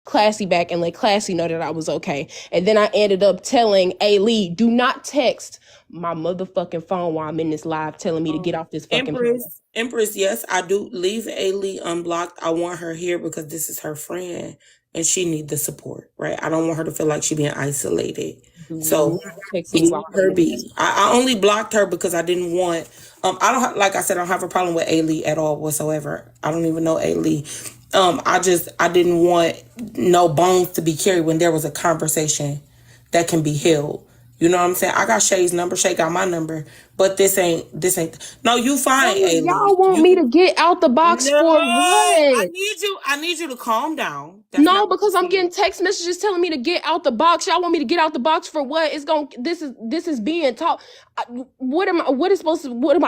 Classy back and let Classy know that I was okay. And then I ended up telling A Lee, do not text my motherfucking phone while I'm in this live telling me to get off this fucking phone. Empress, yes, I do. Leave Ailey unblocked. I want her here because this is her friend and she needs the support, right? I don't want her to feel like she's being isolated. So Text me leave while I'm her in this. be. I only blocked her because I didn't want. I don't like I said, I don't have a problem with Ailey at all whatsoever. I don't even know Ailey. I didn't want no bones to be carried when there was a conversation that can be held. You know what I'm saying? I got Shay's number. Shay got my number. But this ain't. No, you fine, Ailey. Y'all want me to get out the box No, for what? I need you to calm down. That's No, not what because I'm I'm saying. getting text messages telling me to get out the box. Y'all want me to get out the box for what? This is being taught. What is supposed to what am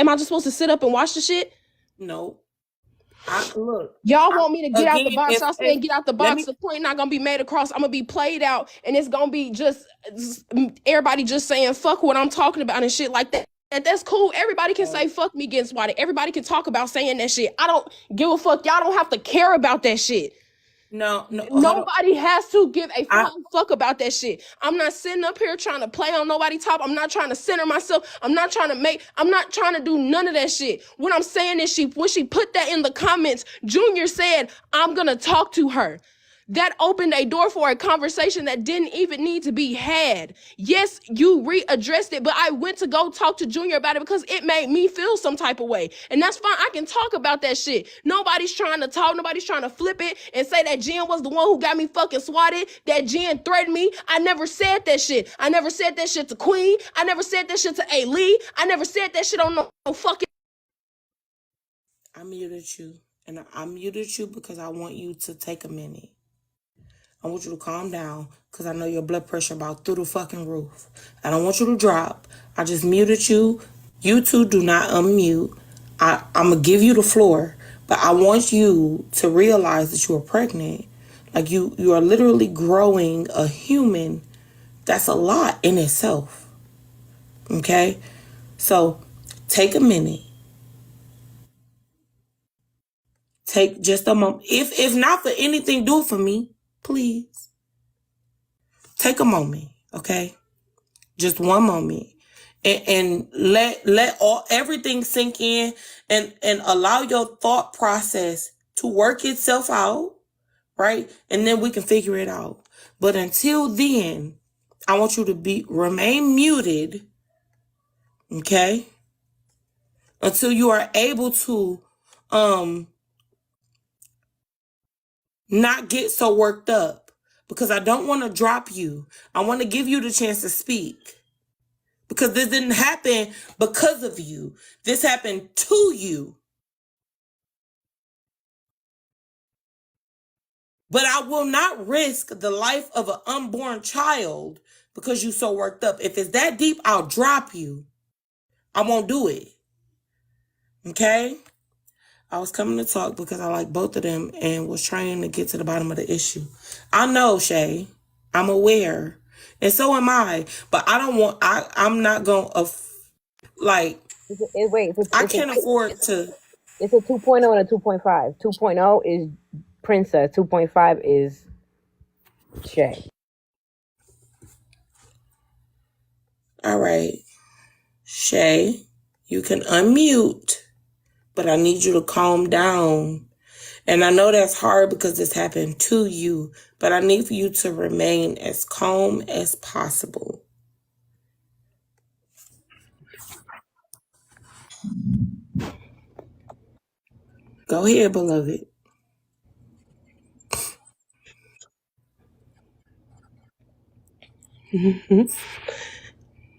I just supposed to sit up and watch the shit? No. Look. Y'all want me to get out the Again, box. if Y'all saying get out the let box. me The point not gonna be made across. I'm gonna be played out, and it's gonna be just everybody just saying fuck what I'm talking about and shit like that. That's cool. Everybody can say fuck me getting swatted. Everybody can talk about saying that shit. I don't give a fuck. Y'all don't have to care about that shit. no, hold on. Nobody has to give a I flying fuck about that shit. I'm not sitting up here trying to play on nobody's top. I'm not trying to center myself. I'm not trying to do none of that shit. What I'm saying is when she put that in the comments, Junior said, I'm gonna talk to her. That opened a door for a conversation that didn't even need to be had. Yes, you readdressed it, but I went to go talk to Junior about it because it made me feel some type of way. And that's fine. I can talk about that shit. Nobody's trying to talk. Nobody's trying to flip it and say that Jen was the one who got me fucking swatted, that Jen threatened me. I never said that shit. I never said that shit to Queen. I never said that shit to A. Lee. I never said that shit on no fucking. I muted you. And I muted you because I want you to take a minute. I want you to calm down because I know your blood pressure about through the fucking roof. I don't want you to drop. I just muted you. You two do not unmute. I'm going to give you the floor, but I want you to realize that you are pregnant. Like you are literally growing a human. That's a lot in itself. Okay? So take a minute. Take just a moment. If not for anything, do it for me. Please. Take a moment, okay? Just one moment. And let everything sink in and allow your thought process to work itself out, right? And then we can figure it out. But until then, I want you to remain muted, okay? Until you are able to not get so worked up, because I don't want to drop you. I want to give you the chance to speak, because this didn't happen because of you. This happened to you. But I will not risk the life of an unborn child because you so worked up. If it's that deep, I'll drop you. I won't do it. Okay? I was coming to talk because I like both of them and was trying to get to the bottom of the issue. I know, Shay. I'm aware. And so am I. But I don't want, I'm not going to, like, I can't afford to. It's a 2.0 and a 2.5. 2.0 is Princess. 2.5 is Shay. All right. Shay, you can unmute, but I need you to calm down. And I know that's hard because this happened to you, but I need for you to remain as calm as possible. Go ahead, beloved.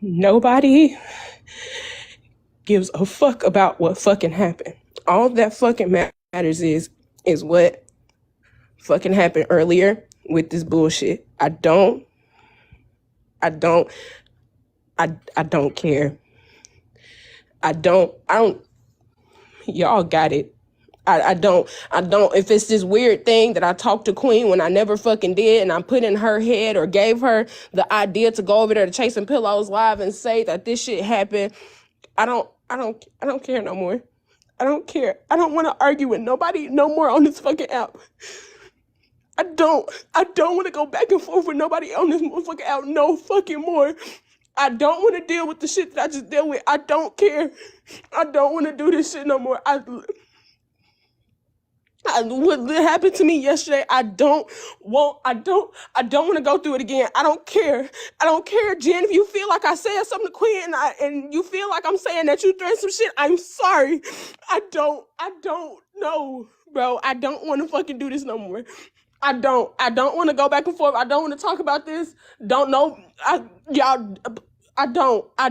Nobody gives a fuck about what fucking happened. All that fucking matters is what fucking happened earlier with this bullshit. I don't care. I don't, y'all got it. I don't, if it's this weird thing that I talked to Queen when I never fucking did and I put in her head or gave her the idea to go over there to Chasing Pillows live and say that this shit happened, I don't care no more. I don't care. I don't want to argue with nobody no more on this fucking app. I don't want to go back and forth with nobody on this motherfucker out no fucking more. I don't want to deal with the shit that I just dealt with. I don't care. I don't want to do this shit no more. What happened to me yesterday, I don't want to go through it again. I don't care. I don't care, Jen. If you feel like I said something to Quinn and you feel like I'm saying that you threatened some shit, I'm sorry. I don't know, bro. I don't want to fucking do this no more. I don't want to go back and forth. I don't want to talk about this. Don't know. Y'all, I don't. I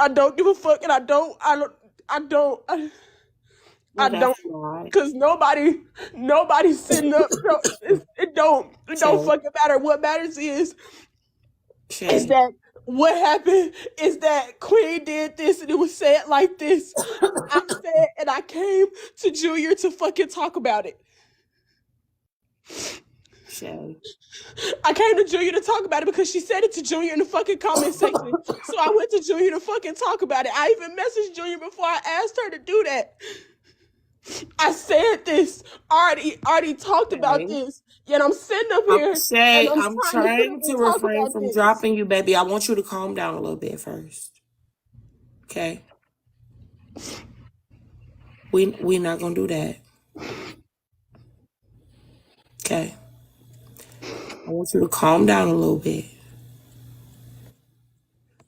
don't give a fuck, and I don't, Well, that's right. because nobody's sitting up. It don't Shay. fucking matter. What matters is Shay. that what happened is that Queen did this, and it was said like this. I said, and I came to Junior to fucking talk about it. Shay. I came to Junior to talk about it because she said it to Junior in the fucking comment section. So I went to Junior to fucking talk about it. I even messaged Junior before I asked her to do that. I said this, already talked about this, yet I'm sitting up here Shay, and I'm trying trying to talk refrain about from this. dropping you, baby. I want you to calm down a little bit first. Okay? We're not gonna do that. Okay? I want you to calm down a little bit.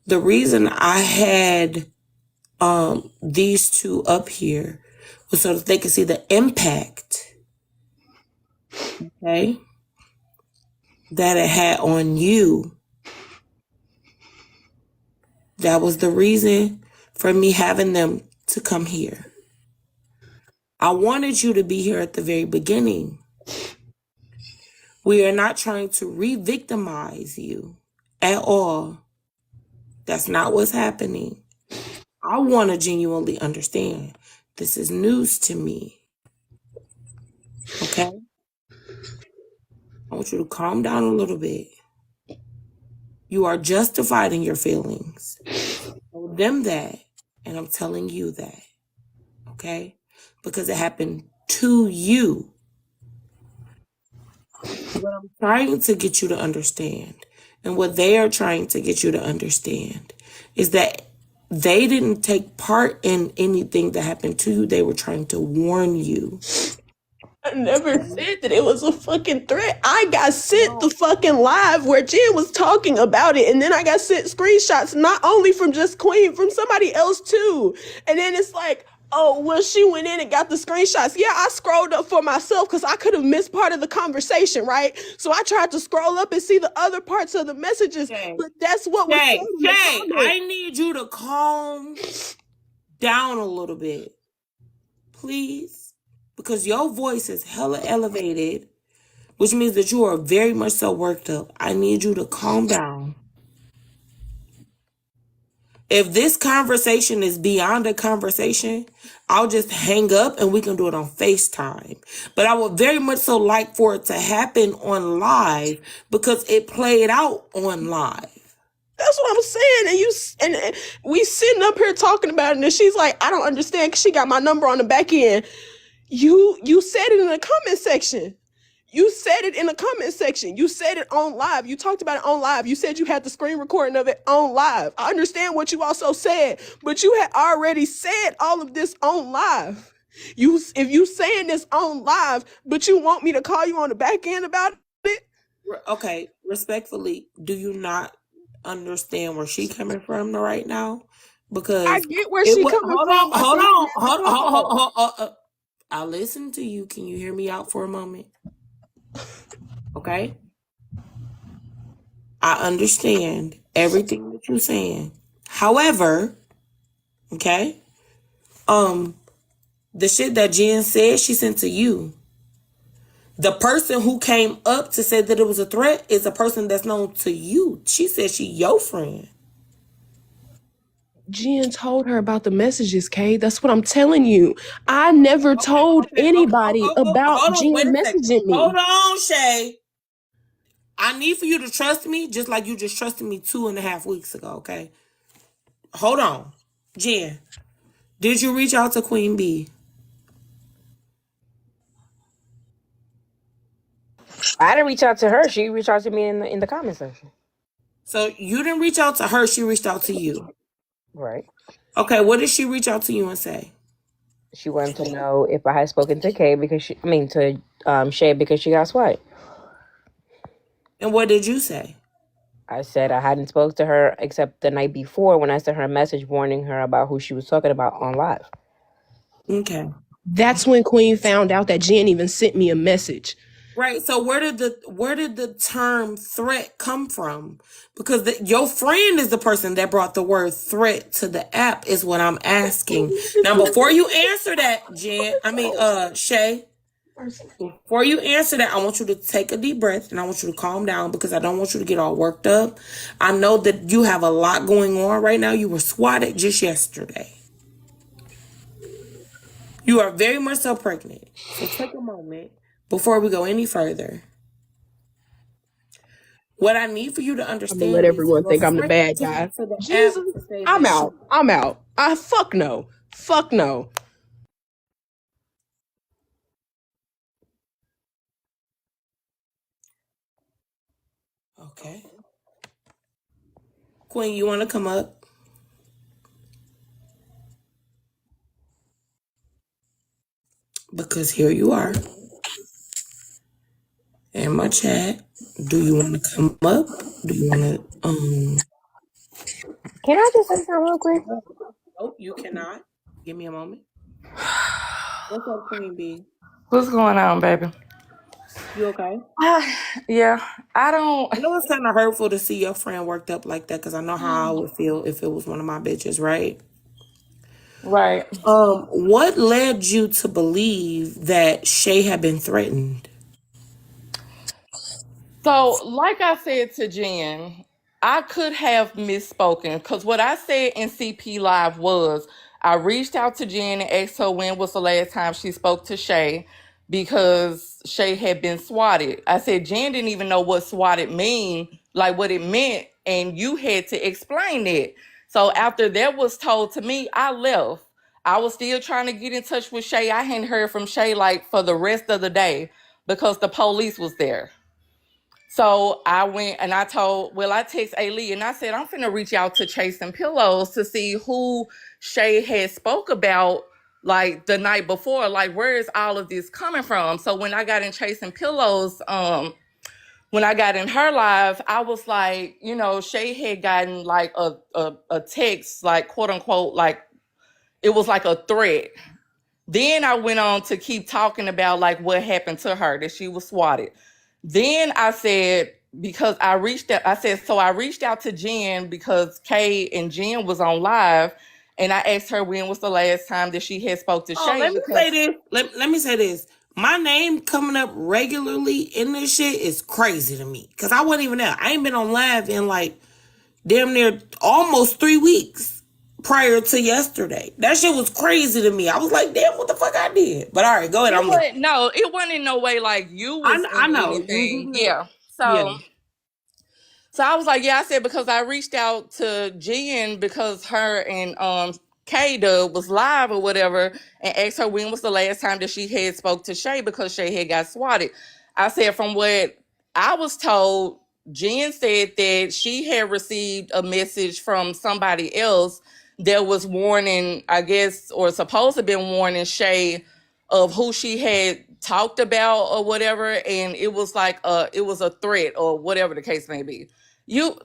The reason I had these two up here was so that they could see the impact, okay, that it had on you. That was the reason for me having them to come here. I wanted you to be here at the very beginning. We are not trying to re-victimize you at all. That's not what's happening. I want to genuinely understand. This is news to me. Okay? I want you to calm down a little bit. You are justified in your feelings. Tell them that, and I'm telling you that. Okay? Because it happened to you. What I'm trying to get you to understand, and what they are trying to get you to understand, is that they didn't take part in anything that happened to you. They were trying to warn you. I never said that it was a fucking threat. I got sent the fucking live where Jen was talking about it, and then I got sent screenshots not only from just Queen, from somebody else too. And then it's like, oh, well, she went in and got the screenshots. Yeah, I scrolled up for myself because I could have missed part of the conversation, right? So I tried to scroll up and see the other parts of the messages, but that's what was said in the comments. I need you to calm down a little bit, please. Because your voice is hella elevated, which means that you are very much so worked up. I need you to calm down. If this conversation is beyond a conversation, I'll just hang up and we can do it on FaceTime. But I would very much so like for it to happen on live because it played out on live. That's what I'm saying. And we sitting up here talking about it, and she's like, I don't understand because she got my number on the back end. You said it in the comment section. You said it in the comment section. You said it on live. You talked about it on live. You said you had the screen recording of it on live. I understand what you also said, but you had already said all of this on live. If you saying this on live, but you want me to call you on the back end about it? Okay, respectfully, do you not understand where she coming from right now? Because I get where she coming from. Hold on. I'll listen to you. Can you hear me out for a moment? Okay? I understand everything that you're saying. However, okay? The shit that Jen said, she sent to you. The person who came up to say that it was a threat is a person that's known to you. She said she your friend. Jen told her about the messages, Kay. That's what I'm telling you. I never told anybody about Jen messaging me. Hold on, Shay. I need for you to trust me just like you just trusted me 2.5 weeks ago, okay? Hold on. Jen, Did you reach out to Queen B? I didn't reach out to her. She reached out to me in the comment section. So you didn't reach out to her, she reached out to you. Right. Okay, what did she reach out to you and say? She wanted to know if I had spoken to Kay to Shay because she got swiped. And what did you say? I said I hadn't spoke to her except the night before when I sent her a message warning her about who she was talking about on live. Okay. That's when Queen found out that Jen even sent me a message. Right. So where did the term threat come from? Because your friend is the person that brought the word threat to the app is what I'm asking. Now before you answer that, Shay, before you answer that, I want you to take a deep breath and I want you to calm down because I don't want you to get all worked up. I know that you have a lot going on right now. You were swatted just yesterday. You are very much so pregnant. So take a moment before we go any further. What I need for you to I'm gonna understand let is everyone your think I'm the friend bad took guy. to the app Jesus, to say I'm that she. out. I'm out. I fuck no. Fuck no. Okay. Queen, you want to come up? Because here you are in my chat. Do you want to come up? Do you want to? Can I just say something real quick? Oh, you cannot. Give me a moment. What's up, Queen B? What's going on, baby? You okay? Yeah, I don't. I know it's kind of hurtful to see your friend worked up like that because I know how I would feel if it was one of my bitches, right? Right. What led you to believe that Shay had been threatened? So, like I said to Jen, I could have misspoken because what I said in CP Live was I reached out to Jen and asked her when was the last time she spoke to Shay because Shay had been swatted. I said Jen didn't even know what swatted mean, like what it meant, and you had to explain it. So after that was told to me, I left. I was still trying to get in touch with Shay. I hadn't heard from Shay like for the rest of the day because the police was there. So I went and I text A Lee and I said, I'm finna reach out to Chasing Pillows to see who Shay had spoke about like the night before. Like, where is all of this coming from? So when I got in Chasing Pillows, when I got in her live, I was like, Shay had gotten like a text, like quote unquote, like it was like a threat. Then I went on to keep talking about like what happened to her, that she was swatted. Then I said, because I reached out, I said, so I reached out to Jen because Kay and Jen was on live. And I asked her when was the last time that she had spoke to Oh, Shay let me because say this. Let me say this. My name coming up regularly in this shit is crazy to me. Because I wasn't even there. I ain't been on live in like damn near almost 3 weeks prior to yesterday. That shit was crazy to me. I was like, damn, what the fuck I did? But all right, go ahead. it wasn't in no way like you was I in know. anything. Mhm. Yeah. Yeah. So I was like, yeah, I said because I reached out to Jen because her and K Dub was live or whatever and asked her when was the last time that she had spoke to Shay because Shay had got swatted. I said from what I was told, Jen said that she had received a message from somebody else that was warning, I guess, or supposed to have been warning Shay of who she had talked about or whatever, and it was like it was a threat or whatever the case may be. You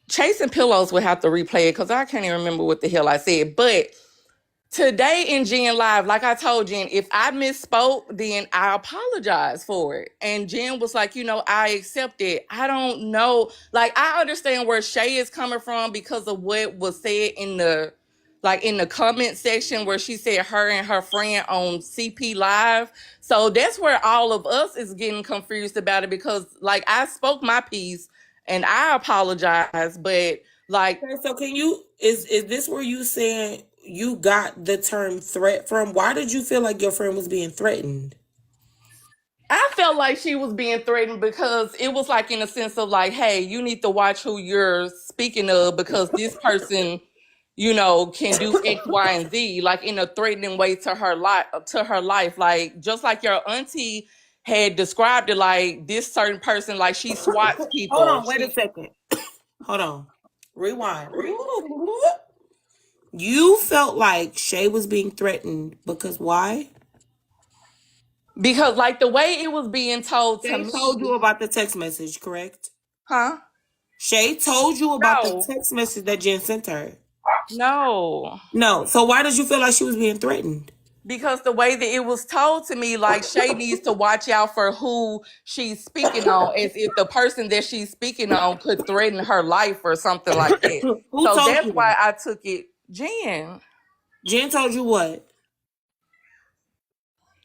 Chasing Pillows would have to replay it because I can't even remember what the hell I said. But today in Jen Live, like I told Jen, if I misspoke, then I apologize for it. And Jen was like, I accept it. I don't know. Like, I understand where Shay is coming from because of what was said in the comment section where she said her and her friend on CP Live. So that's where all of us is getting confused about it because like I spoke my piece and I apologize, but like Okay, so can you is this where you saying you got the term threat from? Why did you feel like your friend was being threatened? I felt like she was being threatened because it was like in a sense of like, hey, you need to watch who you're speaking of because this person, can do X, Y, and Z, like in a threatening way to her life. Like just like your auntie had described it, like this certain person, like she swats Hold people. on, wait a second. Hold on. Rewind. You felt like Shay was being threatened because why? Because like the way it was being told to Shay told you me, about the text message, correct? huh? Shay told you about the No, text message that Jen sent her. no. No. So why did you feel like she was being threatened? Because the way that it was told to me, like Shay needs to watch out for who she's speaking on, as if the person that she's speaking on could threaten her life or something like that. Who So told that's you why that? I took it. Jen, Jen told you what?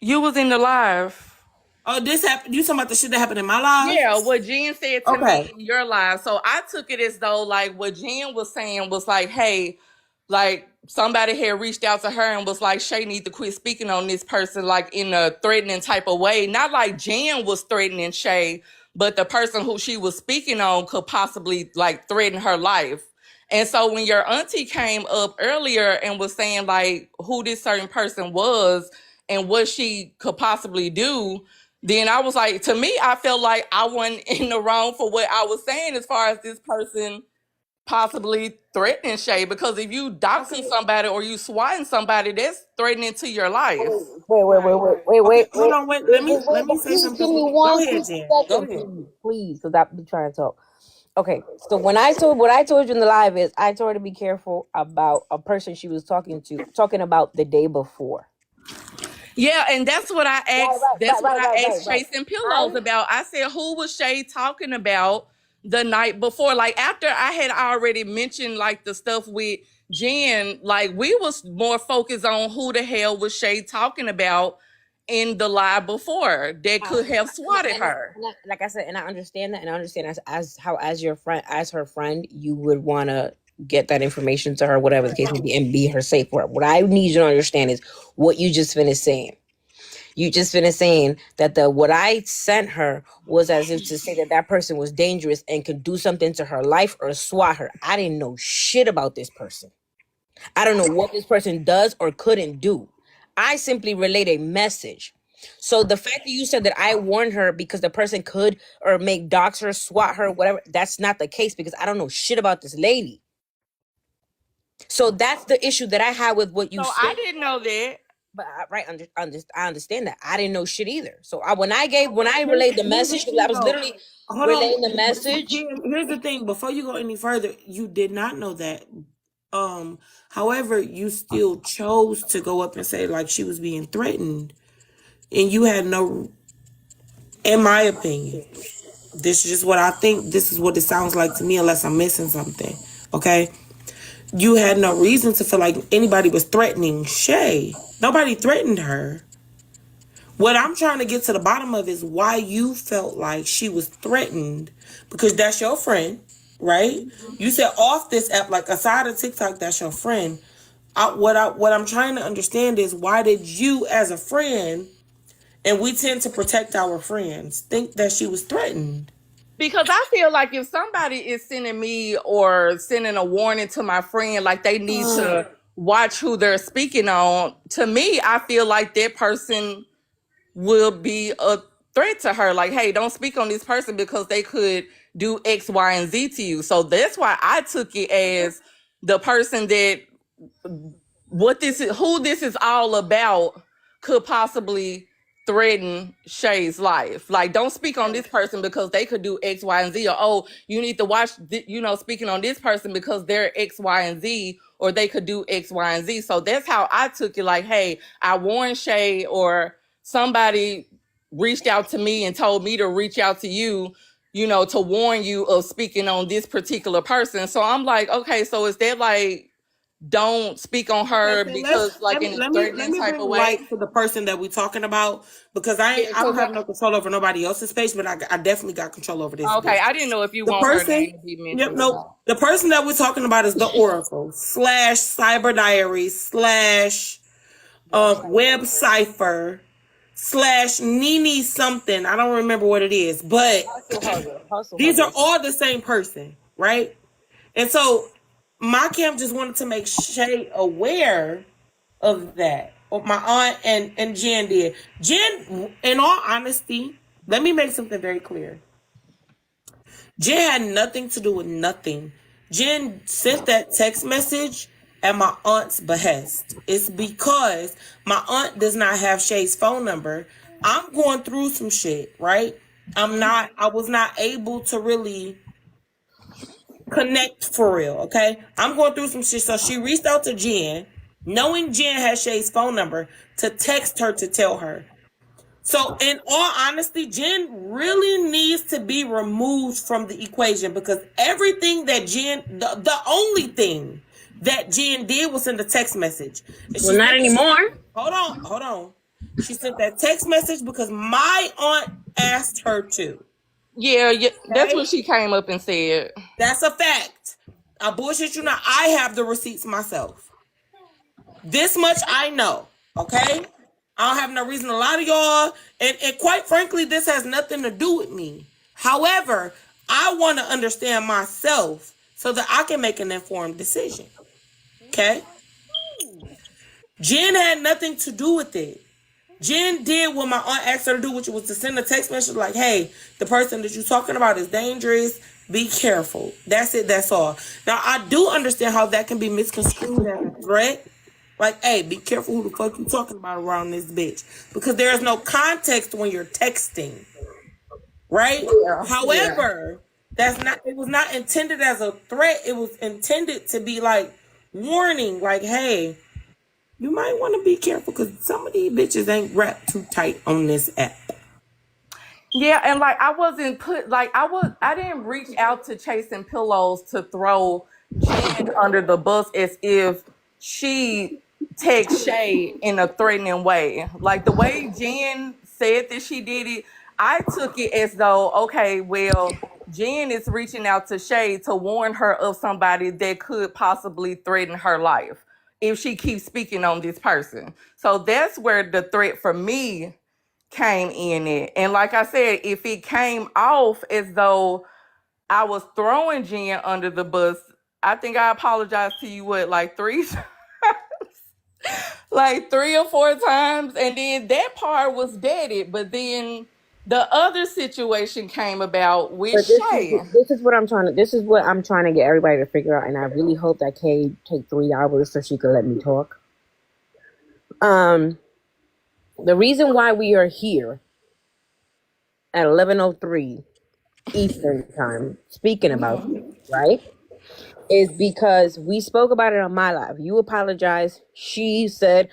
you was in the live. Oh, this happened. You talking about the shit that happened in my life? Yeah, what Jen said to me Okay. in your live. So I took it as though like what Jen was saying was like, hey, like somebody had reached out to her and was like, Shay need to quit speaking on this person like in a threatening type of way. Not like Jen was threatening Shay, but the person who she was speaking on could possibly like threaten her life. And so when your auntie came up earlier and was saying like who this certain person was and what she could possibly do, then I was like, to me, I felt like I wasn't in the wrong for what I was saying as far as this person possibly threatening Shay. Because if you doxing somebody or you swatting somebody, that's threatening to your life. Okay, hold on, wait. Let me say Please something. give me Go one ahead, quick Jen. Go second, ahead. please, because I've been trying to talk. Okay, so what I told you in the live is I told her to be careful about a person she was talking about the day before. Yeah, and that's what I Right, asked. right, That's right, what right, I right, right, asked right. Chasing Pillows about. I said, who was Shay talking about the night before? Like after I had already mentioned like the stuff with Jen, like we was more focused on who the hell was Shay talking about in the live before that could have swatted her. Like I said, and I understand that, and I understand as how as your friend, as her friend, you would want to get that information to her, whatever the case may be, and be her safe word. What I need you to understand is what you just finished saying. You just finished saying that the what I sent her was as if to say that that person was dangerous and could do something to her life or swat her. I didn't know shit about this person. I don't know what this person does or couldn't do. I simply relayed a message. So the fact that you said that I warned her because the person could or make dox her, swat her, whatever, that's not the case because I don't know shit about this lady. So that's the issue that I had with what you So said. I didn't know that. But I understand that I didn't know shit either. So when I relayed the message, because I was literally Hold relaying on. the message. Here's the thing. Before you go any further, you did not know that. However, you still chose to go up and say like she was being threatened, and you had no. In my opinion, this is just what I think. This is what it sounds like to me, unless I'm missing something. Okay, you had no reason to feel like anybody was threatening Shay. Nobody threatened her. What I'm trying to get to the bottom of is why you felt like she was threatened, because that's your friend, right? You said off this app, like aside of TikTok, that's your friend. What I'm trying to understand is why did you, as a friend, and we tend to protect our friends, think that she was threatened? Because I feel like if somebody is sending me or sending a warning to my friend, like they need to watch who they're speaking on, to me, I feel like that person will be a threat to her. Like, hey, don't speak on this person because they could do X, Y, and Z to you. So that's why I took it as the person that who this is all about could possibly threaten Shay's life. Like, don't speak on this person because they could do X, Y, and Z. Or, oh, you need to watch, speaking on this person because they're X, Y, and Z, or they could do X, Y, and Z. So that's how I took it. Like, hey, I warned Shay, or somebody reached out to me and told me to reach out to you, to warn you of speaking on this particular person. So I'm like, okay, so is that like, don't speak on Okay, her so because like in a let threatening me type bring of way? light to the person that we're talking about, because Yeah, I don't because have no control over nobody else's space, but I definitely got control over this okay, bitch. I didn't know if you The want her person, name to be yep, mentioned or nope. not. The person that we're talking about is the Oracle slash Cyber Diary slash Web Cipher slash Nini something. I don't remember what it is, but Hustle these are hustle. all the same person, right? And so my camp just wanted to make Shay aware of that. Or my aunt and Jen did. Jen, in all honesty, let me make something very clear. Jen had nothing to do with nothing. Jen sent that text message at my aunt's behest. It's because my aunt does not have Shay's phone number. I'm going through some shit, right? I was not able to really connect for real, okay? I'm going through some shit. So she reached out to Jen, knowing Jen had Shay's phone number, to text her to tell her. So, in all honesty, Jen really needs to be removed from the equation because everything that the only thing that Jen did was send a text message. Well, not anymore. Hold on. She sent that text message because my aunt asked her to. Yeah, that's Okay? what she came up and said. That's a fact. I bullshit you not. I have the receipts myself. This much I know. Okay? I don't have no reason to lie to y'all. And quite frankly, this has nothing to do with me. However, I want to understand myself so that I can make an informed decision. Okay? Jen had nothing to do with it. Jen did what my aunt asked her to do, which was to send a text message like, hey, the person that you're talking about is dangerous. Be careful. That's it. That's all. Now, I do understand how that can be misconstrued as a threat. Like, hey, be careful who the fuck you talking about around this bitch. Because there is no context when you're texting. Right? Yeah. However, it was not intended as a threat. It was intended to be like warning, like, hey, you might want to be careful because some of these bitches ain't wrapped too tight on this app. Yeah, and like I didn't reach out to Chasing Pillows to throw Jen under the bus as if she text Shay in a threatening way. Like the way Jen said that she did it, I took it as though, okay, well, Jen is reaching out to Shay to warn her of somebody that could possibly threaten her life if she keeps speaking on this person. So that's where the threat for me came in it. And like I said, if it came off as though I was throwing Jen under the bus, I think I apologized to you like like 3 or 4 times, and then that part was deaded. But then the other situation came about with But Shay. this is what I'm trying to. This is what I'm trying to get everybody to figure out, and I really hope that Kay take 3 hours so she could let me talk. The reason why we are here at 11:03 Eastern time speaking about this, right, is because we spoke about it on my live. You apologized. She said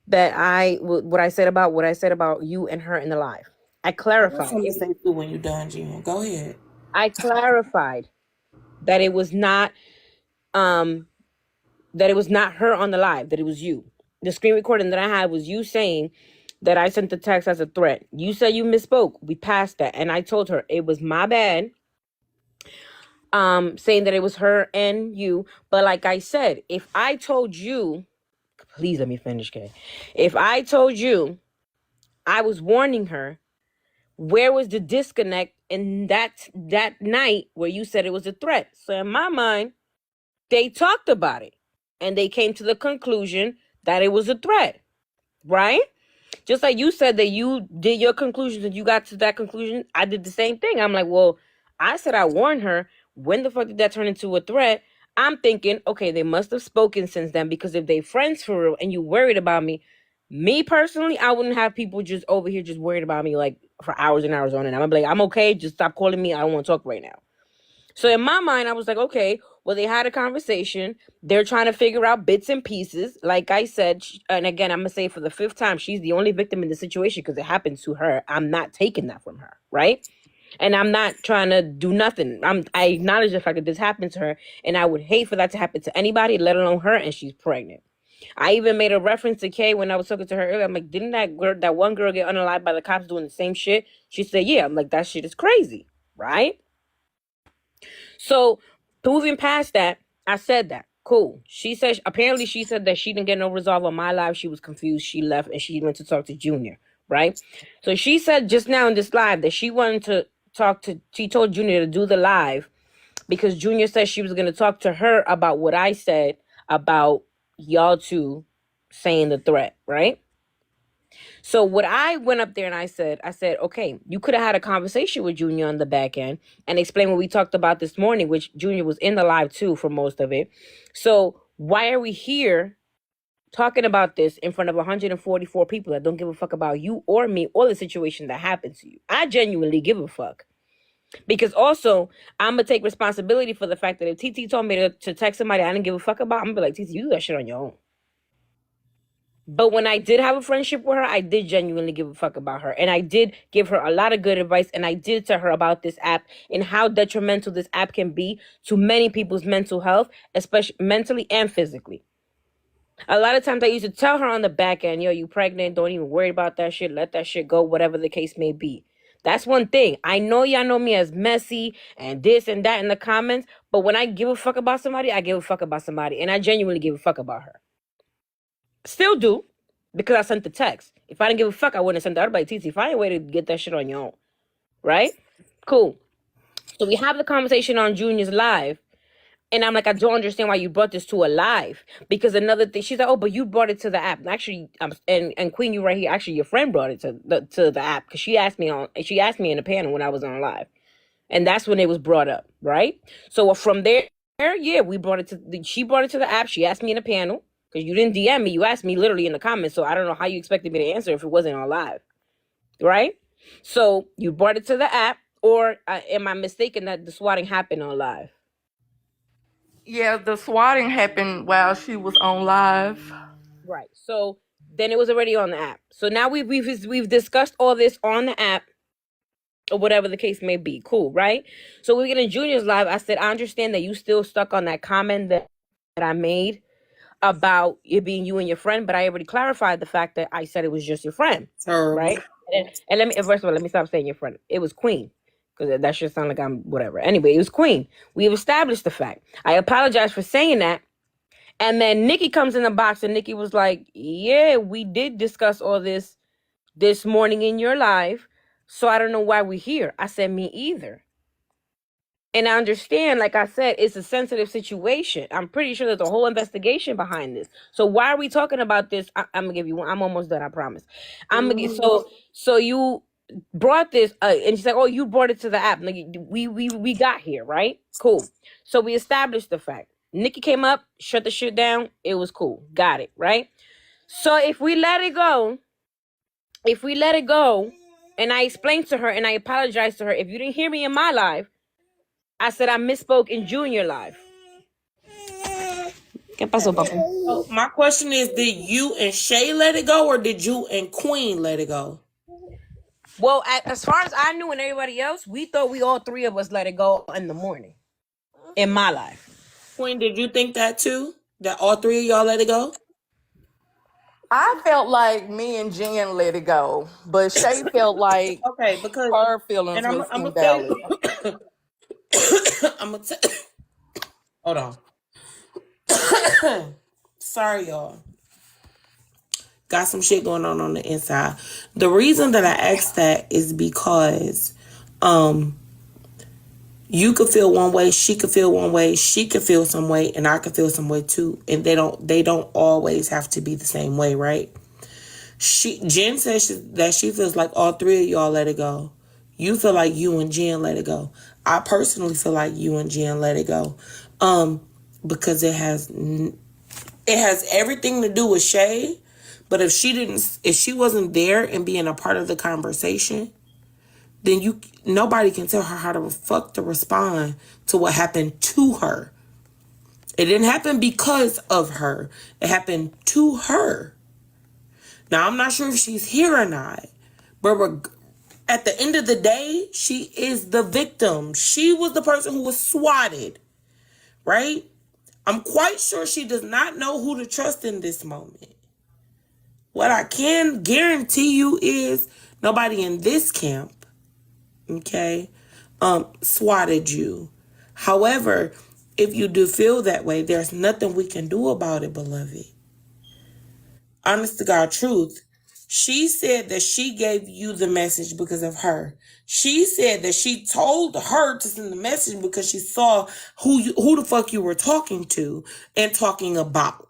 that what I said about you and her in the live. I clarified. Something to say too when you're done, Jen. Go ahead. I clarified that it was not her on the live, that it was you. The screen recording that I had was you saying that I sent the text as a threat. You said you misspoke. We passed that. And I told her it was my bad. Saying that it was her and you. But like I said, if I told you, please let me finish, Kay. If I told you I was warning her, where was the disconnect in that night where you said it was a threat? So in my mind, they talked about it and they came to the conclusion that it was a threat, right? Just like you said that you did your conclusions and you got to that conclusion, I did the same thing. I'm like, well, I said I warned her. When the fuck did that turn into a threat? I'm thinking, okay, they must have spoken since then, because if they friends for real and you worried about me personally, I wouldn't have people just over here just worried about me like for hours and hours on end. I'm like, I'm okay. Just stop calling me. I don't want to talk right now. So in my mind, I was like, okay, well, they had a conversation. They're trying to figure out bits and pieces. Like I said, and again, I'm going to say for the 5th time, she's the only victim in the situation because it happens to her. I'm not taking that from her, right? And I'm not trying to do nothing. I acknowledge the fact that this happened to her, and I would hate for that to happen to anybody, let alone her, and she's pregnant. I even made a reference to Kay when I was talking to her earlier. I'm like, didn't that one girl get unalived by the cops doing the same shit? She said, yeah. I'm like, that shit is crazy, right? So moving past that, I said that. Cool. She said that she didn't get no resolve on my live. She was confused. She left and she went to talk to Junior, right? So she said just now in this live that she wanted to she told Junior to do the live because Junior said she was going to talk to her about what I said about y'all two saying the threat, right? So what I went up there and I said, okay, you could have had a conversation with Junior on the back end and explain what we talked about this morning, which Junior was in the live too for most of it. So why are we here talking about this in front of 144 people that don't give a fuck about you or me or the situation that happened to you? I genuinely give a fuck. Because also, I'm going to take responsibility for the fact that if TT told me to text somebody I didn't give a fuck about, I'm going to be like, TT, you do that shit on your own. But when I did have a friendship with her, I did genuinely give a fuck about her. And I did give her a lot of good advice. And I did tell her about this app and how detrimental this app can be to many people's mental health, especially mentally and physically. A lot of times I used to tell her on the back end, yo, you pregnant, don't even worry about that shit. Let that shit go, whatever the case may be. That's one thing. I know y'all know me as messy and this and that in the comments. But when I give a fuck about somebody, I give a fuck about somebody. And I genuinely give a fuck about her. Still do, because I sent the text. If I didn't give a fuck, I wouldn't have sent the other body. TT, find a way to get that shit on your own. Right? Cool. So we have the conversation on Junior's live. And I'm like, I don't understand why you brought this to a live. Because another thing, she's like, oh, but you brought it to the app. Actually, and Queen, you right here. Actually, your friend brought it to the app. Because she asked me in a panel when I was on live. And that's when it was brought up. Right? So from there, yeah, she brought it to the app. She asked me in a panel. Because you didn't DM me. You asked me literally in the comments. So I don't know how you expected me to answer if it wasn't on live. Right? So you brought it to the app. Or am I mistaken that the swatting happened on live? Yeah, the swatting happened while she was on live. Right. So then it was already on the app. So now we've discussed all this on the app. Or whatever the case may be. Cool, right? So we get in Junior's live. I said, I understand that you still stuck on that comment that I made about it being you and your friend, but I already clarified the fact that I said it was just your friend, right? And let me, first of all, let me stop saying your friend. It was Queen, because that should sound like I'm whatever. Anyway, it was Queen. We've established the fact. I apologize for saying that. And then Nikki comes in the box, and Nikki was like, yeah, we did discuss all this morning in your live, so I don't know why we're here. I said, me either. And I understand, like I said, it's a sensitive situation. I'm pretty sure there's a whole investigation behind this. So why are we talking about this? I'm gonna give you one. I'm almost done. I promise. I'm gonna get so you brought this, and she's like, "Oh, you brought it to the app." Like we got here, right? Cool. So we established the fact. Nikki came up, shut the shit down. It was cool. Got it, right? So if we let it go, and I explained to her and I apologized to her, if you didn't hear me in my live, I said I misspoke in Junior live. ¿Qué pasó, papá? So my question is, did you and Shay let it go, or did you and Queen let it go? Well, as far as I knew and everybody else, we thought we all three of us let it go in the morning. In my life. Queen, did you think that too? That all three of y'all let it go? I felt like me and Jen let it go, but Shay felt like Okay, because her feelings was invalid. I'm gonna tell. Hold on. Sorry, y'all. Got some shit going on the inside. The reason that I asked that is because, you could feel one way, she could feel one way, she could feel some way, and I could feel some way too. And they don't always have to be the same way, right? Jen says that she feels like all three of y'all let it go. You feel like you and Jen let it go. I personally feel like you and Jen let it go. Because it has everything to do with Shay. But if she wasn't there and being a part of the conversation, then nobody can tell her how the fuck to respond to what happened to her. It didn't happen because of her. It happened to her. Now, I'm not sure if she's here or not, but at the end of the day, she is the victim. She was the person who was swatted, right? I'm quite sure she does not know who to trust in this moment. What I can guarantee you is nobody in this camp, okay, swatted you. However, if you do feel that way, there's nothing we can do about it, beloved. Honest to God truth, She said that she gave you the message because of her. She said that she told her to send the message because she saw who the fuck you were talking to and talking about.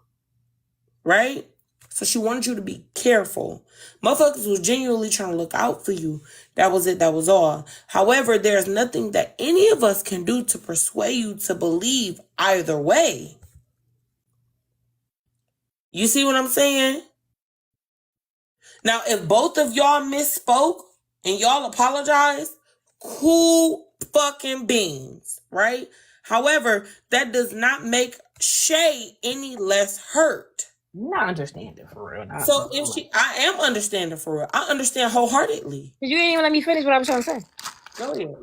Right? So she wanted you to be careful. Motherfuckers was genuinely trying to look out for you. That was it. That was all. However, there's nothing that any of us can do to persuade you to believe either way. You see what I'm saying? Now, if both of y'all misspoke and y'all apologize, cool fucking beans, right? However, that does not make Shay any less hurt. You're not understanding for real. So if I am understanding for real. I understand wholeheartedly. You didn't even let me finish what I was trying to say. Go ahead.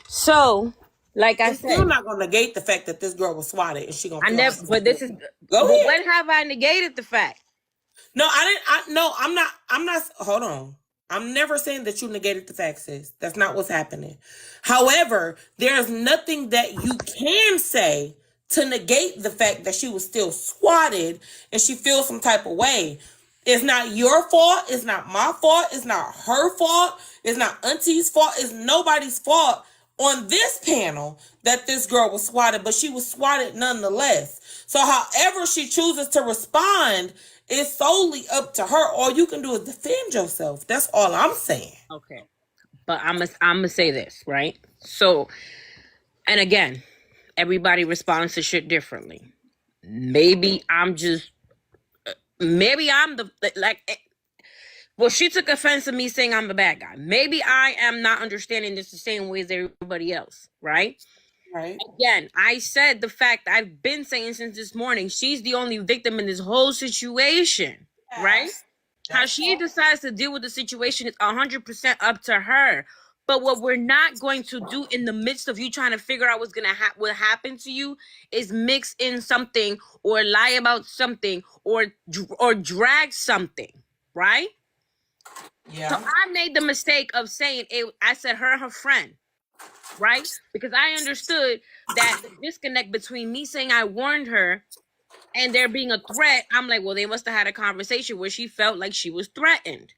So, like I It's said, still not gonna negate the fact that this girl was swatted and she gonna. I never. But this is. Go but ahead. when have I negated the fact? No, I didn't. No, I'm not. I'm not. Hold on. I'm never saying that you negated the facts, sis. That's not what's happening. However, there's nothing that you can say to negate the fact that she was still swatted and she feels some type of way. It's not your fault. It's not my fault. It's not her fault. It's not Auntie's fault. It's nobody's fault on this panel that this girl was swatted, but she was swatted nonetheless. So however she chooses to respond, it's solely up to her. All you can do is defend yourself. That's all I'm saying. Okay. But I'm gonna say this, right? So, and again, everybody responds to shit differently. Maybe I'm the well, she took offense to me saying I'm the bad guy. Maybe I am not understanding this the same way as everybody else, right? Right. Again, I said the fact I've been saying since this morning, she's the only victim in this whole situation, right? How she decides to deal with the situation is 100% up to her. But what we're not going to do in the midst of you trying to figure out what's gonna what happened to you is mix in something or lie about something or drag something, right? Yeah. So I made the mistake of saying it. I said her friend, right? Because I understood that the disconnect between me saying I warned her and there being a threat. I'm like, well, they must have had a conversation where she felt like she was threatened,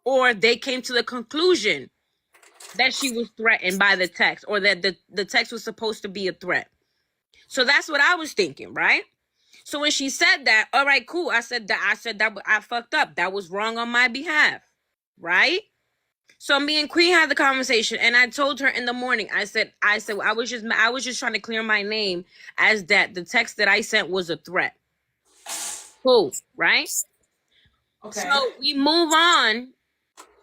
or they came to the conclusion that she was threatened by the text, or that the text was supposed to be a threat. So that's what I was thinking, right? So when she said that, all right, cool. I said that I fucked up. That was wrong on my behalf, right? So me and Queen had the conversation, and I told her in the morning. I said I was just trying to clear my name as that the text that I sent was a threat. Cool, right? Okay. So we move on,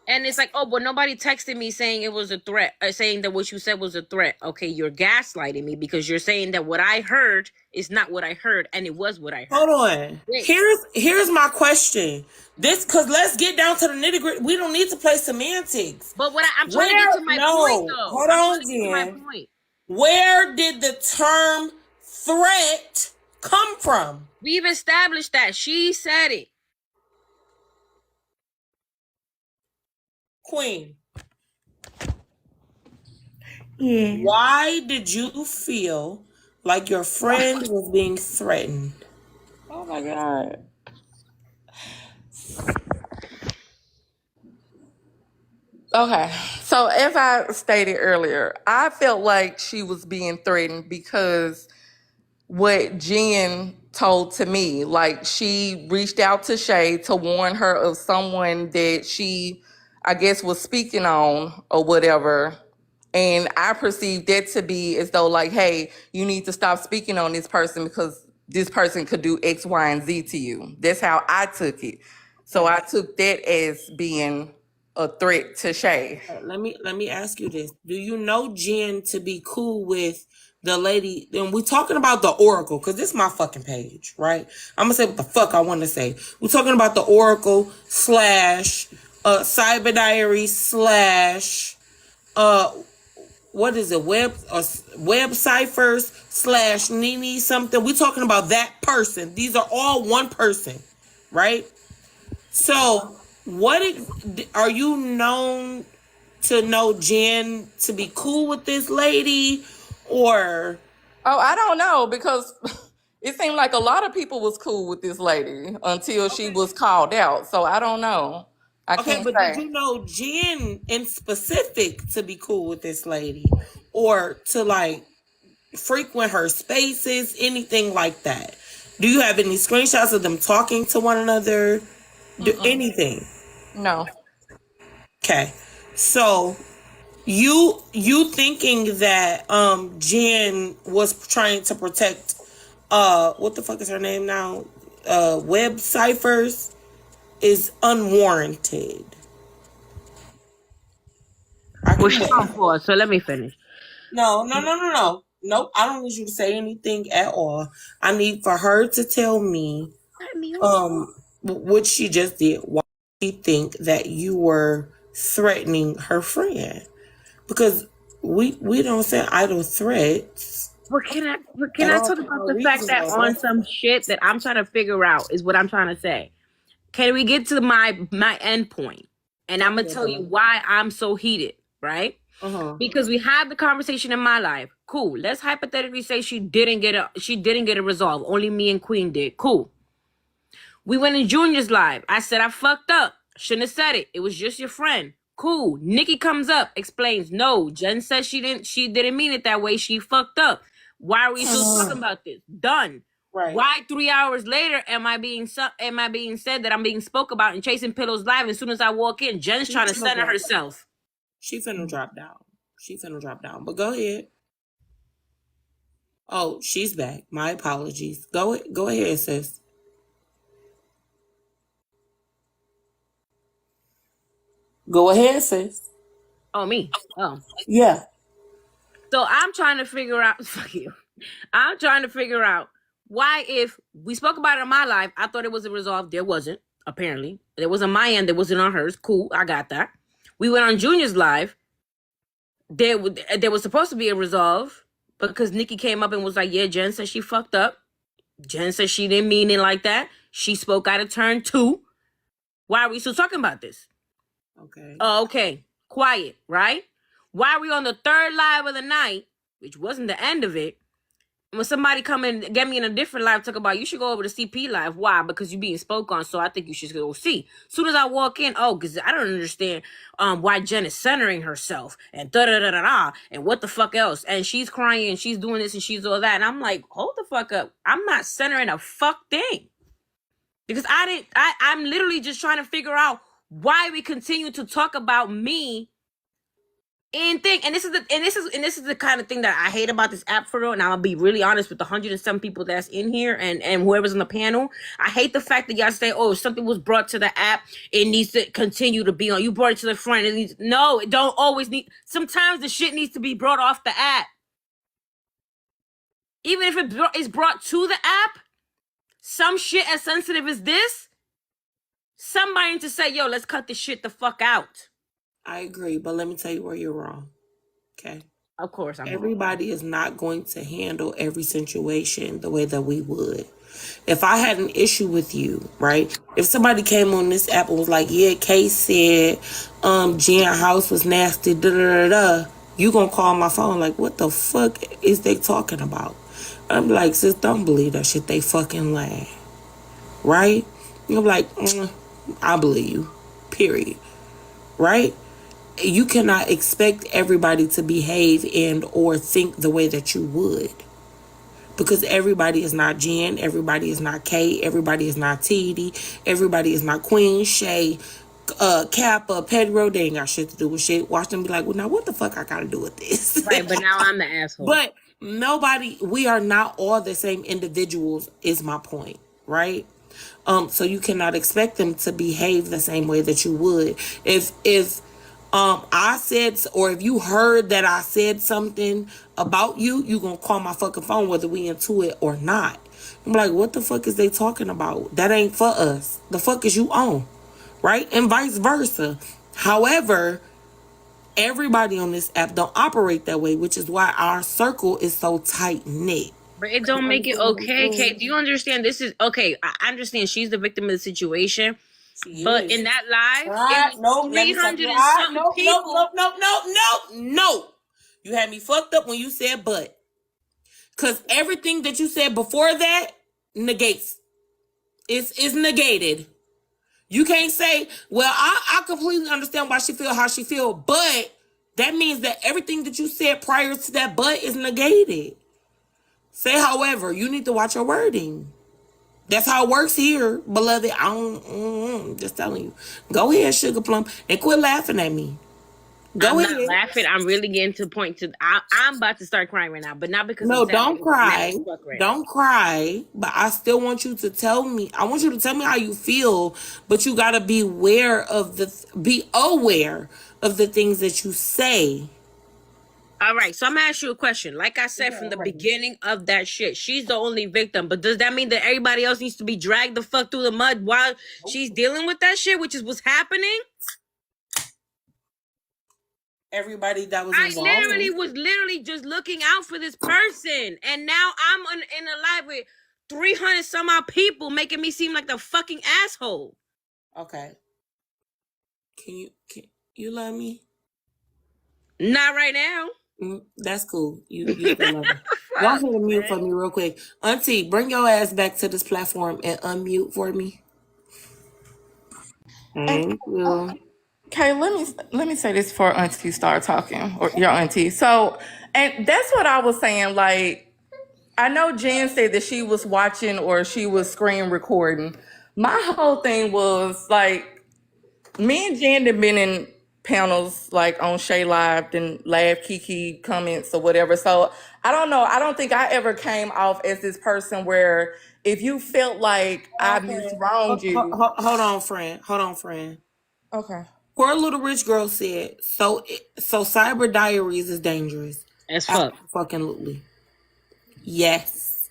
and it's like, oh, but nobody texted me saying it was a threat, saying that what you said was a threat. Okay, you're gaslighting me because you're saying that what I heard is not what I heard, and it was what I heard. Hold on. Wait. Here's my question. Because let's get down to the nitty gritty. We don't need to play semantics. But what I'm trying to get to my point, though. Hold on, Jen. Where did the term threat come from? We've established that. She said it. Queen. Yeah. Why did you feel like your friend was being threatened? Oh my God. Okay, so as I stated earlier, I felt like she was being threatened because what Jen told to me, like she reached out to Shay to warn her of someone that she, I guess, was speaking on or whatever. And I perceived that to be as though like, hey, you need to stop speaking on this person because this person could do X, Y, and Z to you. That's how I took it. So I took that as being a threat to Shay. Let me ask you this. Do you know Jen to be cool with the lady? And we're talking about the Oracle, because this is my fucking page, right? I'm going to say what the fuck I want to say. We're talking about the Oracle / Cyber Diary / what is it? Web ciphers / Nini something. We're talking about that person. These are all one person, right? So are you known to know Jen to be cool with this lady, or? Oh, I don't know, because It seemed like a lot of people was cool with this lady until she was called out. So I don't know. I Okay, can't but did say. you know Jen in specific to be cool with this lady or to like frequent her spaces, anything like that? Do you have any screenshots of them talking to one another? Do anything? No. Okay. So you thinking that Jen was trying to protect what the fuck is her name now? Web ciphers is unwarranted. I Well, can she's wait. on pause, so let me finish. No. Nope. I don't need you to say anything at all. I need for her to tell me what she just did. Why she think that you were threatening her friend? Because we don't send idle threats But can at I all talk for about no the fact reason that or on nothing. some shit that I'm trying to figure out is what I'm trying to say. Can we get to my end point? And I'm gonna tell you why I'm so heated, right? Uh-huh. Because we had the conversation in my life. Cool. Let's hypothetically say she didn't get a resolve. Only me and Queen did. Cool. We went in Junior's live. I said I fucked up. Shouldn't have said it. It was just your friend. Cool. Nikki comes up, explains, no, Jen says she didn't mean it that way. She fucked up. Why are we still talking about this? Done. Right. Why 3 hours later am I being said that I'm being spoke about and chasing pillows live? As soon as I walk in, Jen's trying to center herself. She finna drop down. But go ahead. Oh, she's back. My apologies. Go ahead, sis. Go ahead, sis. Oh, me. Oh. Yeah. So I'm trying to figure out fuck you. I'm trying to figure out why, if we spoke about it in my life, I thought it was a resolve. There wasn't, apparently. There was on my end, there wasn't on hers. Cool, I got that. We went on Junior's live. There was supposed to be a resolve because Nikki came up and was like, yeah, Jen said she fucked up. Jen said she didn't mean it like that. She spoke out of turn too. Why are we still talking about this? Okay. Oh, okay. Quiet, right? Why are we on the third live of the night, which wasn't the end of it? When somebody come and get me in a different live, talk about you should go over to CP live. Why? Because you being spoke on, so I think you should go see. Soon as I walk in, oh, because I don't understand why Jen is centering herself and da da da da da and what the fuck else. And she's crying and she's doing this and she's all that. And I'm like, hold the fuck up. I'm not centering a fuck thing. Because I'm literally just trying to figure out why we continue to talk about me and this is the kind of thing that I hate about this app for real. And I'm gonna be really honest with the 107 people that's in here and whoever's on the panel. I hate the fact that y'all say, oh, if something was brought to the app, it needs to continue to be on. You brought it to the front. No, it don't always need. Sometimes the shit needs to be brought off the app. Even if it is brought to the app, some shit as sensitive as this, somebody needs to say, yo, let's cut this shit the fuck out. I agree, but let me tell you where you're wrong. Okay. Of course, I'm wrong. Everybody is not going to handle every situation the way that we would. If I had an issue with you, right? If somebody came on this app and was like, yeah, Kay said Jen house was nasty, da da da da, you gonna call my phone like, what the fuck is they talking about? I'm like, sis, don't believe that shit, they fucking lying. Right? You're like, I believe you. Period. Right? You cannot expect everybody to behave and or think the way that you would. Because everybody is not Jen, everybody is not Kay, everybody is not TD, everybody is not Queen, Shay, Kappa, Pedro. They ain't got shit to do with shit. Watch them be like, well, now what the fuck I gotta do with this? Right, but now I'm the asshole. But we are not all the same individuals, is my point, right? So you cannot expect them to behave the same way that you would. If I said, or if you heard that I said something about you, you gonna call my fucking phone whether we into it or not. I'm like, what the fuck is they talking about? That ain't for us. The fuck is you on? Right? And vice versa. However, everybody on this app don't operate that way, which is why our circle is so tight knit. But it don't make it okay, Kate. Do you understand? This is okay. I understand she's the victim of the situation. But in that live, it was 300 and something people. No. You had me fucked up when you said but. Because everything that you said before that negates. It's negated. You can't say, well, I completely understand why she feel how she feel, but that means that everything that you said prior to that but is negated. Say, however, you need to watch your wording. That's how it works here, beloved. I don't, just telling you. Go ahead, Sugar Plum, and quit laughing at me. I'm not laughing. I'm really getting to the point to. I'm about to start crying right now, but not because No, I'm sad. don't cry. Right Don't cry. But I still want you to tell me. I want you to tell me how you feel. But you gotta be aware of the things that you say. All right, so I'm gonna ask you a question. Like I said from the beginning of that shit, she's the only victim. But does that mean that everybody else needs to be dragged the fuck through the mud while she's dealing with that shit, which is what's happening? Everybody that was involved. I was just looking out for this person, and now I'm in a live with 300 some odd people, making me seem like the fucking asshole. Okay. Can you love me? Not right now. That's cool. You still love me. Go ahead and mute for me real quick. Auntie, bring your ass back to this platform and unmute for me. Thank you. Okay, let me say this before Auntie start talking, or your Auntie. So, and that's what I was saying. Like, I know Jen said that she was watching or she was screen recording. My whole thing was like, me and Jen have been in panels like on Shay Live and laugh, Kiki comments or whatever. So I don't know. I don't think I ever came off as this person where if you felt like I miswronged you. Hold on, friend. Okay. Poor little rich girl said, so cyber diaries is dangerous. As fuck. Fucking absolutely. Yes.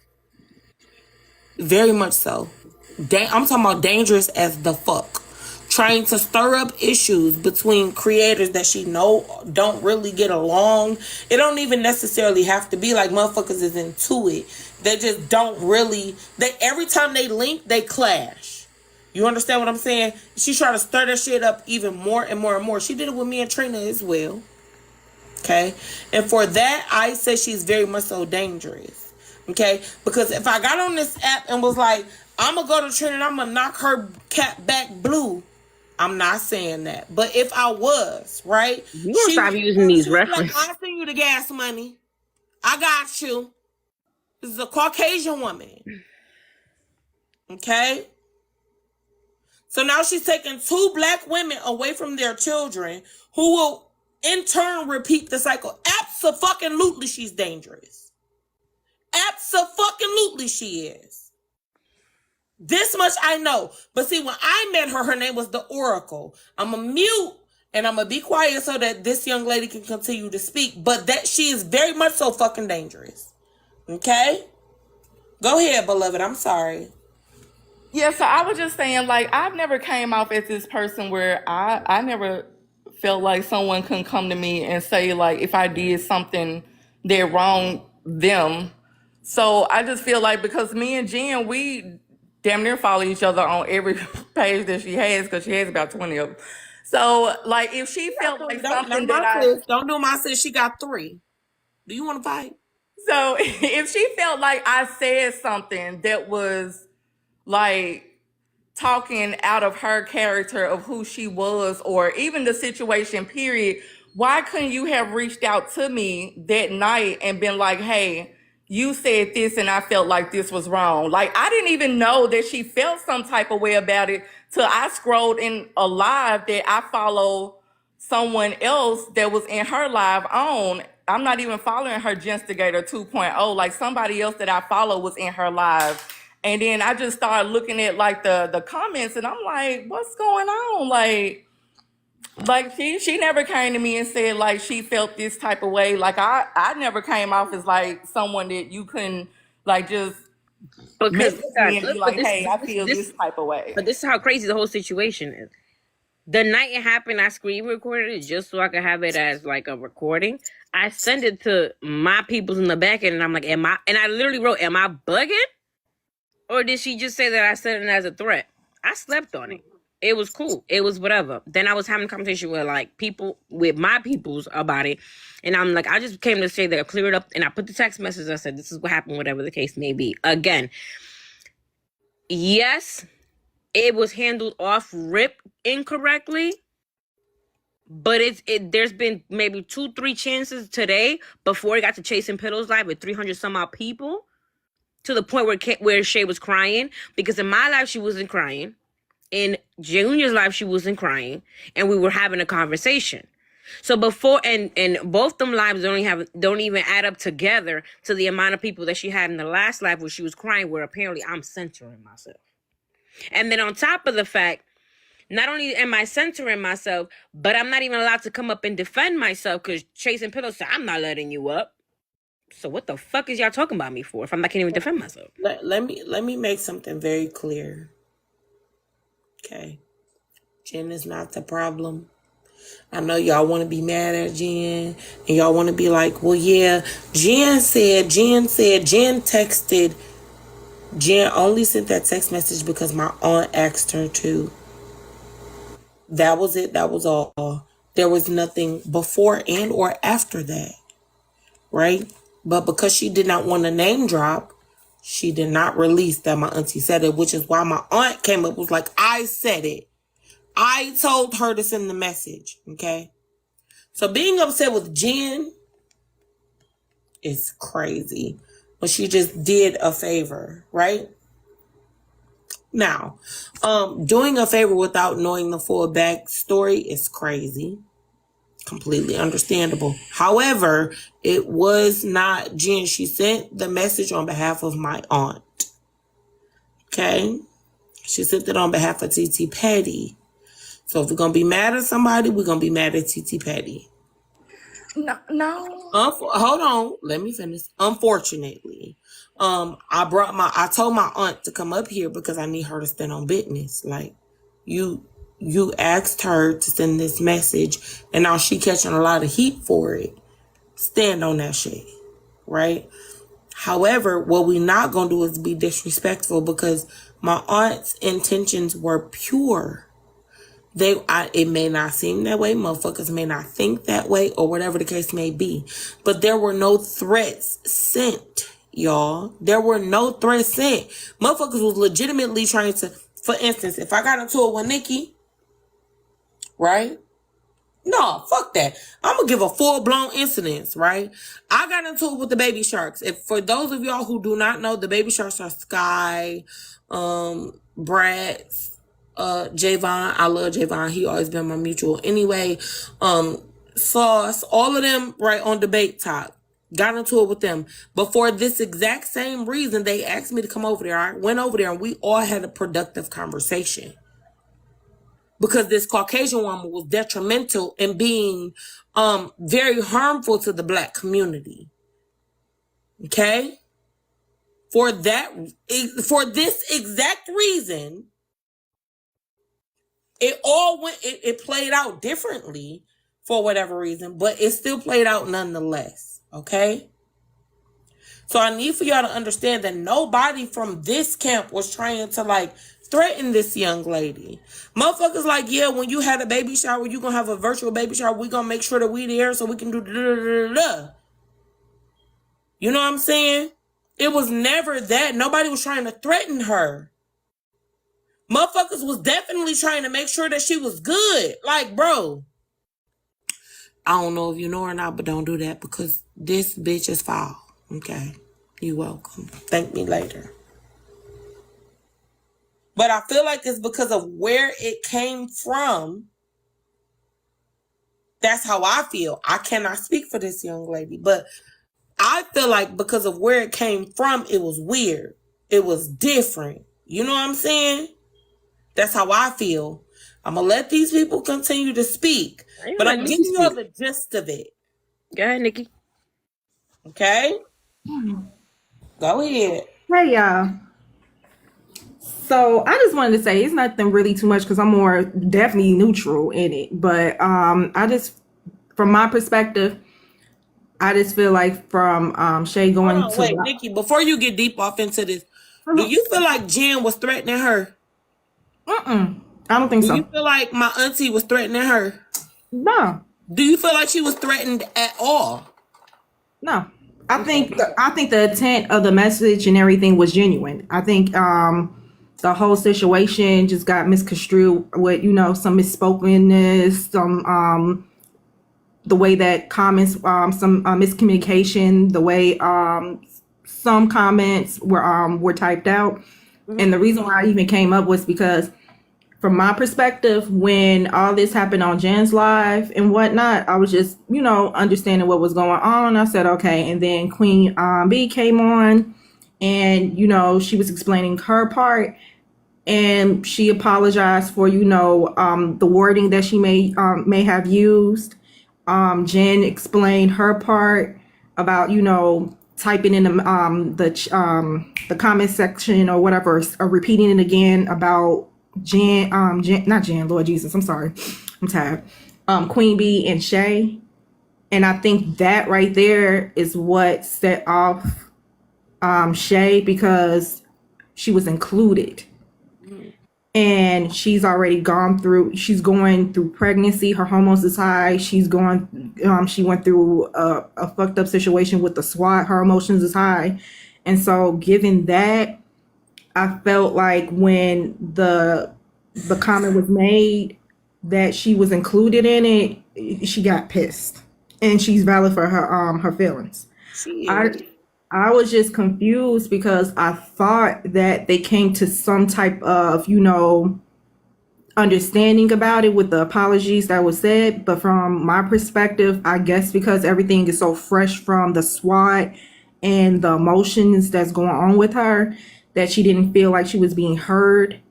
Very much so. I'm talking about dangerous as the fuck. Trying to stir up issues between creators that she know don't really get along. It don't even necessarily have to be like motherfuckers is into it. They just don't really. Every time they link, they clash. You understand what I'm saying? She's trying to stir that shit up even more and more and more. She did it with me and Trina as well. Okay? And for that, I say she's very much so dangerous. Okay? Because if I got on this app and was like, I'm going to go to Trina and I'm going to knock her cat back blue, I'm not saying that. But if I was, right? You gonna stop using these references. Like, I'll send you the gas money. I got you. This is a Caucasian woman. Okay? So now she's taking 2 black women away from their children who will in turn repeat the cycle. Abso-fucking-lutely she's dangerous. Abso-fucking-lutely she is. This much I know. But see, when I met her, her name was the Oracle. I'm a mute and I'm going to be quiet so that this young lady can continue to speak. But that she is very much so fucking dangerous. Okay? Go ahead, beloved. I'm sorry. Yeah, so I was just saying, like, I've never came off as this person where I never felt like someone can come to me and say, like, if I did something that wronged them. So I just feel like because me and Jen, we damn near follow each other on every page that she has because she has about 20 of them. So, like, if she felt like something Don't do my sis, she got 3. Do you want to fight? So if she felt like I said something that was like talking out of her character of who she was or even the situation period, why couldn't you have reached out to me that night and been like, hey, you said this and I felt like this was wrong? Like, I didn't even know that she felt some type of way about it till I scrolled in a live that I follow someone else that was in her live on. I'm not even following her Genstigator 2.0. Like, somebody else that I follow was in her live. And then I just started looking at like the comments and I'm like, what's going on? Like she never came to me and said like she felt this type of way. Like I never came off as like someone that you couldn't like just message me and be like, hey, I feel this type of way. But this is how crazy the whole situation is. The night it happened, I screen recorded it just so I could have it as like a recording. I sent it to my peoples in the back end and I'm like, and I literally wrote, am I bugging? Or did she just say that I said it as a threat? I slept on it. It was cool. It was whatever. Then I was having a conversation with like people, with my peoples about it. And I'm like, I just came to say that I cleared up, and I put the text message. I said, this is what happened, whatever the case may be. Again, yes, it was handled off rip incorrectly. But there's been maybe 2-3 chances today before it got to Chasing Pillows live with 300 some odd people, to the point where Shay was crying, because in my life she wasn't crying. In Junior's life, she wasn't crying, and we were having a conversation. So before, and both them lives don't even add up together to the amount of people that she had in the last life where she was crying, where apparently I'm centering myself. And then on top of the fact, not only am I centering myself, but I'm not even allowed to come up and defend myself, because Chasing Pillows said, I'm not letting you up. So what the fuck is y'all talking about me for if I'm not, can't even defend myself? Let me make something very clear. Okay. Jen is not the problem. I know y'all want to be mad at Jen, and y'all want to be like, well, yeah, Jen texted. Jen only sent that text message because my aunt asked her to. That was it. That was all. There was nothing before and or after that. Right? But because she did not want to name drop, she did not release that my auntie said it, which is why my aunt came up, was like, I said it. I told her to send the message. Okay? So being upset with Jen is crazy. But she just did a favor, right? Now, doing a favor without knowing the full backstory is crazy. Completely understandable. However, it was not Jen. She sent the message on behalf of my aunt. Okay? She sent it on behalf of TT Petty. So if we're going to be mad at somebody, we're going to be mad at TT Petty. No. Hold on. Let me finish. Unfortunately, I told my aunt to come up here because I need her to stand on business. Like, you asked her to send this message, and now she catching a lot of heat for it. Stand on that shit, right? However, what we not gonna do is be disrespectful, because my aunt's intentions were pure. It may not seem that way, motherfuckers may not think that way, or whatever the case may be, but there were no threats sent, y'all. There were no threats sent. Motherfuckers was legitimately trying to, for instance, if I got into it with Nikki, right? No, fuck that. I'm gonna give a full-blown incident, right? I got into it with the Baby Sharks. If, for those of y'all who do not know, the Baby Sharks are Sky, Bratz, Javon. I love Javon. He always been my mutual. Anyway, Sauce, all of them right on Debate Talk. Got into it with them. But for this exact same reason, they asked me to come over there. I went over there and we all had a productive conversation. Because this Caucasian woman was detrimental in being very harmful to the Black community. Okay? For this exact reason, it played out differently for whatever reason, but it still played out nonetheless. Okay? So I need for y'all to understand that nobody from this camp was trying to like threaten this young lady. Motherfuckers like, yeah, when you had a baby shower, you gonna have a virtual baby shower. We gonna make sure that we there so we can do da-da-da-da-da. You know what I'm saying? It was never that. Nobody was trying to threaten her. Motherfuckers was definitely trying to make sure that she was good. Like, bro, I don't know if you know or not, but don't do that, because this bitch is foul. Okay? You welcome. Thank me later. But I feel like it's because of where it came from. That's how I feel. I cannot speak for this young lady, but I feel like because of where it came from, it was weird. It was different. You know what I'm saying? That's how I feel. I'm going to let these people continue to speak, but I'm giving you the gist of it. Go ahead, Nikki. Okay? Go ahead. Hey, y'all. So I just wanted to say it's nothing really too much, because I'm more definitely neutral in it. But I just, from my perspective, I just feel like from Shay going to... Wait, Nikki, before you get deep off into this, do you feel like Jen was threatening her? I don't think Do you so. feel like my auntie was threatening her? No, Do you feel like she was threatened at all? no. I think the intent of the message and everything was genuine. I think the whole situation just got misconstrued with some misspokenness, some the way that comments, some miscommunication, the way some comments were typed out. And the reason why I even came up was because, from my perspective, when all this happened on Jen's live and whatnot, I was just, understanding what was going on. I said, okay. And then Queen B came on, and, she was explaining her part, and she apologized for, the wording that she may have used. Jen explained her part about, typing in the comment section or whatever, or repeating it again about not Jen, Lord Jesus, I'm sorry, I'm tired. Queen Bee and Shay, and I think that right there is what set off Shay, because she was included, and she's going through pregnancy. Her hormones is high. She went through a fucked up situation with the SWAT. Her emotions is high, and so given that, I felt like when the comment was made that she was included in it, she got pissed, and she's valid for her feelings. She I is. I was just confused because I thought that they came to some type of, understanding about it with the apologies that was said. But from my perspective, I guess because everything is so fresh from the SWAT and the emotions that's going on with her, that she didn't feel like she was being heard.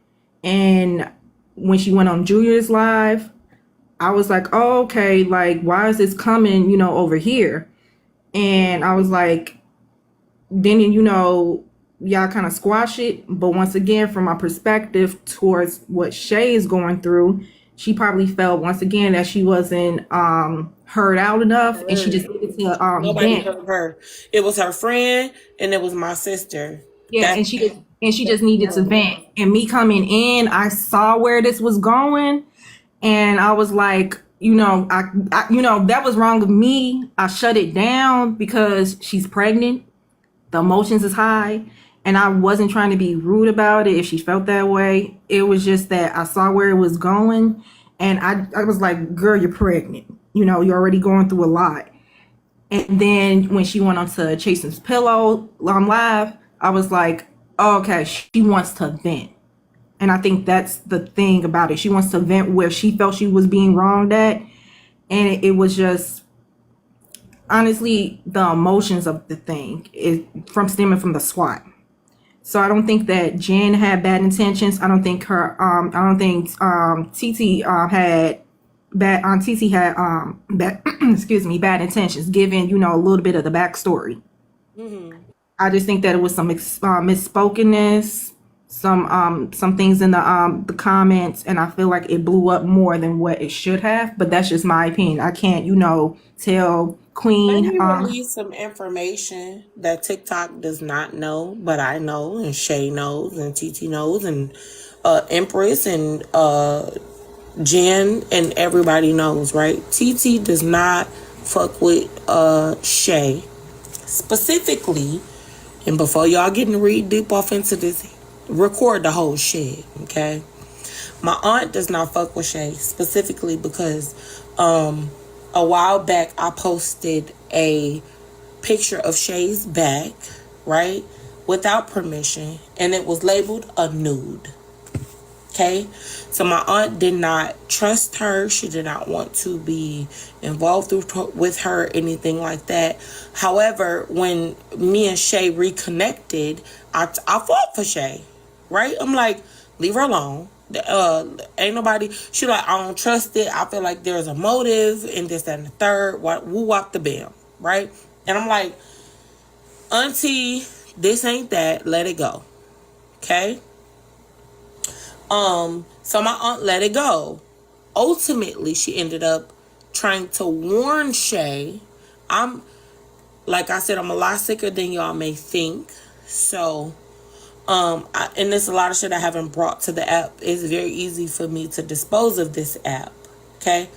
And when she went on Julia's live, I was like, oh, okay, like, why is this coming, over here? And I was like, then, y'all kind of squash it. But once again, from my perspective towards what Shay is going through, she probably felt once again that she wasn't heard out enough, and she just needed to Nobody vent. heard her. It was her friend, and it was my sister. Yeah, That's and she just needed to vent. And me coming in, I saw where this was going, and I was like, that was wrong of me. I shut it down because she's pregnant. The emotions is high, and I wasn't trying to be rude about it if she felt that way. It was just that I saw where it was going, and I was like, girl, you're pregnant. You're already going through a lot. And then when she went on to Chasen's Pillow live, I was like, oh, okay, she wants to vent. And I think that's the thing about it. She wants to vent where she felt she was being wronged at. And it was just, honestly, the emotions of the thing is stemming from the SWAT. So I don't think that Jen had bad intentions. I don't think TT had bad excuse me, bad intentions, given, a little bit of the backstory. I just think that it was some misspokenness, some things in the comments, and I feel like it blew up more than what it should have. But that's just my opinion. I can't, tell Let Queen. me release some information that TikTok does not know, but I know, and Shay knows, and TT knows, and Empress, and Jen, and everybody knows, right? TT does not fuck with Shay specifically. And before y'all getting to read deep off into this, record the whole shit, okay? My aunt does not fuck with Shay specifically because a while back I posted a picture of Shay's back, right? Without permission, and it was labeled a nude. Okay, so my aunt did not trust her. She did not want to be involved with her, anything like that. However, when me and Shay reconnected, I fought for Shay, right? I'm like, leave her alone. Ain't nobody. She like, I don't trust it. I feel like there's a motive and this, that, and the third. Woo wop the bam, right? And I'm like, auntie, this ain't that. Let it go, okay? So my aunt let it go. Ultimately, she ended up trying to warn Shay. Like I said, I'm a lot sicker than y'all may think. So, And there's a lot of shit I haven't brought to the app. It's very easy for me to dispose of this app, okay?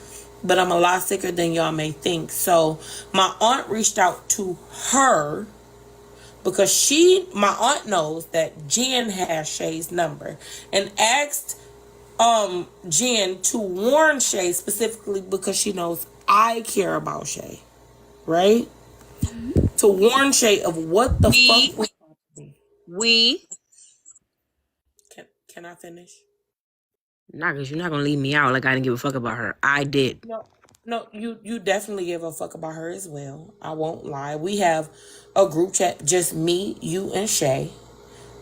But I'm a lot sicker than y'all may think. So my aunt reached out to her because my aunt knows that Jen has Shay's number and asked Jen to warn Shay specifically because she knows I care about Shay, right? To warn Shay of what the fuck was we Can I finish? Nah, because you're not gonna leave me out like I didn't give a fuck about her. I did. No, you definitely give a fuck about her as well. I won't lie. We have a group chat, just me, you, and Shay.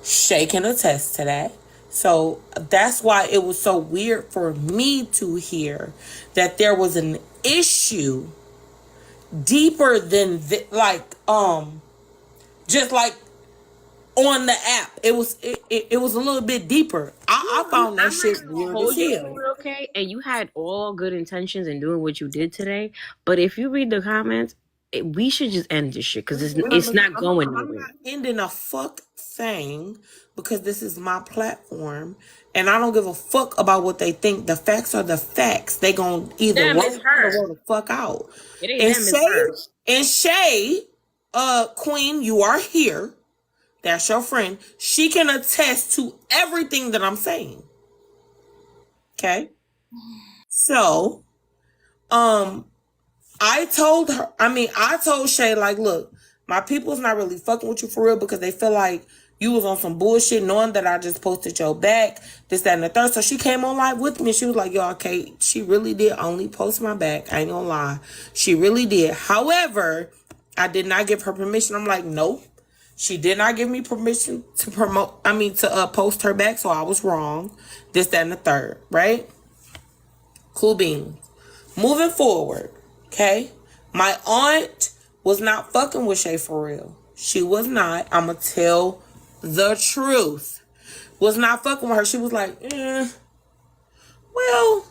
Shay can attest to that. So that's why it was so weird for me to hear that there was an issue deeper than just like on the app. It was a little bit deeper. I found that shit weird as hell. Okay, and you had all good intentions in doing what you did today, but if you read the comments, we should just end this shit because it's not going nowhere. I'm not ending a fuck thing because this is my platform and I don't give a fuck about what they think. The facts are the facts. They gonna either roll the fuck out. And Shay, Queen, you are here. That's your friend. She can attest to everything that I'm saying. Okay? So, I told Shay, like, look, my people's not really fucking with you for real because they feel like you was on some bullshit knowing that I just posted your back, this, that, and the third. So she came on live with me and she was like, yo, okay, she really did only post my back. I ain't gonna lie. She really did. However, I did not give her permission. I'm like, nope. She did not give me permission to post her back, so I was wrong. This, that, and the third, right? Cool beans. Moving forward, okay? My aunt was not fucking with Shay for real. She was not. I'ma tell the truth. Was not fucking with her. She was like, well,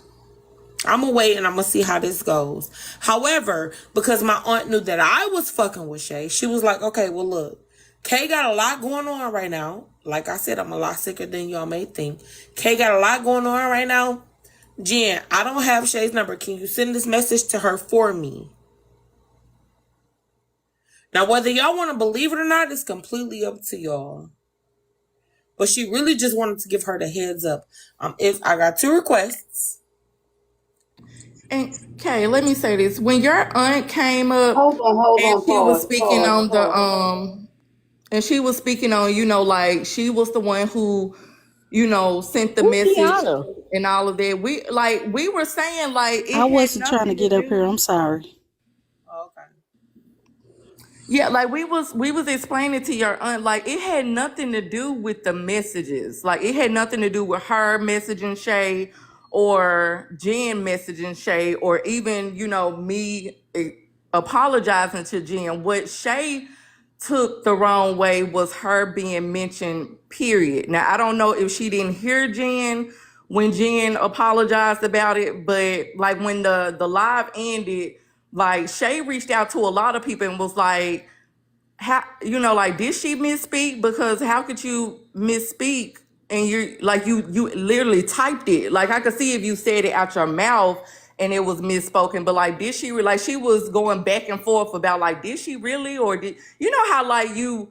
I'm gonna wait and I'm gonna see how this goes. However, because my aunt knew that I was fucking with Shay, she was like, okay, well, look. Kay got a lot going on right now. Like I said, I'm a lot sicker than y'all may think. Kay got a lot going on right now. Jen, I don't have Shay's number. Can you send this message to her for me? Now, whether y'all want to believe it or not, it's completely up to y'all. But she really just wanted to give her the heads up. If I got 2 requests. And Kay, let me say this: when your aunt came up, Hold on, and she was pause, speaking pause. on and she was speaking on, like she was the one who, sent the message Tiana? and all of that. We were saying like it I had wasn't trying to nothing get up do. here. I'm sorry. Okay. Yeah, like we was explaining to your aunt, like it had nothing to do with the messages. Like it had nothing to do with her messaging Shay or Jen messaging Shay or even, me apologizing to Jen. What Shay took the wrong way was her being mentioned, period. Now I don't know if she didn't hear Jen when Jen apologized about it, but like when the live ended, like Shay reached out to a lot of people and was like, how, like, did she misspeak? Because how could you misspeak and you're like, you literally typed it. Like I could see if you said it out your mouth and it was misspoken, but like, did she like she was going back and forth about like, did she really, or did how like you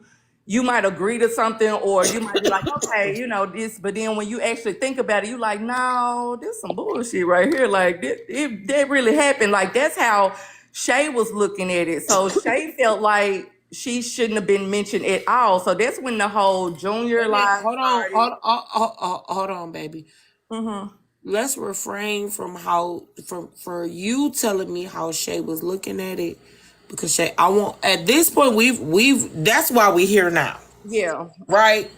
might agree to something or you might be like, okay, this, but then when you actually think about it, you like, no, this some bullshit right here. Like that really happened. Like that's how Shay was looking at it. So Shay felt like she shouldn't have been mentioned at all. So that's when the whole Junior live started. Hold on, baby. Let's refrain from for you telling me how Shay was looking at it, because Shay, at this point we've that's why we're here now. Yeah. Right.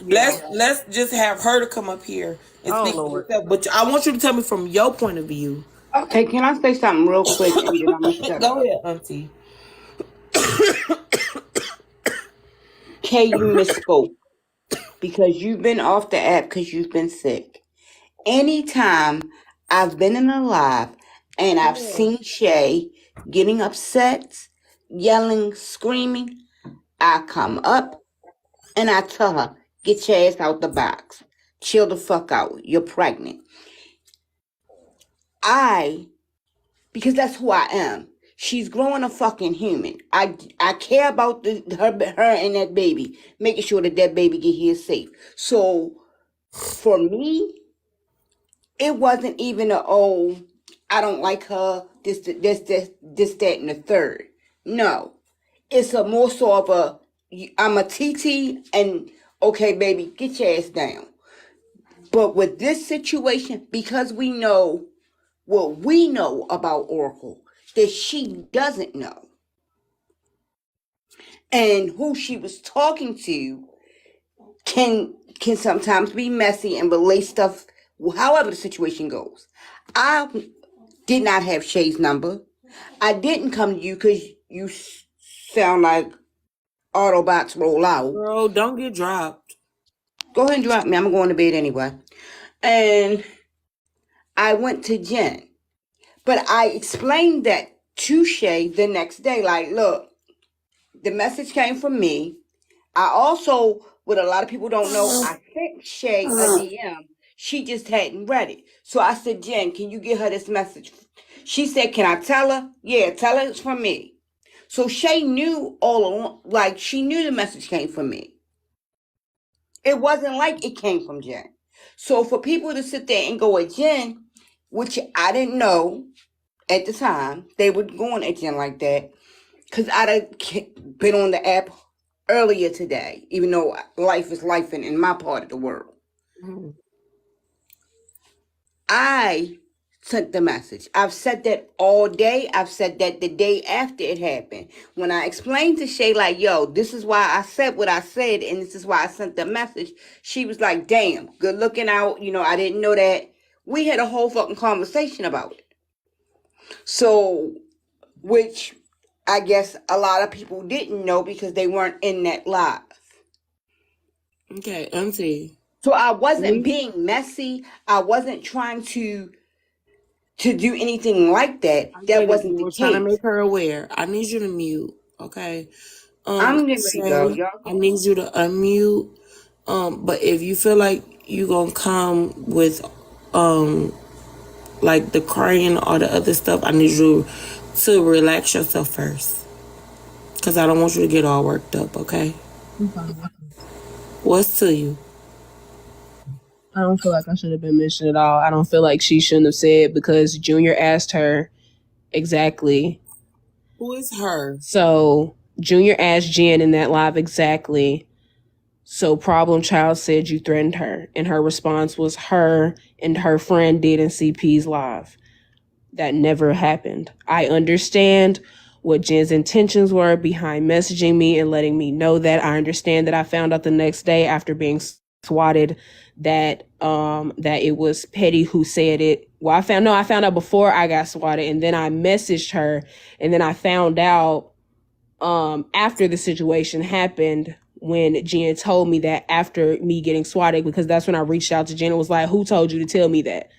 Yeah. Let's just have her to come up here and speak for herself. But I want you to tell me from your point of view. Okay, can I say something real quick? And then I'm gonna shut up. Go ahead, Auntie. Kay, you misspoke because you've been off the app because you've been sick. Anytime I've been in a live and I've seen Shay getting upset, yelling, screaming, I come up and I tell her, Get your ass out the box. Chill the fuck out. You're pregnant. Because that's who I am. She's growing a fucking human. I care about her and that baby, making sure that baby get here safe. So for me, it wasn't even I don't like her, this, that, and the third. No. It's a more so of I'm a TT and okay, baby, get your ass down. But with this situation, because we know what we know about Oracle, that she doesn't know. And who she was talking to can sometimes be messy and relay stuff however the situation goes. I did not have Shay's number. I didn't come to you because you sound like Autobots roll out. Girl, don't get dropped. Go ahead and drop me. I'm going to bed anyway. And I went to Jen. But I explained that to Shay the next day. Like, look, the message came from me. I also, what a lot of people don't know, I sent Shay a DM. She just hadn't read it. So I said, Jen, can you get her this message? She said, can I tell her? Yeah, tell her it's from me. So Shay knew all along, like she knew the message came from me. It wasn't like it came from Jen. So for people to sit there and go at Jen, which I didn't know at the time, they were going at Jen like that. Because I'd been on the app earlier today, even though life is life in my part of the world. Mm-hmm. I sent the message. I've said that all day. I've said that the day after it happened. When I explained to Shay, like, yo, this is why I said what I said, and this is why I sent the message, she was like, damn, good looking out. You know, I didn't know that. We had a whole fucking conversation about it. So, which I guess a lot of people didn't know because they weren't in that live. Okay, auntie. So I wasn't being messy. I wasn't trying to do anything like that. That wasn't the We're trying to case. make her aware. I need you to mute, okay? I'm getting ready to go, Shay, y'all. I need you to unmute. But if you feel like you gonna come with like the crying or the other stuff, I need you to relax yourself first. Cause I don't want you to get all worked up, okay? What's to you? I don't feel like I should have been mentioned at all. I don't feel like she shouldn't have said because Junior asked her exactly. Who is her? So Junior asked Jen in that live exactly. So Problem Child said you threatened her. And her response was her and her friend did in CP's live. That never happened. I understand what Jen's intentions were behind messaging me and letting me know that. I understand that I found out the next day after being swatted that it was Petty who said it. Well, I found out before I got swatted, and then I messaged her, and then I found out after the situation happened when Jen told me that after me getting swatted, because that's when I reached out to Jen and was like, who told you to tell me that?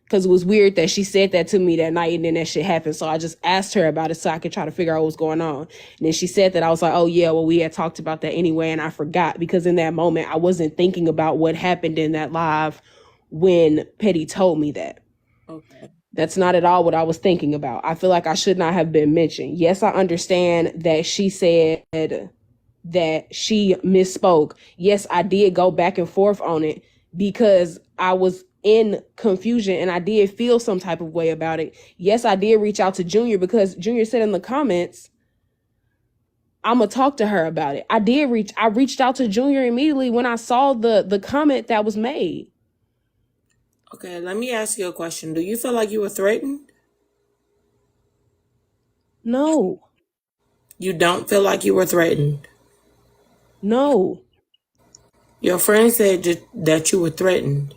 Because it was weird that she said that to me that night and then that shit happened. So I just asked her about it so I could try to figure out what was going on. And then she said that. I was like, oh yeah, well, we had talked about that anyway. And I forgot because in that moment, I wasn't thinking about what happened in that live when Petty told me that. Okay. That's not at all what I was thinking about. I feel like I should not have been mentioned. Yes, I understand that she said that she misspoke. Yes, I did go back and forth on it because I was in confusion and I did feel some type of way about it. Yes, I did reach out to Junior because Junior said in the comments, I'm gonna talk to her about it. I reached out to Junior immediately when I saw the comment that was made. Okay, let me ask you a question. Do you feel like you were threatened? No. You don't feel like you were threatened? No. Your friend said that you were threatened.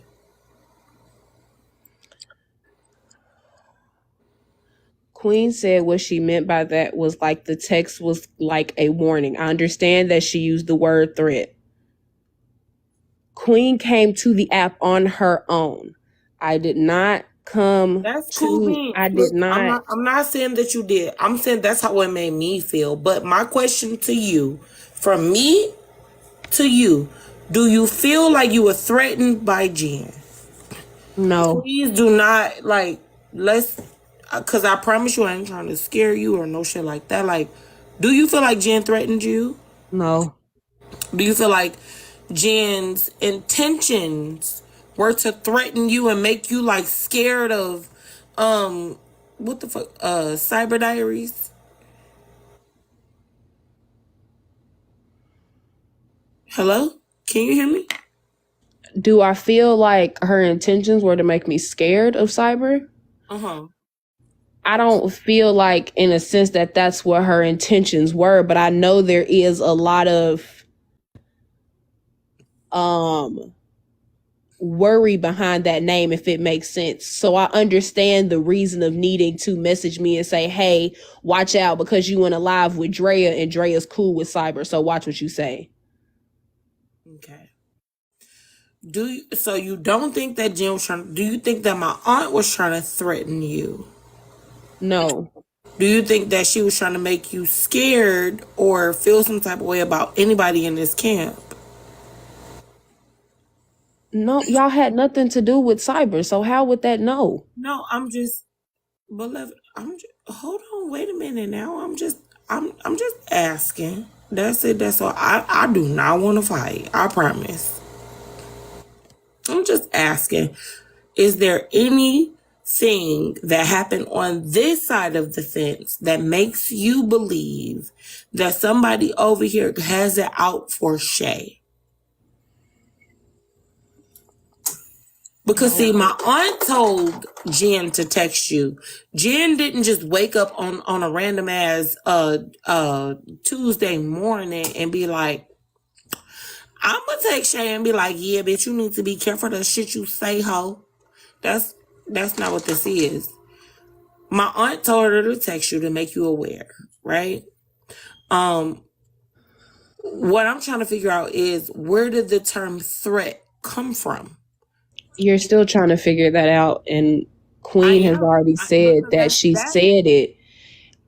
Queen said what she meant by that was like the text was like a warning. I understand that she used the word threat. Queen came to the app on her own. I did not come That's to cool. I did not. I'm not saying that you did. I'm saying that's how it made me feel. But my question to you, from me to you, Do you feel like you were threatened by Jen? No. Please do not, like, let's, because I promise you I ain't trying to scare you or no shit like that. Like, do you feel like Jen threatened you? No. Do you feel like Jen's intentions were to threaten you and make you like scared of what the fuck Cyber Diaries? Hello? Can you hear me? Do I feel like her intentions were to make me scared of cyber? Uh-huh. I don't feel like, in a sense, that that's what her intentions were, but I know there is a lot of worry behind that name, if it makes sense. So I understand the reason of needing to message me and say, hey, watch out because you went alive with Drea and Drea's cool with cyber, so watch what you say. Okay. So you don't think that Jen was trying, do you think that my aunt was trying to threaten you? No. Do you think that she was trying to make you scared or feel some type of way about anybody in this camp? No, y'all had nothing to do with cyber, so how would that know? No, I'm just, beloved. Hold on, wait a minute. Now, I'm just asking. That's it. That's all. I do not want to fight. I promise. I'm just asking. Is there anything that happened on this side of the fence that makes you believe that somebody over here has it out for Shay? Because see, my aunt told Jen to text you. Jen didn't just wake up on a random ass Tuesday morning and be like, I'm gonna text Shay and be like, yeah, bitch, you need to be careful of the shit you say, ho. That's not what this is. My aunt told her to text you to make you aware, right? What I'm trying to figure out is, where did the term threat come from? You're still trying to figure that out, and Queen has already said that she said it.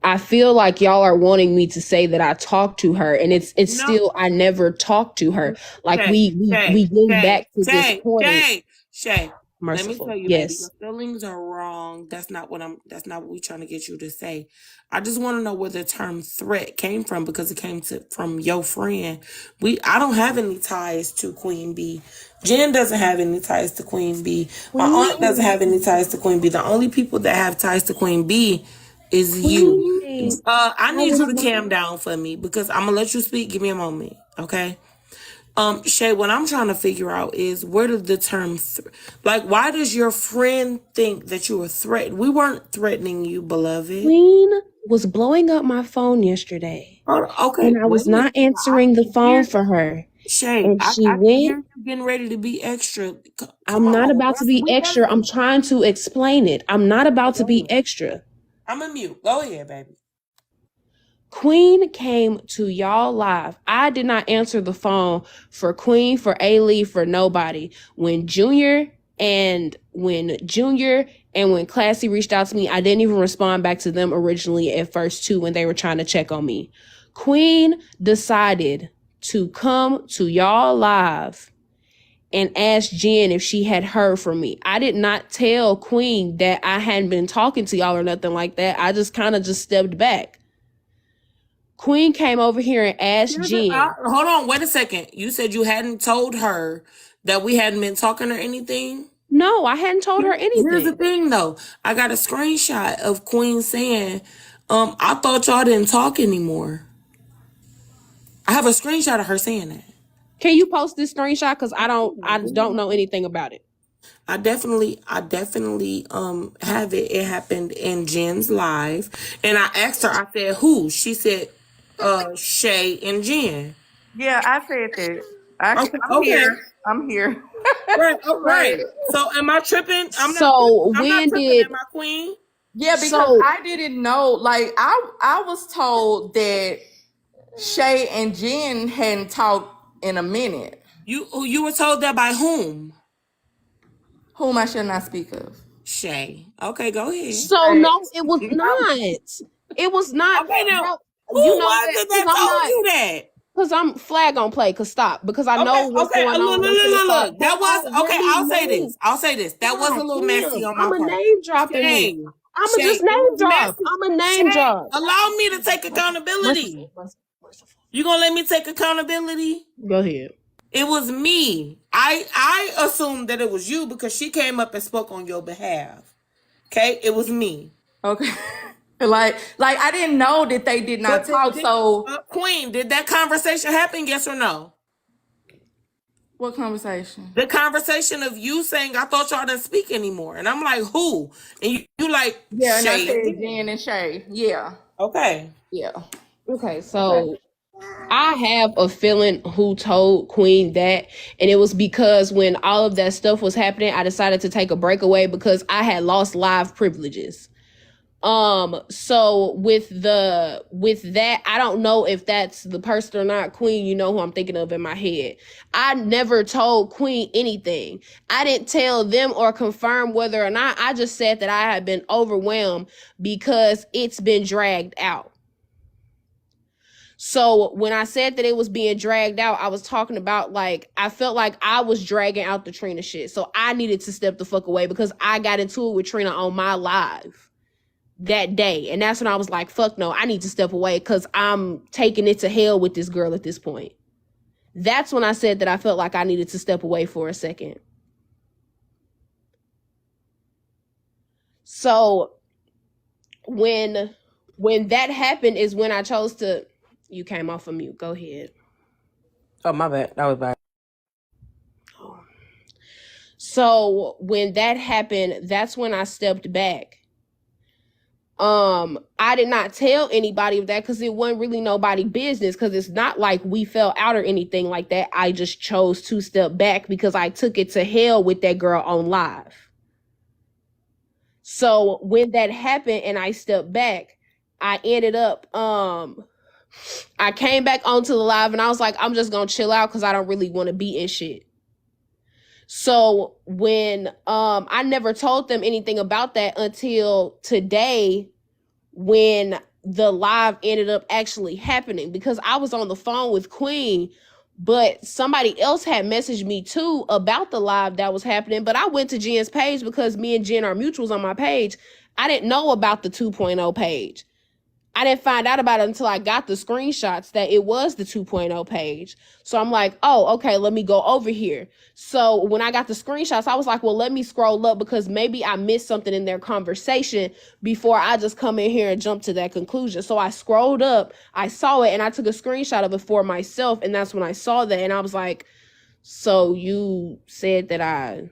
I feel like y'all are wanting me to say that I talked to her, and it's still, I never talked to her. Like we get back to this point. Shay, let me Merciful. tell you, baby, your feelings are wrong. That's not what we're trying to get you to say. I just want to know where the term threat came from, because it came from your friend. I don't have any ties to Queen B. Jen doesn't have any ties to Queen B. My aunt doesn't have any ties to Queen B. The only people that have ties to Queen B is you. I need you to calm down for me, because I'm gonna let you speak. Give me a moment, okay? Shay, what I'm trying to figure out is, where did the term, why does your friend think that you were threatened? We weren't threatening you, beloved. Queen was blowing up my phone yesterday. Okay. And I was not answering the phone for her. Shay, and I she can went. hear you getting ready to be extra. I'm not about to be extra. I'm trying to explain it. I'm not about to be extra. I'm a mute. Go ahead, baby. Queen came to y'all live. I did not answer the phone for Queen, for A-Lee, for nobody. When Junior and when Classy reached out to me, I didn't even respond back to them originally at first too, when they were trying to check on me. Queen decided to come to y'all live and ask Jen if she had heard from me. I did not tell Queen that I hadn't been talking to y'all or nothing like that. I just kind of stepped back. Queen came over here and asked Jen. Hold on, wait a second. You said you hadn't told her that we hadn't been talking or anything? No, I hadn't told her anything. Here's the thing, though. I got a screenshot of Queen saying, I thought y'all didn't talk anymore. I have a screenshot of her saying that. Can you post this screenshot? Because I don't know anything about it. I definitely have it. It happened in Jen's live. And I asked her, I said, who? She said, Shay and Jen. Yeah, I said that. I'm here. I'm here. Right. So am I tripping? I'm not tripping. Am I Queen? Yeah, because I didn't know. Like I was told that Shay and Jen hadn't talked in a minute. You were told that by whom? Whom I should not speak of. Shay. Okay, go ahead. So no, it was not. It was not. Okay, now who was it that told you that? Cause I'm flag on play. Cause stop. Because I know what's Okay. going on. Look. But That was don't okay. really name. I'll say this. That was a God little messy damn. on my I'm a part. name dropping Shay, me. I'ma Shay, just it name was drop. messy. I'm a name Shay, drop. allow me to take accountability. You gonna let me take accountability? Go ahead. It was me. I assumed that it was you because she came up and spoke on your behalf. Okay, it was me. Okay. like I didn't know that they did not talk. So Queen, did that conversation happen? Yes or no? what conversation? The conversation of you saying, I thought y'all didn't speak anymore. And I'm like, who? And you like, Yeah, and I Shay. said Jen and Shay. Yeah. Okay. Yeah. Okay, so I have a feeling who told Queen that, and it was because when all of that stuff was happening, I decided to take a breakaway because I had lost live privileges. So with that, I don't know if that's the person or not. Queen, you know who I'm thinking of in my head. I never told Queen anything. I didn't tell them or confirm whether or not. I just said that I had been overwhelmed because it's been dragged out. So when I said that it was being dragged out, I was talking about like I felt like I was dragging out the Trina shit. So I needed to step the fuck away because I got into it with Trina on my live that day. And that's when I was like, fuck no, I need to step away because I'm taking it to hell with this girl at this point. That's when I said that I felt like I needed to step away for a second. So when that happened is when I chose to. You came off of mute. Go ahead. Oh, my bad. That was bad. So when that happened, that's when I stepped back. I did not tell anybody of that because it wasn't really nobody business, because it's not like we fell out or anything like that. I just chose to step back because I took it to hell with that girl on live. So when that happened and I stepped back, I ended up I came back onto the live and I was like, I'm just gonna chill out because I don't really want to be in shit. So when I never told them anything about that until today when the live ended up actually happening, because I was on the phone with Queen, but somebody else had messaged me too about the live that was happening. But I went to Jen's page because me and Jen are mutuals on my page. I didn't know about the 2.0 page. I didn't find out about it until I got the screenshots that it was the 2.0 page. So I'm like, oh, okay, let me go over here. So when I got the screenshots, I was like, well, let me scroll up because maybe I missed something in their conversation before I just come in here and jump to that conclusion. So I scrolled up, I saw it, and I took a screenshot of it for myself. And that's when I saw that. And I was like, so you said that I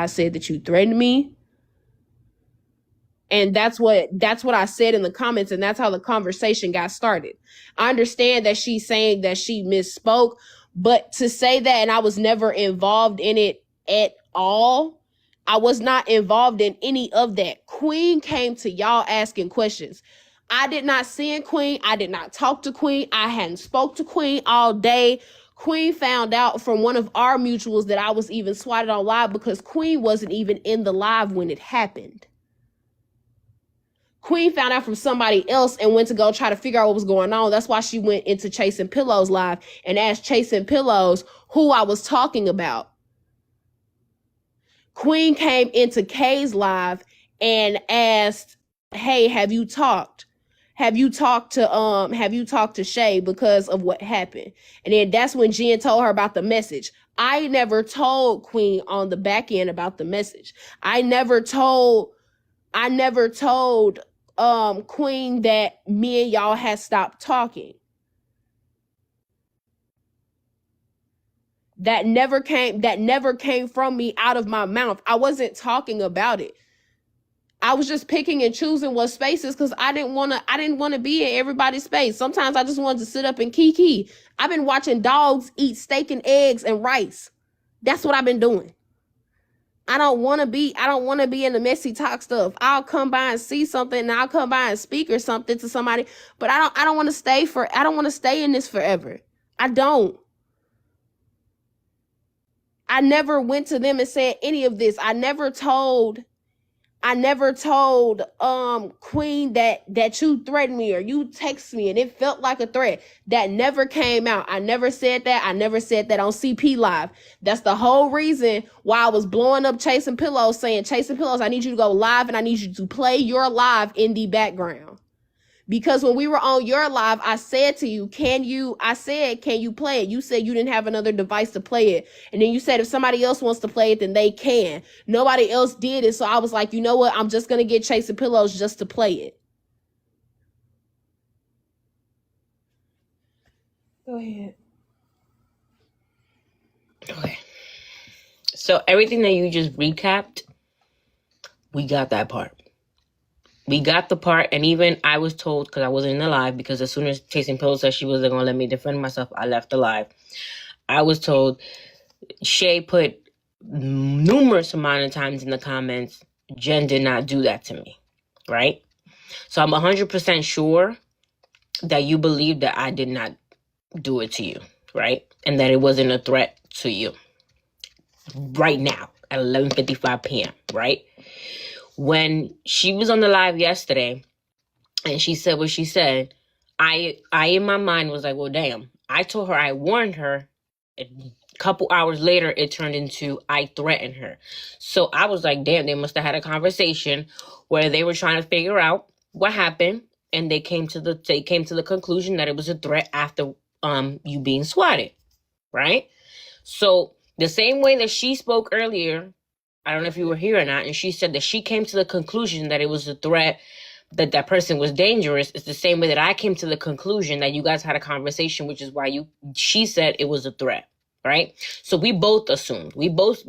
said that you threatened me? And that's what I said in the comments, and that's how the conversation got started. I understand that she's saying that she misspoke, but to say that, and I was never involved in it at all. I was not involved in any of that. Queen came to y'all asking questions. I did not see Queen. I did not talk to Queen. I hadn't spoke to Queen all day. Queen found out from one of our mutuals that I was even swatted on live because Queen wasn't even in the live when it happened. Queen found out from somebody else and went to go try to figure out what was going on. That's why she went into Chasing Pillows live and asked Chasing Pillows who I was talking about. Queen came into Kay's live and asked, hey, have you talked? Have you talked to Shay because of what happened? And then that's when Jen told her about the message. I never told Queen on the back end about the message. I never told Queen that me and y'all had stopped talking. That never came from me out of my mouth. I wasn't talking about it. I was just picking and choosing what spaces because I didn't want to be in everybody's space. Sometimes I just wanted to sit up and kiki. I've been watching dogs eat steak and eggs and rice. That's what I've been doing. I don't want to be in the messy talk stuff. I'll come by and see something and I'll come by and speak or something to somebody, but I don't want to stay in this forever. I don't. I never went to them and said any of this. I never told I never told Queen that you threatened me or you text me and it felt like a threat. That never came out. I never said that. I never said that on CP Live. That's the whole reason why I was blowing up Chasing Pillows, saying, Chasing Pillows, I need you to go live and I need you to play your live in the background. Because when we were on your live, I said to you, can you play it? You said you didn't have another device to play it. And then you said if somebody else wants to play it, then they can. Nobody else did it. So I was like, you know what? I'm just going to get Chasing Pillows just to play it. Go ahead. Okay. So everything that you just recapped, we got that part. We got the part, and even I was told, because I wasn't in the live, because as soon as Chasing Pillows said she wasn't going to let me defend myself, I left the live. I was told Shay put numerous amount of times in the comments, Jen did not do that to me, right? So I'm 100% sure that you believe that I did not do it to you, right? And that it wasn't a threat to you right now at 11:55 p.m., right? When she was on the live yesterday and she said what she said, I in my mind was like, well, damn. I told her, I warned her. A couple hours later, it turned into I threatened her. So I was like, damn, they must have had a conversation where they were trying to figure out what happened, and they came to the conclusion that it was a threat after you being swatted, right? So the same way that she spoke earlier, I don't know if you were here or not, and she said that she came to the conclusion that it was a threat, that that person was dangerous. It's the same way that I came to the conclusion that you guys had a conversation, which is why she said it was a threat, right? So we both assumed. We both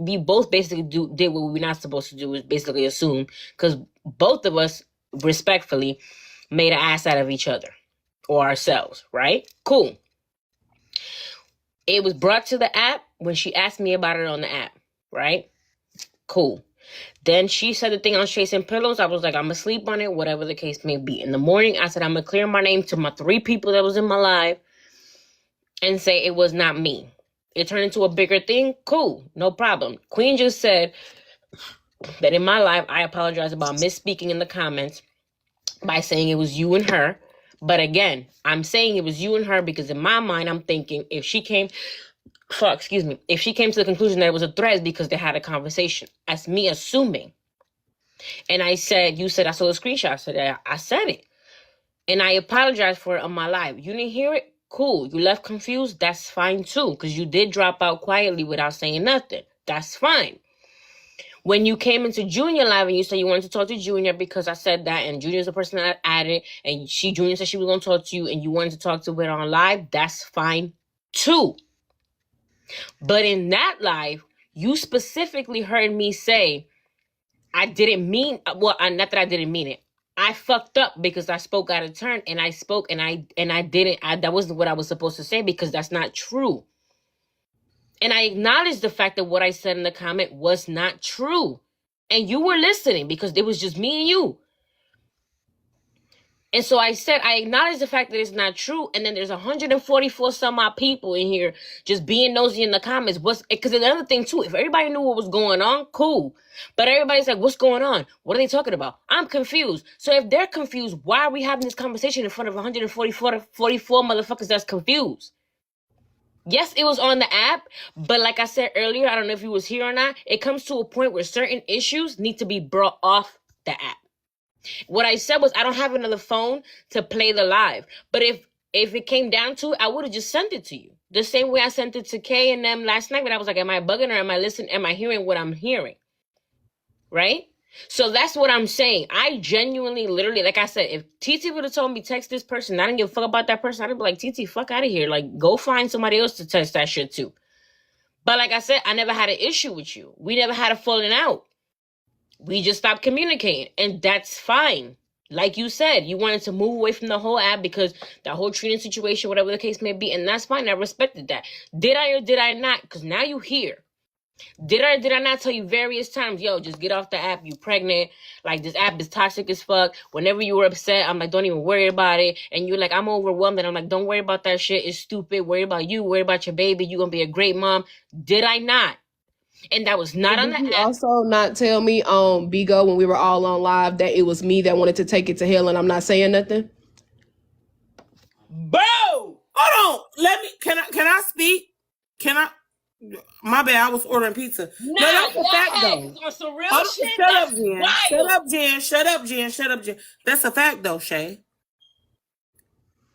basically did what we're not supposed to do, is basically assume, because both of us respectfully made an ass out of each other or ourselves, right? Cool. It was brought to the app when she asked me about it on the app, right? Cool. Then she said the thing on Chasing Pillows. I was like, I'm going to sleep on it, whatever the case may be. In the morning, I said, I'm going to clear my name to my 3 people that was in my live and say it was not me. It turned into a bigger thing. Cool. No problem. Queen just said that in my live, I apologize about misspeaking in the comments by saying it was you and her. But again, I'm saying it was you and her because in my mind, I'm thinking if she came to the conclusion that it was a threat, because they had a conversation. That's me assuming. And I said, you said, I saw the screenshot. I said it. And I apologized for it on my live. You didn't hear it? Cool. You left confused? That's fine too. Because you did drop out quietly without saying nothing. That's fine. When you came into Junior live and you said you wanted to talk to Junior because I said that, and Junior's the person that added, and Junior said she was going to talk to you and you wanted to talk to her on live, that's fine too. But in that live, you specifically heard me say, I didn't mean, well, not that I didn't mean it. I fucked up because I spoke out of turn, and I spoke and I didn't, that wasn't what I was supposed to say, because that's not true. And I acknowledged the fact that what I said in the comment was not true. And you were listening because it was just me and you. And so I said, I acknowledge the fact that it's not true. And then there's 144 some odd people in here just being nosy in the comments. Because another thing too, if everybody knew what was going on, cool. But everybody's like, what's going on? What are they talking about? I'm confused. So if they're confused, why are we having this conversation in front of 144 motherfuckers that's confused? Yes, it was on the app, but like I said earlier, I don't know if you was here or not, it comes to a point where certain issues need to be brought off the app. What I said was I don't have another phone to play the live. But if it came down to it, I would have just sent it to you. The same way I sent it to Kay and them last night, but I was like, am I bugging or am I listening? Am I hearing what I'm hearing? Right? So that's what I'm saying. I genuinely, literally, like I said, if TT would have told me text this person, I didn't give a fuck about that person, I'd be like, TT, fuck out of here. Like, go find somebody else to text that shit to. But like I said, I never had an issue with you. We never had a falling out. We just stopped communicating, and that's fine. Like you said, you wanted to move away from the whole app because the whole Trina situation, whatever the case may be, and that's fine. I respected that. Did I or did I not? Because now you here. Did I or did I not tell you various times, yo, just get off the app, you pregnant, like this app is toxic as fuck. Whenever you were upset, I'm like, don't even worry about it. And you're like, I'm overwhelmed, and I'm like, don't worry about that shit, it's stupid. Worry about you, worry about your baby, you're gonna be a great mom. Did I not? And that was not on Did the you app. also not tell me on Bigo when we were all on live that it was me that wanted to take it to hell and I'm not saying nothing? Bro, hold on. Can I speak? Can I? My bad, I was ordering pizza. Nah, No, that's go a fact ahead. though. On some real Hold on, shit, shut up, that's Jen. wild. Shut up, Jen. Shut up, Jen. Shut up, Jen. That's a fact though, Shay.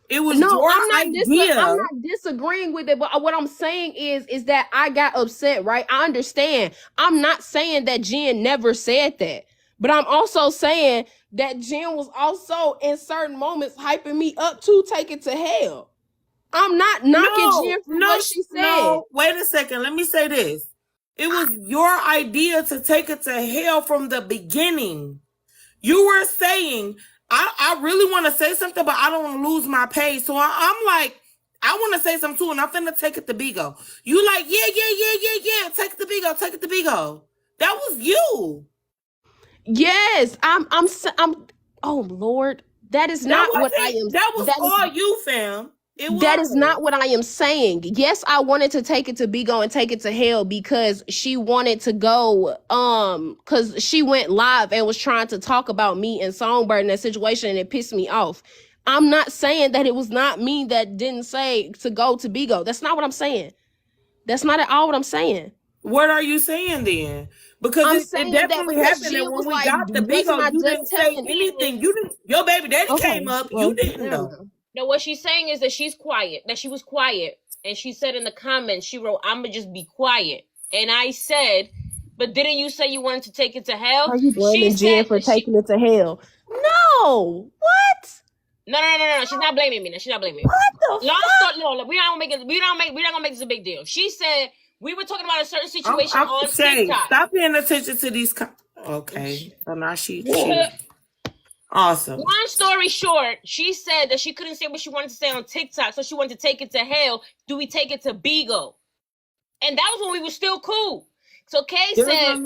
It was No, your I'm idea. not disagreeing with it, but what I'm saying is that I got upset, right? I understand. I'm not saying that Jen never said that, but I'm also saying that Jen was also in certain moments hyping me up to take it to hell. I'm not knocking Jen for what she said. No. Wait a second. Let me say this. It was your idea to take it to hell from the beginning. You were saying, I really want to say something, but I don't want to lose my page. So I'm like, I want to say something too, and I'm finna take it to Bigo. You like, yeah. Take it to Bigo. Take it to Bigo. That was you. Yes, I'm. Oh Lord, that is not what I am. That was all you, fam. That is not what I am saying. Yes, I wanted to take it to Bigo and take it to hell because she wanted to go, because she went live and was trying to talk about me and Songbird in that situation, and it pissed me off. I'm not saying that it was not me that didn't say to go to Bigo. That's not what I'm saying. That's not at all what I'm saying. What are you saying then? Because I'm it saying that definitely because happened, Jen and when was we like, got the wasn't Bigo, I you just didn't say telling anything. You didn't. Your baby daddy came up. well, You didn't never though. mind. No, what she's saying is that she's quiet, that she was quiet. And she said in the comments, she wrote, "I'ma just be quiet." And I said, "But didn't you say you wanted to take it to hell?" Are you She blaming Jen said for that she... taking it to hell? No. What? No. She's not blaming me. No, she's not blaming me. What the Long fuck? story. No, we're not gonna make this a big deal. She said we were talking about a certain situation on Shay, TikTok. stop paying attention to these. Okay, so now she awesome. Long story short, she said that she couldn't say what she wanted to say on TikTok, so she wanted to take it to hell. Do we take it to Bigo? And that was when we were still cool. So Kay said,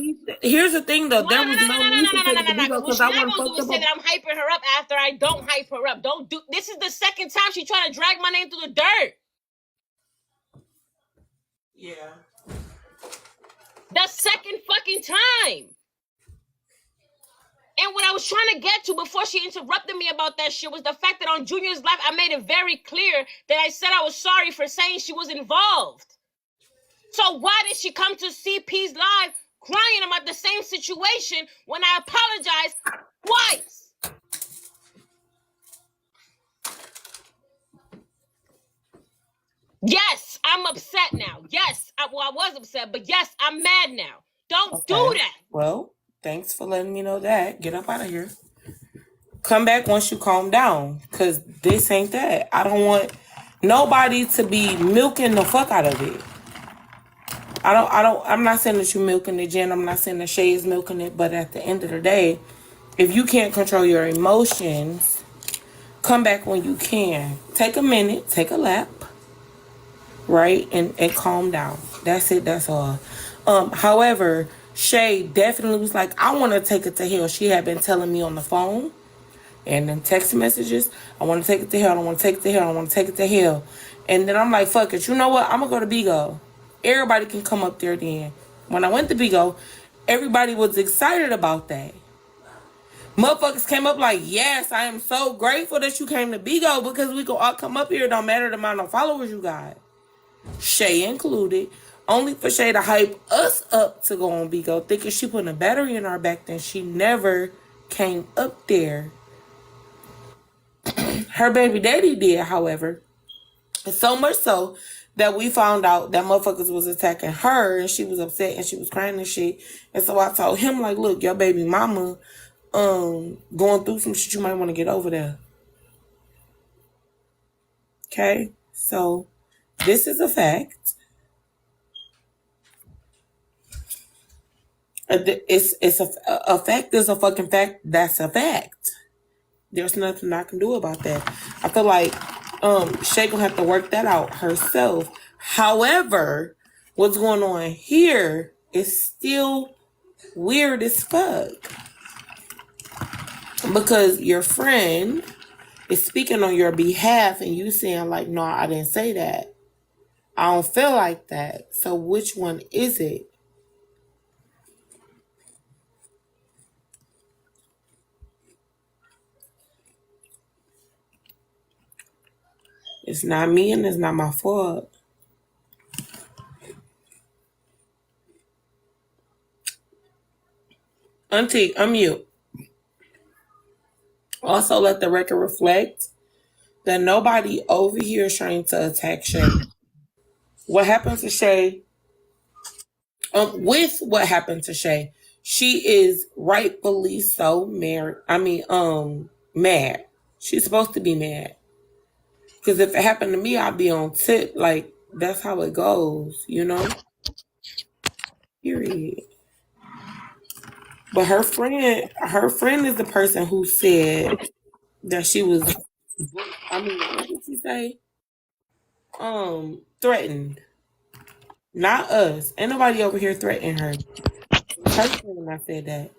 Here's the thing though, there was no. no need to take it to Bigo What because she's I not want to gonna fuck do is say that I'm hyping her up after I don't hype her up. Don't do. This is the second time she trying to drag my name through the dirt. Yeah. The second fucking time. And what I was trying to get to before she interrupted me about that shit was the fact that on Junior's live, I made it very clear that I said I was sorry for saying she was involved. So why did she come to CP's live crying about the same situation when I apologized twice? Yes, I'm upset now. Yes, I was upset, but yes, I'm mad now. Don't do that. Well, thanks for letting me know that. Get up out of here. Come back once you calm down, because this ain't that. I don't want nobody to be milking the fuck out of it. I'm not saying that you milking it, Jen. I'm not saying that Shay is milking it, but at the end of the day, if you can't control your emotions, come back when you can. Take a minute, take a lap, right? And calm down. That's it, that's all. However, Shay definitely was like, I want to take it to hell. She had been telling me on the phone and then text messages, I want to take it to hell, I want to take it to hell, I want to take it to hell. And then I'm like, fuck it, you know what? I'm going to go to Bigo. Everybody can come up there then. When I went to Bigo, everybody was excited about that. Motherfuckers came up like, yes, I am so grateful that you came to Bigo because we can all come up here. It don't matter the amount of followers you got. Shay included. Only for Shay to hype us up to go on Bigo, thinking she putting a battery in our back, then she never came up there. Her baby daddy did, however. So much so that we found out that motherfuckers was attacking her and she was upset and she was crying and shit. And so I told him, like, look, your baby mama going through some shit, you might want to get over there. Okay? So this is a fact. It's a fact is a fucking fact. That's a fact. There's nothing I can do about that. I feel like Shay gonna have to work that out herself. However, what's going on here is still weird as fuck. Because your friend is speaking on your behalf and you saying like, no, I didn't say that. I don't feel like that. So which one is it? It's not me and it's not my fault. Auntie, unmute. Also, let the record reflect that nobody over here is trying to attack Shay. What happened to Shay? With what happened to Shay, she is rightfully so mad. She's supposed to be mad. Because if it happened to me, I'd be on tip. Like, that's how it goes, you know? Period. But her friend is the person who said that she was, what did she say? Threatened. Not us. Ain't nobody over here threatening her. It's her friend that said that.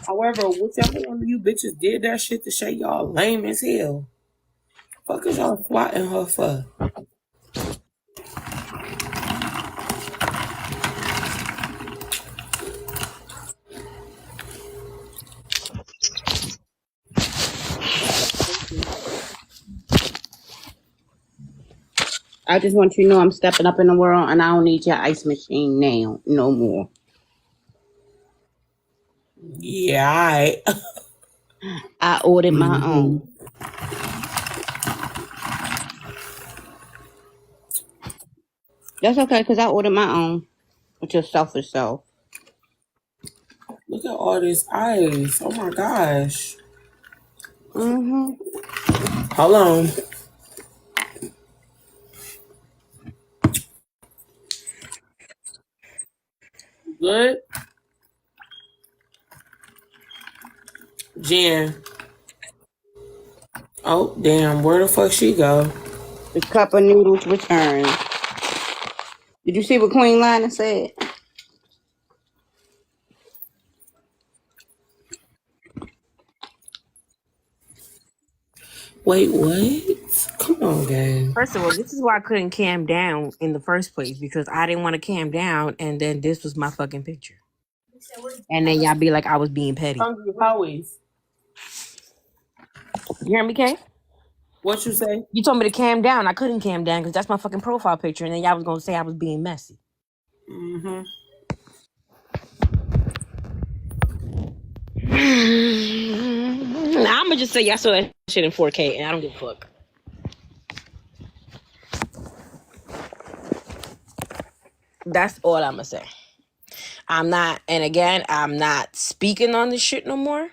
However, whichever one of you bitches did that shit to Shay, y'all lame as hell. Fuck is y'all swatting her for? I just want you to know I'm stepping up in the world and I don't need your ice machine now no more. Yeah, alright. I ordered my own. That's okay, because I ordered my own with your selfish self. Look at all this ice. Oh my gosh. Hold on. Good? Jen. Oh, damn. Where the fuck she go? The cup of noodles returned. Did you see what Queen Lina said? Wait, what? Come on, gang. First of all, this is why I couldn't cam down in the first place, because I didn't want to cam down, and then this was my fucking picture. And then y'all be like I was being petty. Hungry Homies. You hear me, Kay? What you say? You told me to cam down. I couldn't cam down because that's my fucking profile picture, and then y'all was gonna say I was being messy. Mm-hmm. I'ma just say y'all saw that shit in 4K, and I don't give a fuck. That's all I'ma say. I'm not speaking on this shit no more.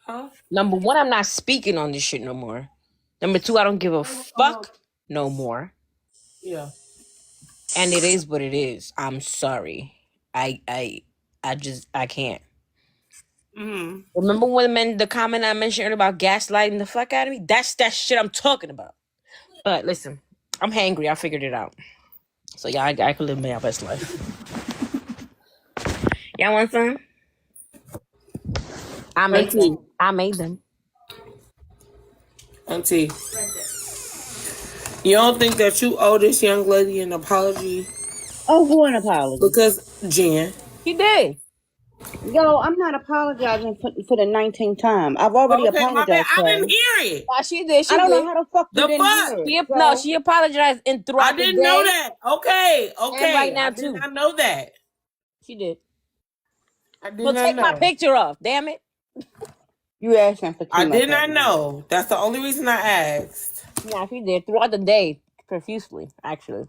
Huh? Number one, I'm not speaking on this shit no more. Number two, I don't give a fuck no more. Yeah. And it is what it is. I'm sorry. I can't. Mm-hmm. Remember when the comment I mentioned earlier about gaslighting the fuck out of me? That's that shit I'm talking about. But listen, I'm hangry. I figured it out. So yeah, I could live my best life. Y'all want some? I made them. Auntie. You don't think that you owe this young lady an apology? Oh, who an apology? Because, Jen. He did. Yo, I'm not apologizing for the 19th time. I've already Okay, my bad. apologized. I didn't hear it. Why she did? I don't know how the fuck you didn't hear it. She apologized throughout I the didn't day. know that. Okay. And right now I did too. not know that. She did. I did Well, not take know. my picture off. Damn it. You asking for too I much. did not know. That's the only reason I asked. Yeah, she did throughout the day, profusely, actually.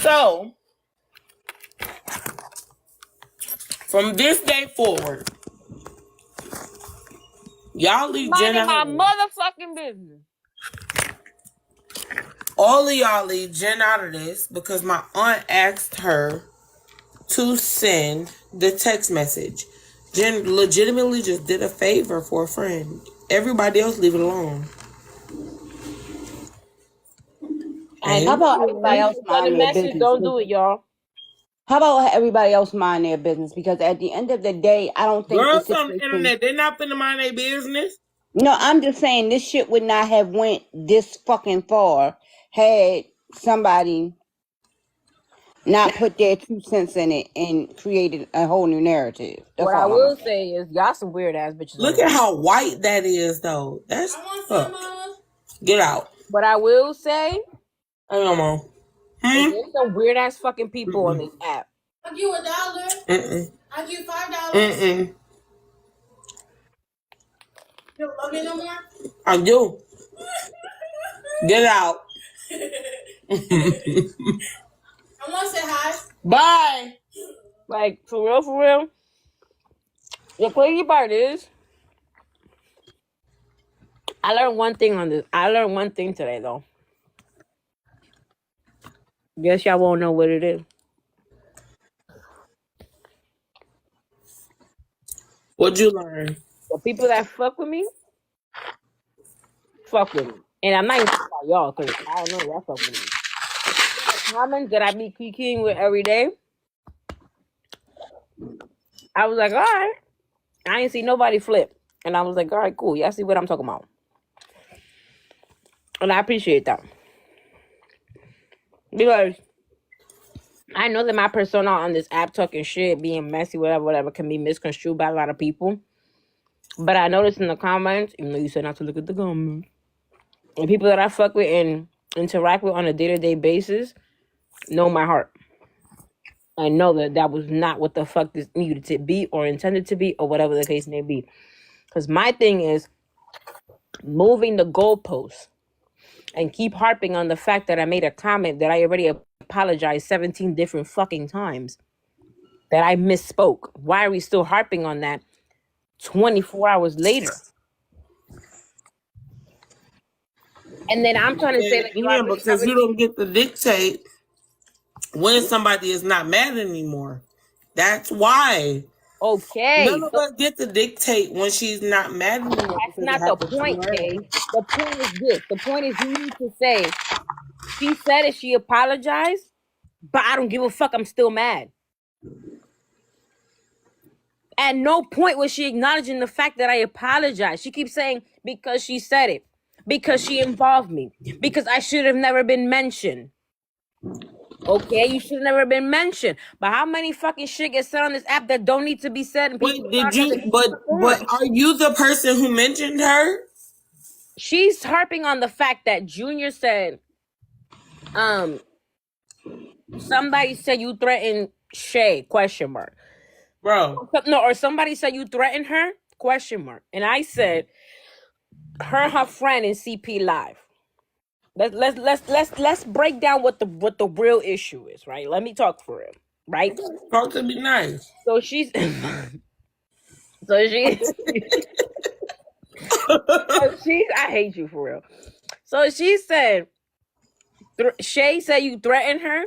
So, from this day forward, y'all leave Jen out. Minding my motherfucking business. All of y'all leave Jen out of this because my aunt asked her to send the text message. Jen legitimately just did a favor for a friend. Everybody else leave it alone. And how about everybody else mind their business? Don't do it, y'all. How about everybody else mind their business? Because at the end of the day, I don't think girls on the internet, they're not finna mind their business. No, I'm just saying this shit would not have went this fucking far had somebody not put their 2 cents in it and created a whole new narrative. That's What I all I'm will saying. say is y'all some weird ass bitches. Look at how white that is, though. That's get out. What I will say Hang on, Mom. is Hmm? there's some weird ass fucking people on this app. I give you $1. Mm-mm. I give you $5. Mm-mm. You don't love me no more? I do. Get out. I want to say hi. Bye. Like, for real. The crazy part is, I learned one thing today, though. Guess y'all won't know what it is. What'd you learn? The people that fuck with me. And I'm not even talking about y'all, because I don't know y'all fuck with me. The comments that I be kicking with every day, I was like, all right. I ain't see nobody flip. And I was like, all right, cool. Y'all see what I'm talking about. And I appreciate that. Because I know that my persona on this app talking shit, being messy, whatever, can be misconstrued by a lot of people. But I noticed in the comments, even though you said not to look at the comments, the people that I fuck with and interact with on a day-to-day basis know my heart. I know that was not what the fuck this needed to be or intended to be or whatever the case may be. Because my thing is moving the goalposts and keep harping on the fact that I made a comment that I already apologized 17 different fucking times, that I misspoke. Why are we still harping on that 24 hours later? And then I'm trying to say that Yeah, because you don't get to dictate when somebody is not mad anymore. That's why. Okay. None of us get to dictate when she's not mad anymore. That's not the point, Kay. The point is this. The point is you need to say, she said it, she apologized, but I don't give a fuck, I'm still mad. At no point was she acknowledging the fact that I apologized. She keeps saying, because she said it, because she involved me, because I should have never been mentioned. Okay, you should have never been mentioned. But how many fucking shit gets said on this app that don't need to be said? And people but are you the person who mentioned her? She's harping on the fact that Junior said, somebody said you threatened Shay, ? Bro. No, or somebody said you threatened her, ? And I said, her and her friend in CP Live. Let's break down what the real issue is, right? Let me talk for him, right? Talk to be nice. So she I hate you for real. So she said, Shay said you threatened her,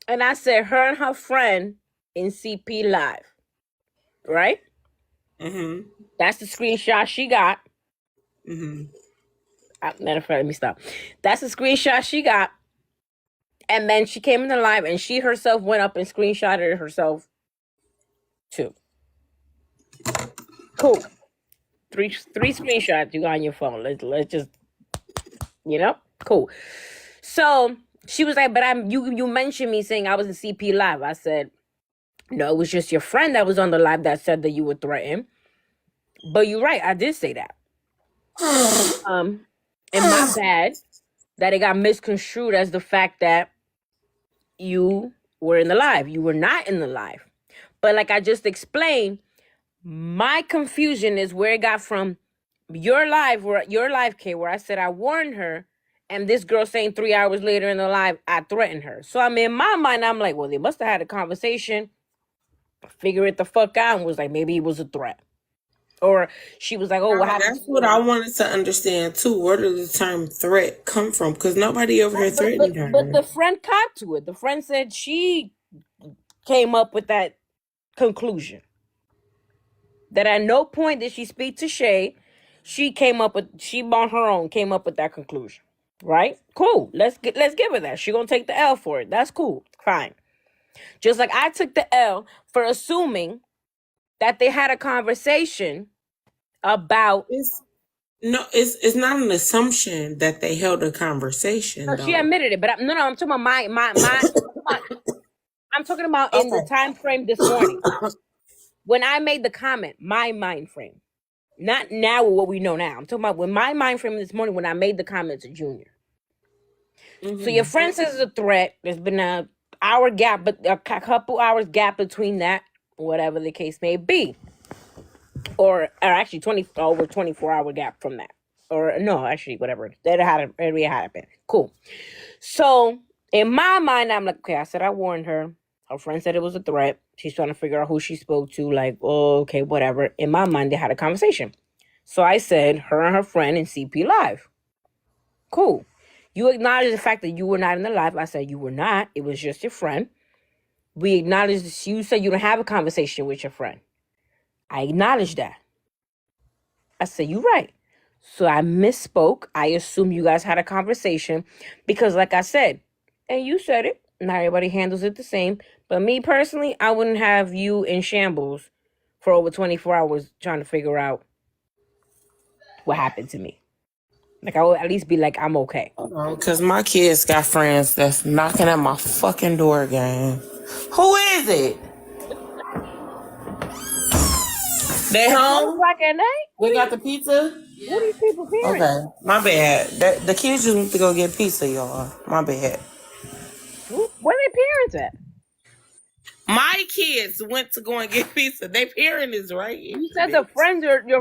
and I said her and her friend in CP Live, right? Mm-hmm. That's the screenshot she got. Mm-hmm. Matter of fact, let me stop. That's the screenshot she got. And then she came in the live and she herself went up and screenshotted herself too. Cool. Three screenshots you got on your phone. Let's just, cool. So she was like, but you mentioned me saying I was in CP Live. I said, no, it was just your friend that was on the live that said that you would threaten. But you're right, I did say that. And my bad that it got misconstrued as the fact that you were in the live. You were not in the live. But like I just explained, my confusion is where it got from your live, Kay, where I said I warned her, and this girl saying 3 hours later in the live, I threatened her. So I'm in my mind, I'm like, well, they must have had a conversation, figure it the fuck out, and was like, maybe it was a threat. Or she was like, oh, what happened? That's what I wanted to understand too. Where did the term threat come from? Because nobody over here threatened her. But the friend caught to it. The friend said she came up with that conclusion. That at no point did she speak to Shay. She on her own came up with that conclusion. Right? Cool. Let's give her that. She gonna take the L for it. That's cool. Fine. Just like I took the L for assuming that they had a conversation about. It's not an assumption that they held a conversation. No, she admitted it, but I'm talking about my I'm talking about in the Okay. time frame this morning. When I made the comment, my mind frame. Not now what we know now. I'm talking about when my mind frame this morning when I made the comment to Junior. So your friend says it's a threat. There's been a hour gap, but a couple hours gap between that, whatever the case may be. Or actually over 24-hour gap from that. Or no, actually, whatever. That already happened. Cool. So in my mind, I'm like, okay, I said I warned her. Her friend said it was a threat. She's trying to figure out who she spoke to. Like, oh, okay, whatever. In my mind, they had a conversation. So I said, her and her friend in CP Live. Cool. You acknowledge the fact that you were not in the live. I said you were not. It was just your friend. We acknowledge this. You said you don't have a conversation with your friend. I acknowledge that. I said, you're right. So I misspoke. I assume you guys had a conversation because like I said, and you said it, not everybody handles it the same. But me personally, I wouldn't have you in shambles for over 24 hours trying to figure out what happened to me. Like, I would at least be like, I'm okay. Because my kids got friends that's knocking at my fucking door again. Who is it? They home? Black at night? We got the pizza? What are these people hearing? Okay, my bad. The kids just went to go get pizza, y'all. My bad. Where are their parents at? My kids went to go and get pizza. Their parent is right here. You said your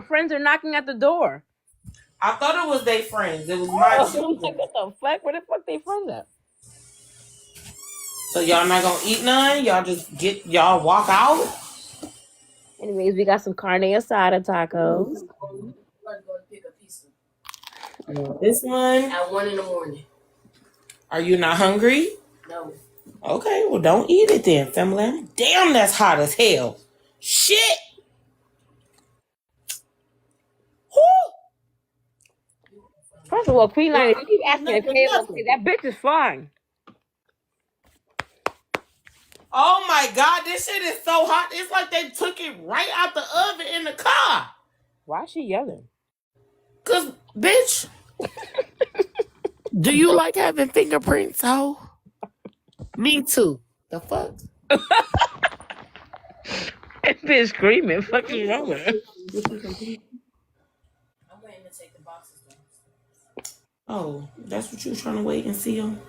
friends are knocking at the door. I thought it was their friends. It was my children. Like, what the fuck? Where the fuck they friends at? So y'all not gonna eat none? Y'all walk out? Anyways, we got some carne asada tacos. This one? At 1 a.m. Are you not hungry? No. Okay, well don't eat it then, family. Damn, that's hot as hell. Shit. Whew. First of all, Queen Line, if you keep asking if Kayla, that bitch is fine. Oh my God, this shit is so hot. It's like they took it right out the oven in the car. Why is she yelling? Cause, bitch, do you like having fingerprints, ho? Me too. The fuck? That bitch screaming. Fuck you wrong with her? I'm waiting to take the boxes down. Oh, that's what you was trying to wait and see them?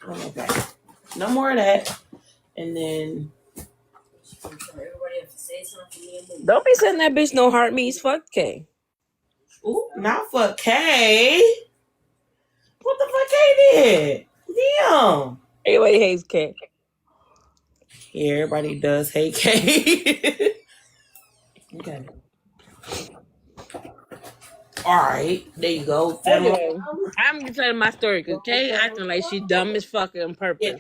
Okay. No more of that. And then... Everybody have to say something to me and move. Don't be sending that bitch no heart me's. Fuck K. Ooh, not for K. What the fuck K did? Damn. Everybody hates K. Yeah, everybody does hate K. Okay. All right, there you go. Anyway, I'm telling my story because Kay acting like she dumb as fuck on purpose. Yeah.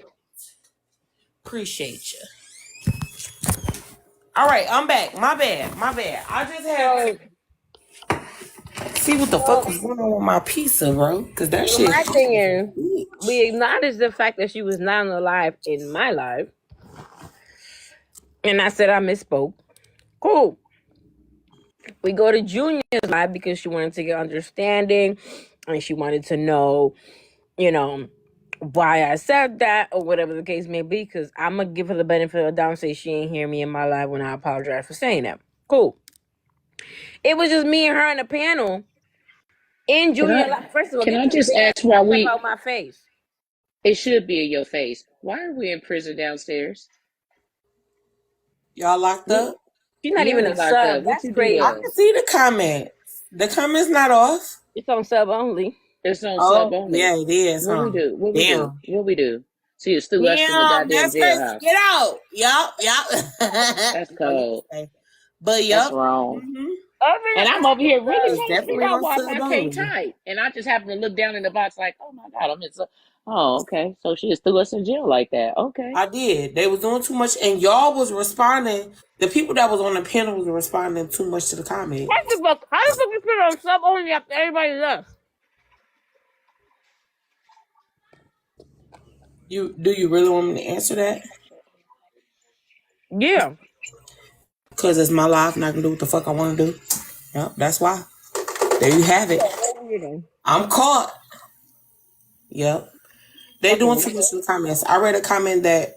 Appreciate you. All right, I'm back. My bad. I just had to see what the fuck was going on with my pizza, bro. Because that shit. My thing is, we acknowledge the fact that she was not alive in my life. And I said I misspoke. Cool. We go to Junior's live because she wanted to get understanding and she wanted to know, why I said that or whatever the case may be. Because I'm going to give her the benefit of the doubt and say she ain't hear me in my live when I apologize for saying that. Cool. It was just me and her on the panel in Junior live. First of all, can I just ask why we... about my face. It should be in your face. Why are we in prison downstairs? Y'all locked up? She's not even a sub. That's crazy. I can see the comments. The comments not off. It's on sub only. It's on sub only. Yeah, it is. What we do? What we do? So you still us in the goddamn that's jailhouse. Get out. Yup. That's cold. But yup. That's wrong. Mm-hmm. And I'm over here really trying to figure out why my K tight. And I just happen to look down in the box like, oh my God, I'm in so... Oh, okay. So she just threw us in jail like that. Okay. I did. They was doing too much, and y'all was responding. The people that was on the panel was responding too much to the comments. How the fuck you put it on sub only after everybody left? Do you really want me to answer that? Yeah. Because it's my life, and I can do what the fuck I want to do. Yep, that's why. There you have it. I'm caught. Yep. They doing too much in the comments. I read a comment that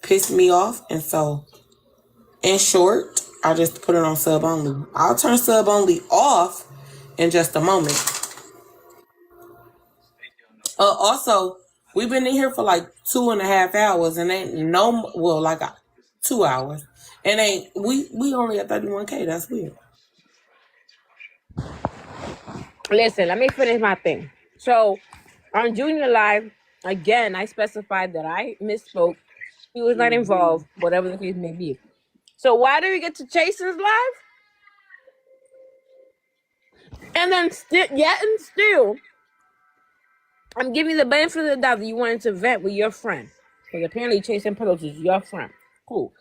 pissed me off, and so in short, I just put it on sub only. I'll turn sub only off in just a moment. Also, we've been in here for like 2.5 hours, and ain't no 2 hours, and ain't we only at 31K. That's weird. Listen, let me finish my thing. So on Junior Live, again, I specified that I misspoke. He was not involved, whatever the case may be. So why do we get to Jason's live? And then still, I'm giving you the benefit of the doubt that you wanted to vent with your friend. Because apparently Chasing Pillows is your friend. Cool.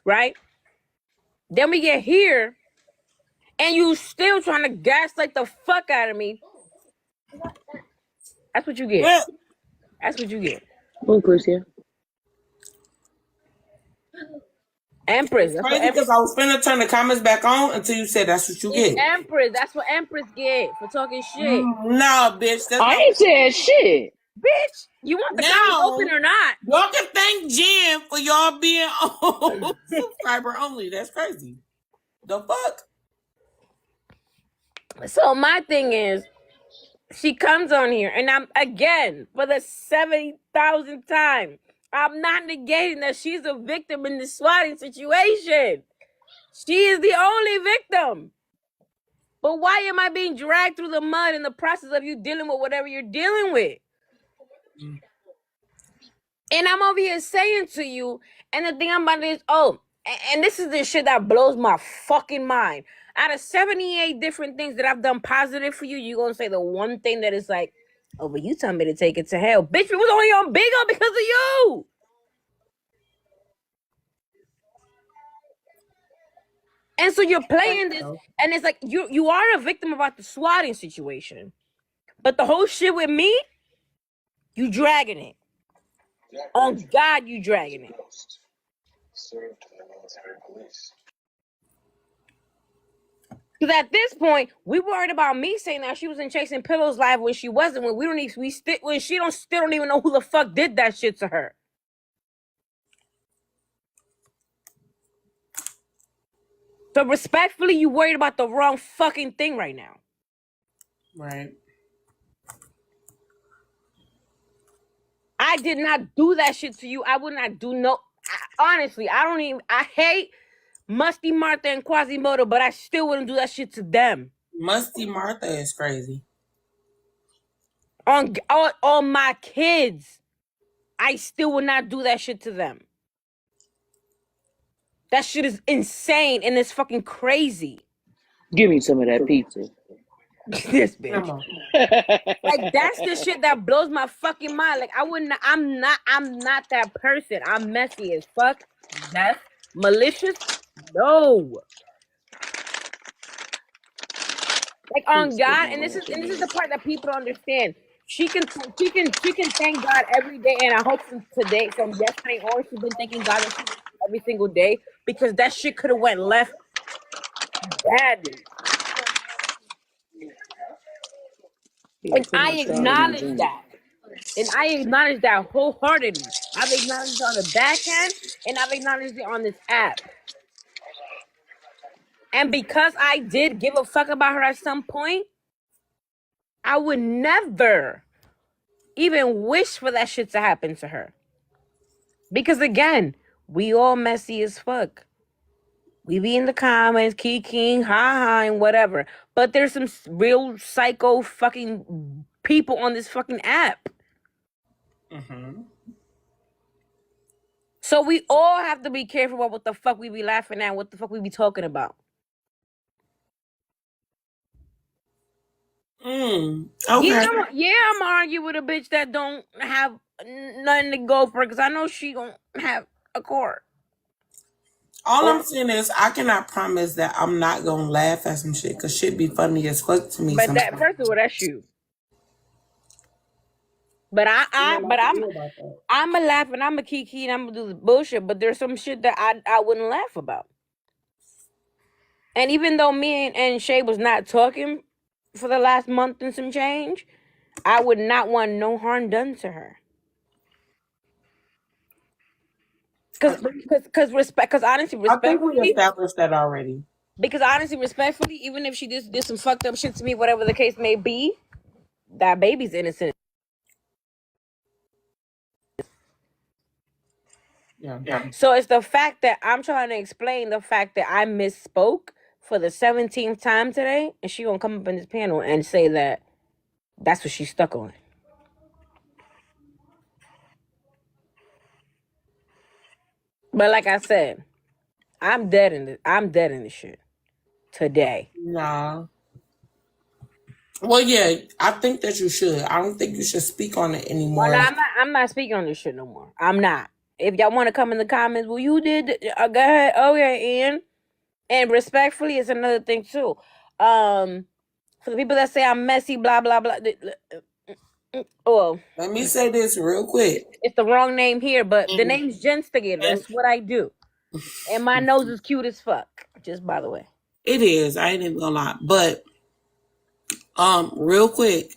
Right? Then we get here, and you still trying to gaslight the fuck out of me. That's what you get. Yeah. That's what you get. Oh, Chris here. Empress. It's crazy because I was finna turn the comments back on until you said that's what you get. Empress. That's what Empress get for talking shit. No, bitch. That's I ain't said shit. Bitch, you want the comments open or not? Y'all can thank Jen for y'all being on subscriber only. That's crazy. The fuck? So my thing is, she comes on here, and I'm, again, for the 70,000th time, I'm not negating that she's a victim in this swatting situation. She is the only victim. But why am I being dragged through the mud in the process of you dealing with whatever you're dealing with? And I'm over here saying to you, and the thing about it is, and this is the shit that blows my fucking mind. Out of 78 different things that I've done positive for you, you're going to say the one thing that is like, oh, but you tell me to take it to hell. Bitch, it was only on bigger because of you. And so you're playing this, and it's like, you are a victim about the swatting situation. But the whole shit with me, you dragging it. On God, you dragging it. Because at this point, we worried about me saying that she was in Chasing Pillows live when she wasn't. When she still don't even know who the fuck did that shit to her. So respectfully, you worried about the wrong fucking thing right now. Right. I did not do that shit to you. I would not do honestly, I hate Musty Martha and Quasimodo, but I still wouldn't do that shit to them. Musty Martha is crazy. On my kids, I still would not do that shit to them. That shit is insane and it's fucking crazy. Give me some of that pizza. This bitch. Like, that's the shit that blows my fucking mind. Like, I'm not that person. I'm messy as fuck. That's malicious. No. Like, on God, and this is the part that people don't understand. She can thank God every day, and I hope from yesterday on, she's been thanking God every single day, because that shit could have went left badly. And I acknowledge that. And I acknowledge that wholeheartedly. I've acknowledged it on the back end, and I've acknowledged it on this app. And because I did give a fuck about her at some point, I would never even wish for that shit to happen to her. Because again, we all messy as fuck. We be in the comments, kikiing, ha-ha, and whatever. But there's some real psycho fucking people on this fucking app. Mm-hmm. So we all have to be careful about what the fuck we be laughing at, what the fuck we be talking about. Okay. Yeah, I'm arguing with a bitch that don't have nothing to go for, because I know she don't have a car. All I'm saying is I cannot promise that I'm not gonna laugh at some shit, because shit be funny as fuck to me. But first of all, that's you. But I'm a laugh and I'm a kiki and I'm gonna do the bullshit. But there's some shit that I wouldn't laugh about. And even though me and Shay was not talking for the last month and some change, I would not want no harm done to her. Because respect, because honestly, I think we respectfully, established that already. because honestly, respectfully, even if she did some fucked up shit to me, whatever the case may be, that baby's innocent. Yeah. So it's the fact that I'm trying to explain the fact that I misspoke for the 17th time today, and she gonna come up in this panel and say that that's what she's stuck on. But like I said, I'm dead in this shit today. Nah. Well, yeah, I think that you should. I don't think you should speak on it anymore. Well, I'm not speaking on this shit no more. I'm not. If y'all want to come in the comments, well, you did. Go ahead. Okay, Ian. And respectfully, it's another thing too. For the people that say I'm messy, blah blah blah. Well, Let me say this real quick. it's the wrong name here, but the name's Jenstigator. That's what I do. And my nose is cute as fuck. Just by the way. It is. I ain't even gonna lie. But real quick,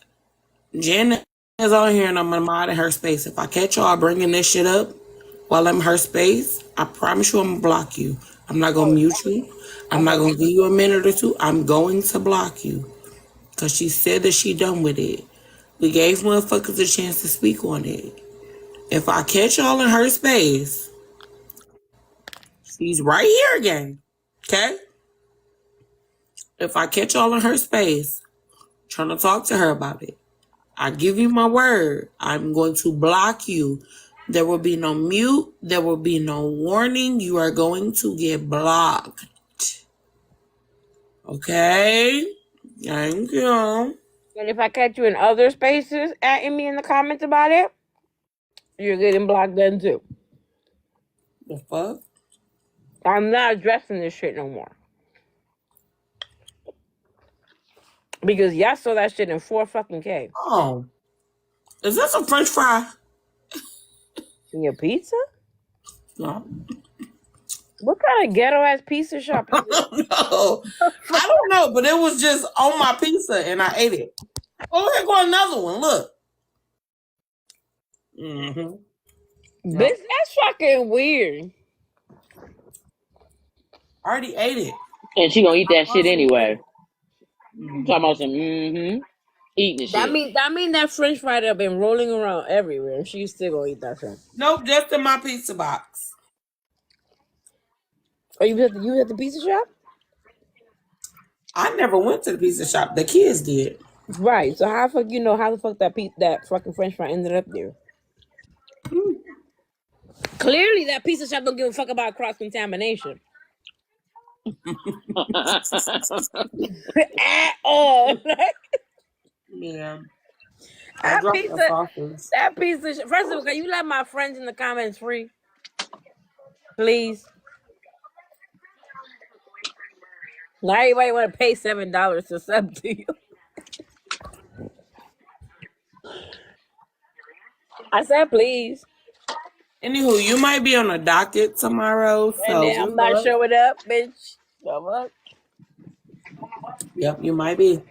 Jen is on here and I'm gonna mod in her space. If I catch y'all bringing this shit up while I'm in her space, I promise you I'm gonna block you. I'm not gonna mute you. I'm not gonna give you a minute or two. I'm going to block you. Cause she said that she done with it. We gave motherfuckers a chance to speak on it. If I catch y'all in her space, she's right here again. Okay? If I catch y'all in her space, trying to talk to her about it, I give you my word. I'm going to block you. There will be no mute. There will be no warning. You are going to get blocked. Okay? Thank you. And if I catch you in other spaces atting me in the comments about it, you're getting blocked then too. The fuck? I'm not addressing this shit no more. Because y'all saw that shit in 4 fucking K. Oh. Is this a French fry? In your pizza? No. What kind of ghetto ass pizza shop is this? No. I don't know, but it was just on my pizza and I ate it. Oh, here go another one. Look. Mm-hmm. Bitch, that's fucking weird. I already ate it. And she gonna eat that shit anyway. Talking about some eating the shit. That mean that French fry that been rolling around everywhere. She's still gonna eat that shit. Nope, just in my pizza box. Oh, you was at the pizza shop? I never went to the pizza shop. The kids did. Right. So how the fuck that fucking French fry ended up there? Clearly, that pizza shop don't give a fuck about cross contamination at all. Yeah. That pizza. First of all, can you let my friends in the comments free, please? Not everybody want to pay $7 to sub to you. I said please. Anywho, you might be on a docket tomorrow, so And then I'm not showing up, bitch. So fuck. Yep, you might be.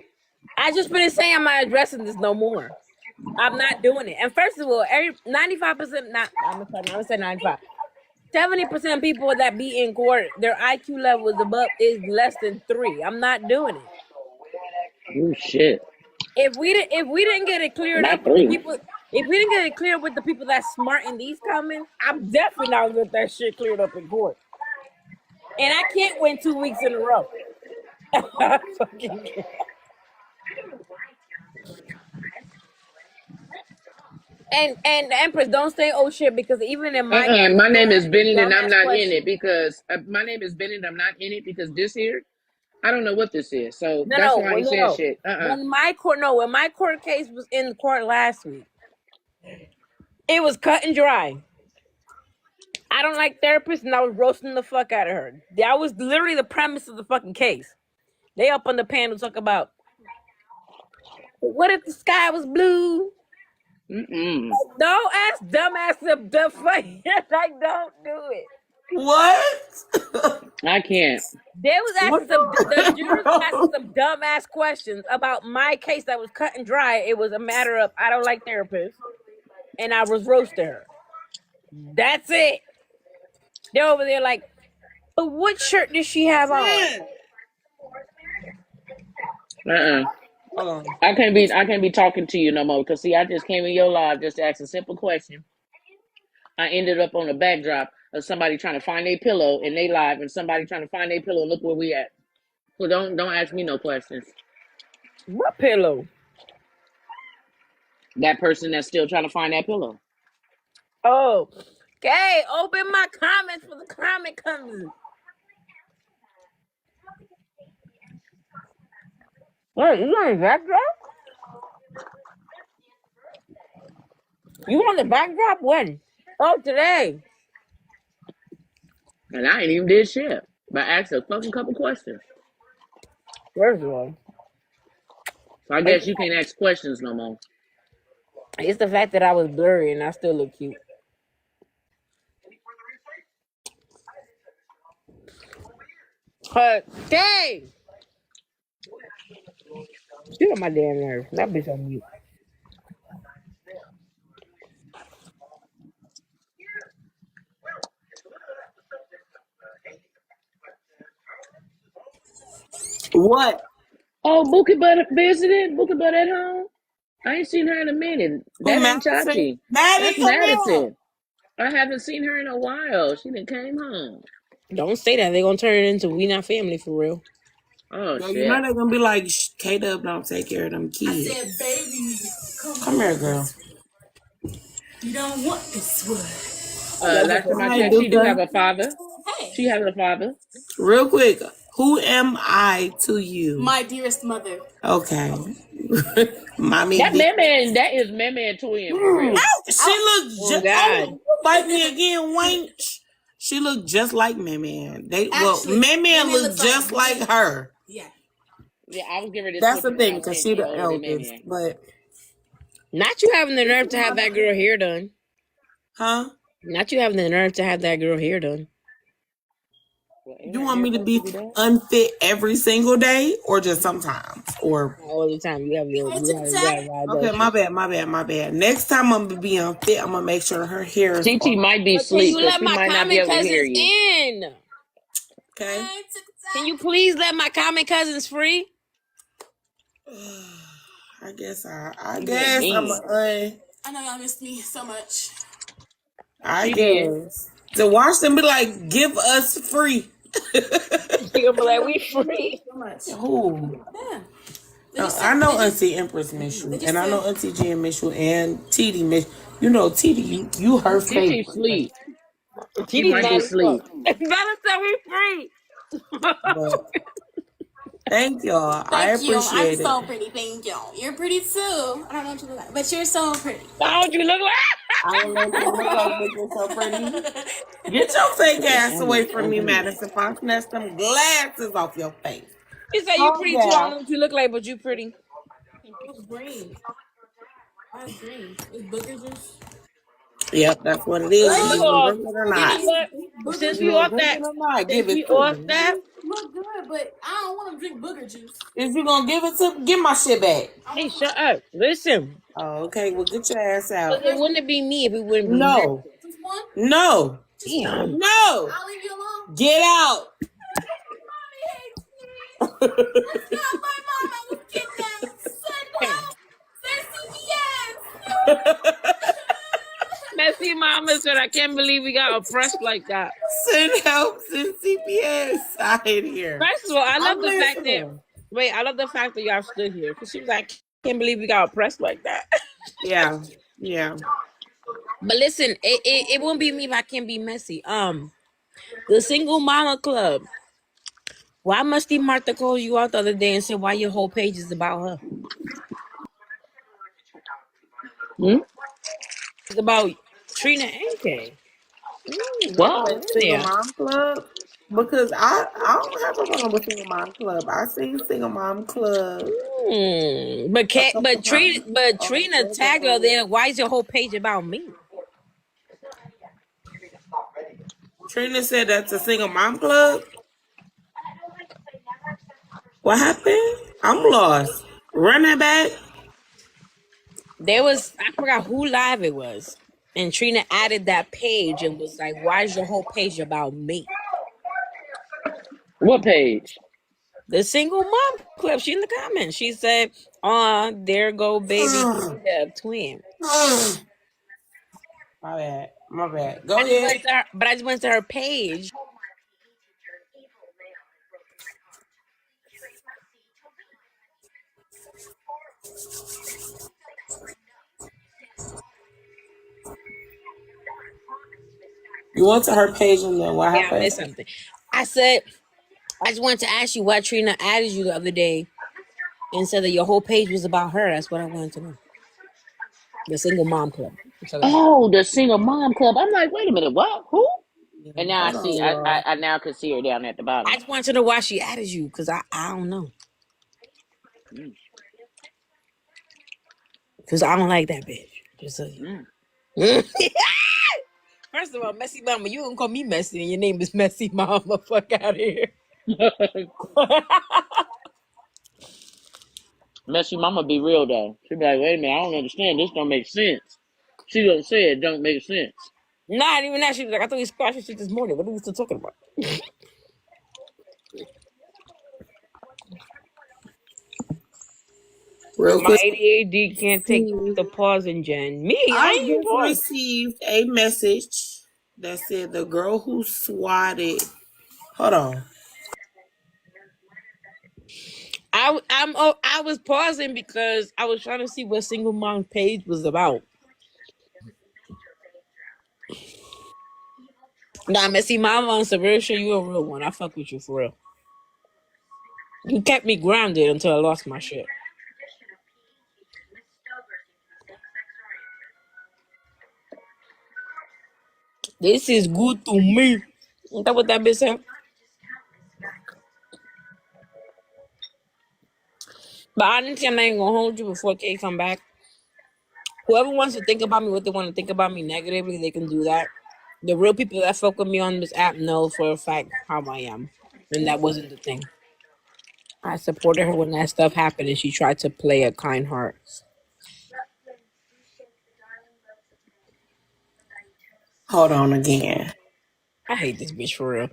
I just been saying I'm not addressing this no more. I'm not doing it. And first of all, 95%, I'm gonna say 95. 70% of people that be in court, their IQ level is less than 3. I'm not doing it. Oh shit. If we didn't get it cleared Not up with the 3. people, if we didn't get it cleared with the people that's smart in these comments, I'm definitely not gonna get that shit cleared up in court. And I can't win 2 weeks in a row. I fucking can't. And Empress, don't say oh shit, because even in my My name is Bennett and I'm dumbass not question, in it because my name is Bennett. I'm not in it because this here, I don't know what this is. So that's why I ain't saying shit. When my court case was in court last week, it was cut and dry. I don't like therapists, and I was roasting the fuck out of her. That was literally the premise of the fucking case. They up on the panel talk about, what if the sky was blue? Don't ask dumbass the fuck. Like, don't do it. What? I can't. They was asking the jurors was asking some dumbass questions about my case that was cut and dry. It was a matter of I don't like therapists, and I was roasting her. That's it. They're over there like, but what shirt does she have on? Hold on. I can't be talking to you no more because see, I just came in your live just to ask a simple question. I ended up on a backdrop of somebody trying to find their pillow in their live and somebody trying to find their pillow and look where we at. So don't ask me no questions. What pillow? That person that's still trying to find that pillow. Oh, okay. Open my comments for the comment comes. What? You on the backdrop? You on the backdrop when? Oh, today. And I ain't even did shit. But I asked a fucking couple questions. First of all, So I guess you can't ask questions no more. it's the fact that I was blurry and I still look cute. Okay. Get on my damn nerves. That bitch on mute. What? Oh, Bookie Butt visited? Bookie Butt at home? I ain't seen her in a minute. Who, That ain't Madison? Chachi. Maddie, That's come here. Madison. I haven't seen her in a while. She done came home. Don't say that. They're gonna turn it into we not family for real. Oh, Yo, you know shit. they're gonna be like, K-Dub don't take care of them kids. I said, baby, Come here, girl. you don't want this one. Last time I Hi, checked, she do have Duka. a father. Hey, She has a father. Real quick, who am I to you? my dearest mother. Okay. Mommy. That man, that is man twin for real. She look Oh just. God. Oh, bite me again, wench. She look just like Man. Actually, Man Man look looks just like like her. Yeah. Yeah, I was giving her this That's slip the in the thing, mouth because saying she she the older than eldest. man. But, Not you having the nerve to have that girl hair done. huh? Not you having the nerve to have that girl hair done. Well, ain't You her want hair me to supposed to be be that? unfit every single day, or just sometimes? Or All the time. You gotta ride okay, that shit. my bad. Next time I'm gonna be unfit, I'm gonna make sure her hair is TT off. might be But can asleep you because let she my might not be common able to hear cousins you. in? Okay. Can you please let my common cousins free? I guess You being I'm mean. I know y'all missed me so much. I She did. guess to watch them be like, give us free. You'll be like, we free. So much. Who? Yeah. I know Auntie Empress miss you, and I know Auntie Jen miss you, and TD miss. You know TD, you her TT favorite. sleep. She TD's might be mad as fuck. asleep. Better say we free. But thank y'all. I Thank you. I'm appreciate it. so pretty. Thank you. You're pretty too. I don't know what you look like, but you're so pretty. How would you look like? I don't know what you look like, but you're so pretty. Get your fake ass away from me, Madison. If I snatch them glasses off your face. You say you Calm pretty too. I don't down. know what you look like, but you pretty. It's green. That's green. It's booger juice. Yep, that's what it is. First You of gonna all, drink it or you not? know what? Booger Since You we juice gonna off drink that, it or not? since Give we it to off me. that, look good, but I don't want to drink booger juice. If you gonna give it to me, give my shit back. hey, shut up. Listen, Oh, okay. Well, get your ass out. it wouldn't be me if it wouldn't be you. No. Just one? No. Just one? Damn. No. I'll leave you alone. Get out. Mommy hates me. That's not my mom. I was kidnapped. Send help. There's CPS. Messy mama said, I can't believe we got oppressed like that. Send help. Send CPS out here. First of all, I love I'm the fact that, listening. wait, I love the fact that y'all stood here. Because she was like, I can't believe we got oppressed like that. Yeah. Yeah. But listen, it won't be me if I can't be messy. The single mama club. Why Musty Martha call you out the other day and say why your whole page is about her? Hmm? It's about Trina and Kay. What's What? going Oh, on single there? mom club. Because I don't have a problem with single mom club. I seen single mom club a couple times. But Oh, Trina tagged her there. Why is your whole page about me? Trina said that's a single mom club. What happened? I'm lost. Run that back. I forgot who live it was. And Trina added that page and was like, "Why is your whole page about me?" What page? The single mom clip. She in the comments. She said, there go baby K-Dub twin." My bad. My bad. Go ahead. I just went to her page. You went to her page and then what Yeah, I happened? missed something. I said, I just wanted to ask you why Trina added you the other day and said that your whole page was about her. That's what I wanted to know. The single mom club. So Oh, the single mom club. I'm like, wait a minute, what? Who? Yeah, And now I hold see. on, I y'all. I now can see her down at the I bottom. just wanted to know why she added you because I don't know. Mm, Because I don't like that bitch. Just so you mm. know. First of all, Messy Mama, you don't call me Messy and your name is Messy Mama. Fuck out of here. Messy mama be real though. She be like, wait a minute, I don't understand. This don't make sense. She don't say it don't make sense. Not even that. She was like, I thought we squashed this shit this morning. What are we still talking about? Real My quick. ADHD can't take the pause and Jen. Me, I I ain't even just pause. received a message that said the girl who swatted. Hold on. I was pausing because I was trying to see what single mom page was about. Nah, Messy Mama on some real shit. You a real one. I fuck with you for real. You kept me grounded until I lost my shit. This is good to me. Ain't that what that bitch said? But honestly, I'm not even gonna hold you before K come back. Whoever wants to think about me, what they want to think about me negatively, they can do that. The real people that fuck with me on this app know for a fact how I am, and that wasn't the thing. I supported her when that stuff happened, and she tried to play a kind heart. Hold on again. I hate this bitch for real.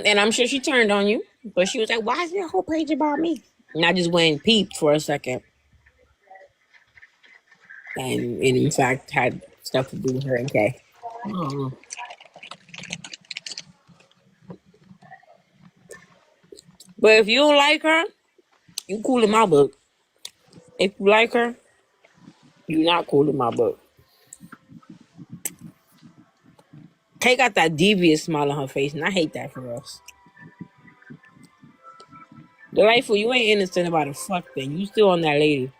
And I'm sure she turned on you, but she was like, "Why is there a whole page about me?" And I just went and peeped for a second, and it in fact had stuff to do with her and Kay. I don't know. But if you don't like her, you cool in my book. If you like her, you not cool in my book. Kay got that devious smile on her face, and I hate that for us. Delightful, you ain't innocent about a fuck thing. You still on that lady.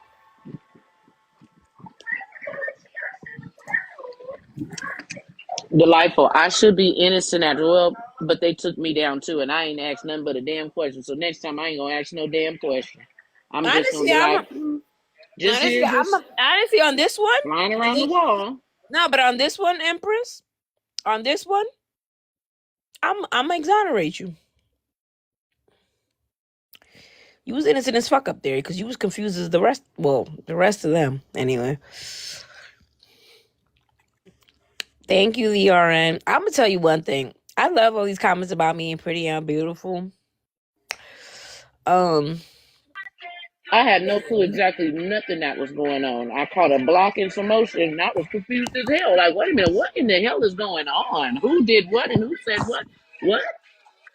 Delightful. I should be innocent as well, but they took me down too, and I ain't asked nothing but a damn question. So next time I ain't gonna ask no damn question. I'm just gonna Honestly, be I'm like, a, just here, just honestly on this one. flying On around the this, wall. no, but on this one, Empress, on this one, I'm gonna exonerate you. You was innocent as fuck up there because you was confused as the rest. Well, the rest of them anyway. Thank you, LRN. I'm gonna tell you one thing. I love all these comments about me and pretty and beautiful. Um, I had no clue exactly nothing that was going on. I caught a block in some motion, and I was confused as hell. Like, wait a minute, what in the hell is going on? Who did what and who said what? What?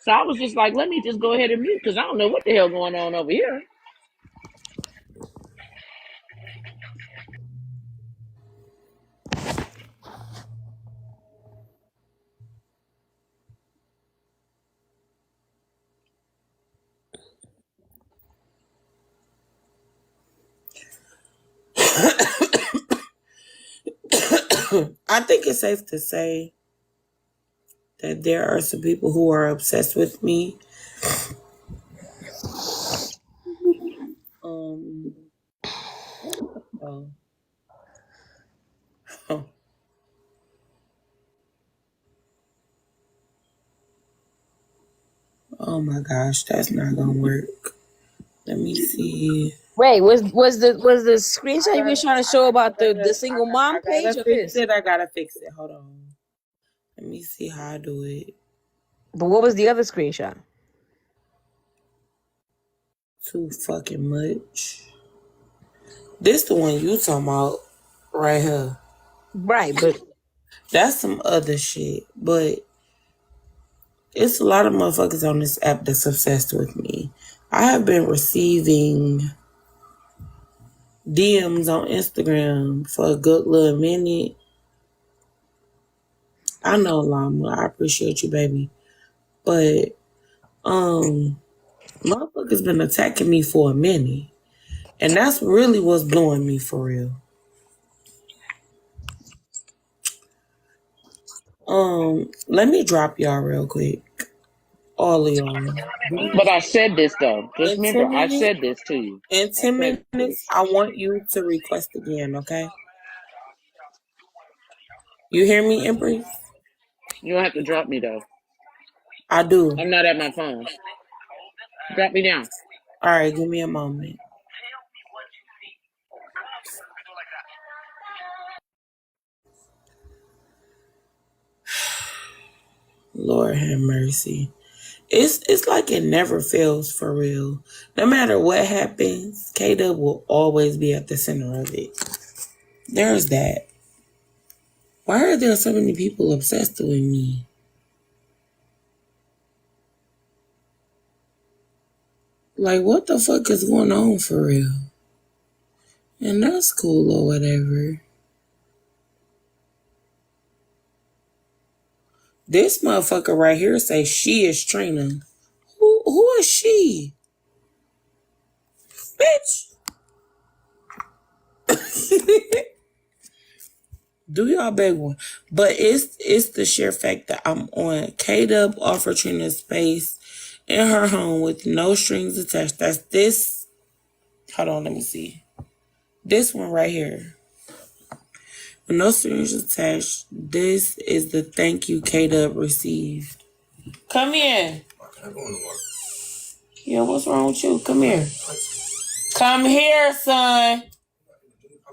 So I was just like, let me just go ahead and mute because I don't know what the hell going on over here. I think it's safe to say that there are some people who are obsessed with me. Um. Oh, oh, oh my gosh, that's not gonna work. Let me see. Wait, was the screenshot you were trying to show about the single mom I page gotta or fix this? it. I gotta fix it. Hold on. Let me see how I do it. But what was the other screenshot? Too fucking much. This the one you talking about right here. Right, but That's some other shit. But it's a lot of motherfuckers on this app that's obsessed with me. I have been receiving DMs on Instagram for a good little minute. I know, Llama. I appreciate you, baby. But motherfuckers been attacking me for a minute. And that's really what's blowing me for real. Let me drop y'all real quick. All of y'all. But I said this though. Just In remember, 10 I minutes, said this to you. in I 10 said minutes, this. I want you to request again, okay? You hear me, Empress? You don't have to drop me though. I do. I'm not at my phone. Drop me down. All right, give me a moment. Lord have mercy. It's like it never fails for real. No matter what happens, K-Dub will always be at the center of it. There's that. Why are there so many people obsessed with me? Like, what the fuck is going on for real? And that's cool or whatever. This motherfucker right here say she is Trina. Who is she? Bitch. Do y'all beg one? But it's the sheer fact that I'm on K-Dub offer Trina space in her home with no strings attached. That's this. Hold on, let me see. This one right here. With no strings attached. This is the thank you K-Dub received. Come here. Yeah, what's wrong with you? Come here. Come here, son. I'm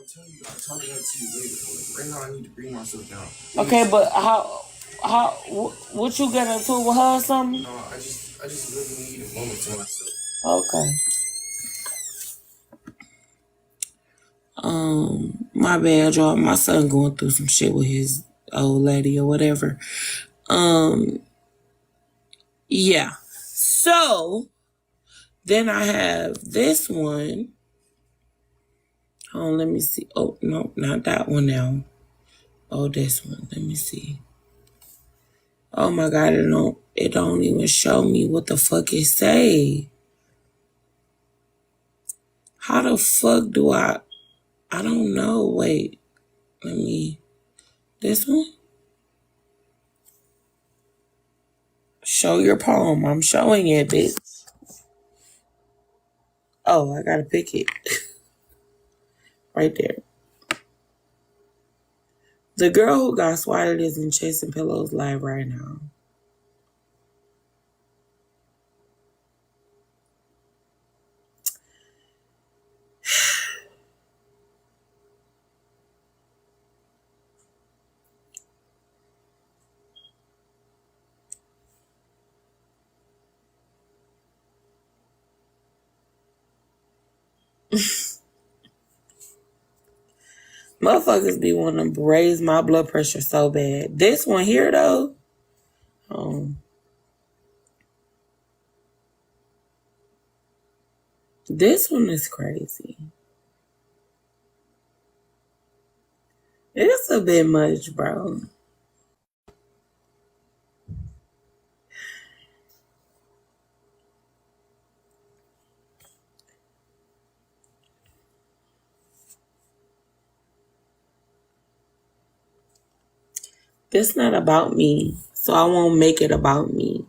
telling you, I'll talk to you later. But right now, I need to bring myself down. Okay, but what you got into it with her or something? No, I just really need a moment to myself. Okay. My bad, y'all. My son going through some shit with his old lady or whatever. Yeah. So then I have this one. Oh, let me see. Oh, no, not that one now. Oh, this one. Let me see. Oh my God, it don't even show me what the fuck it say. How the fuck do I don't know. Wait. This one? Show your poem. I'm showing it, bitch. Oh, I gotta pick it. Right there. The girl who got swatted is in Chasing Pillows live right now. Motherfuckers be wanting to raise my blood pressure so bad. This one here, though, this one is crazy. It's a bit much, bro. This not about me, so I won't make it about me.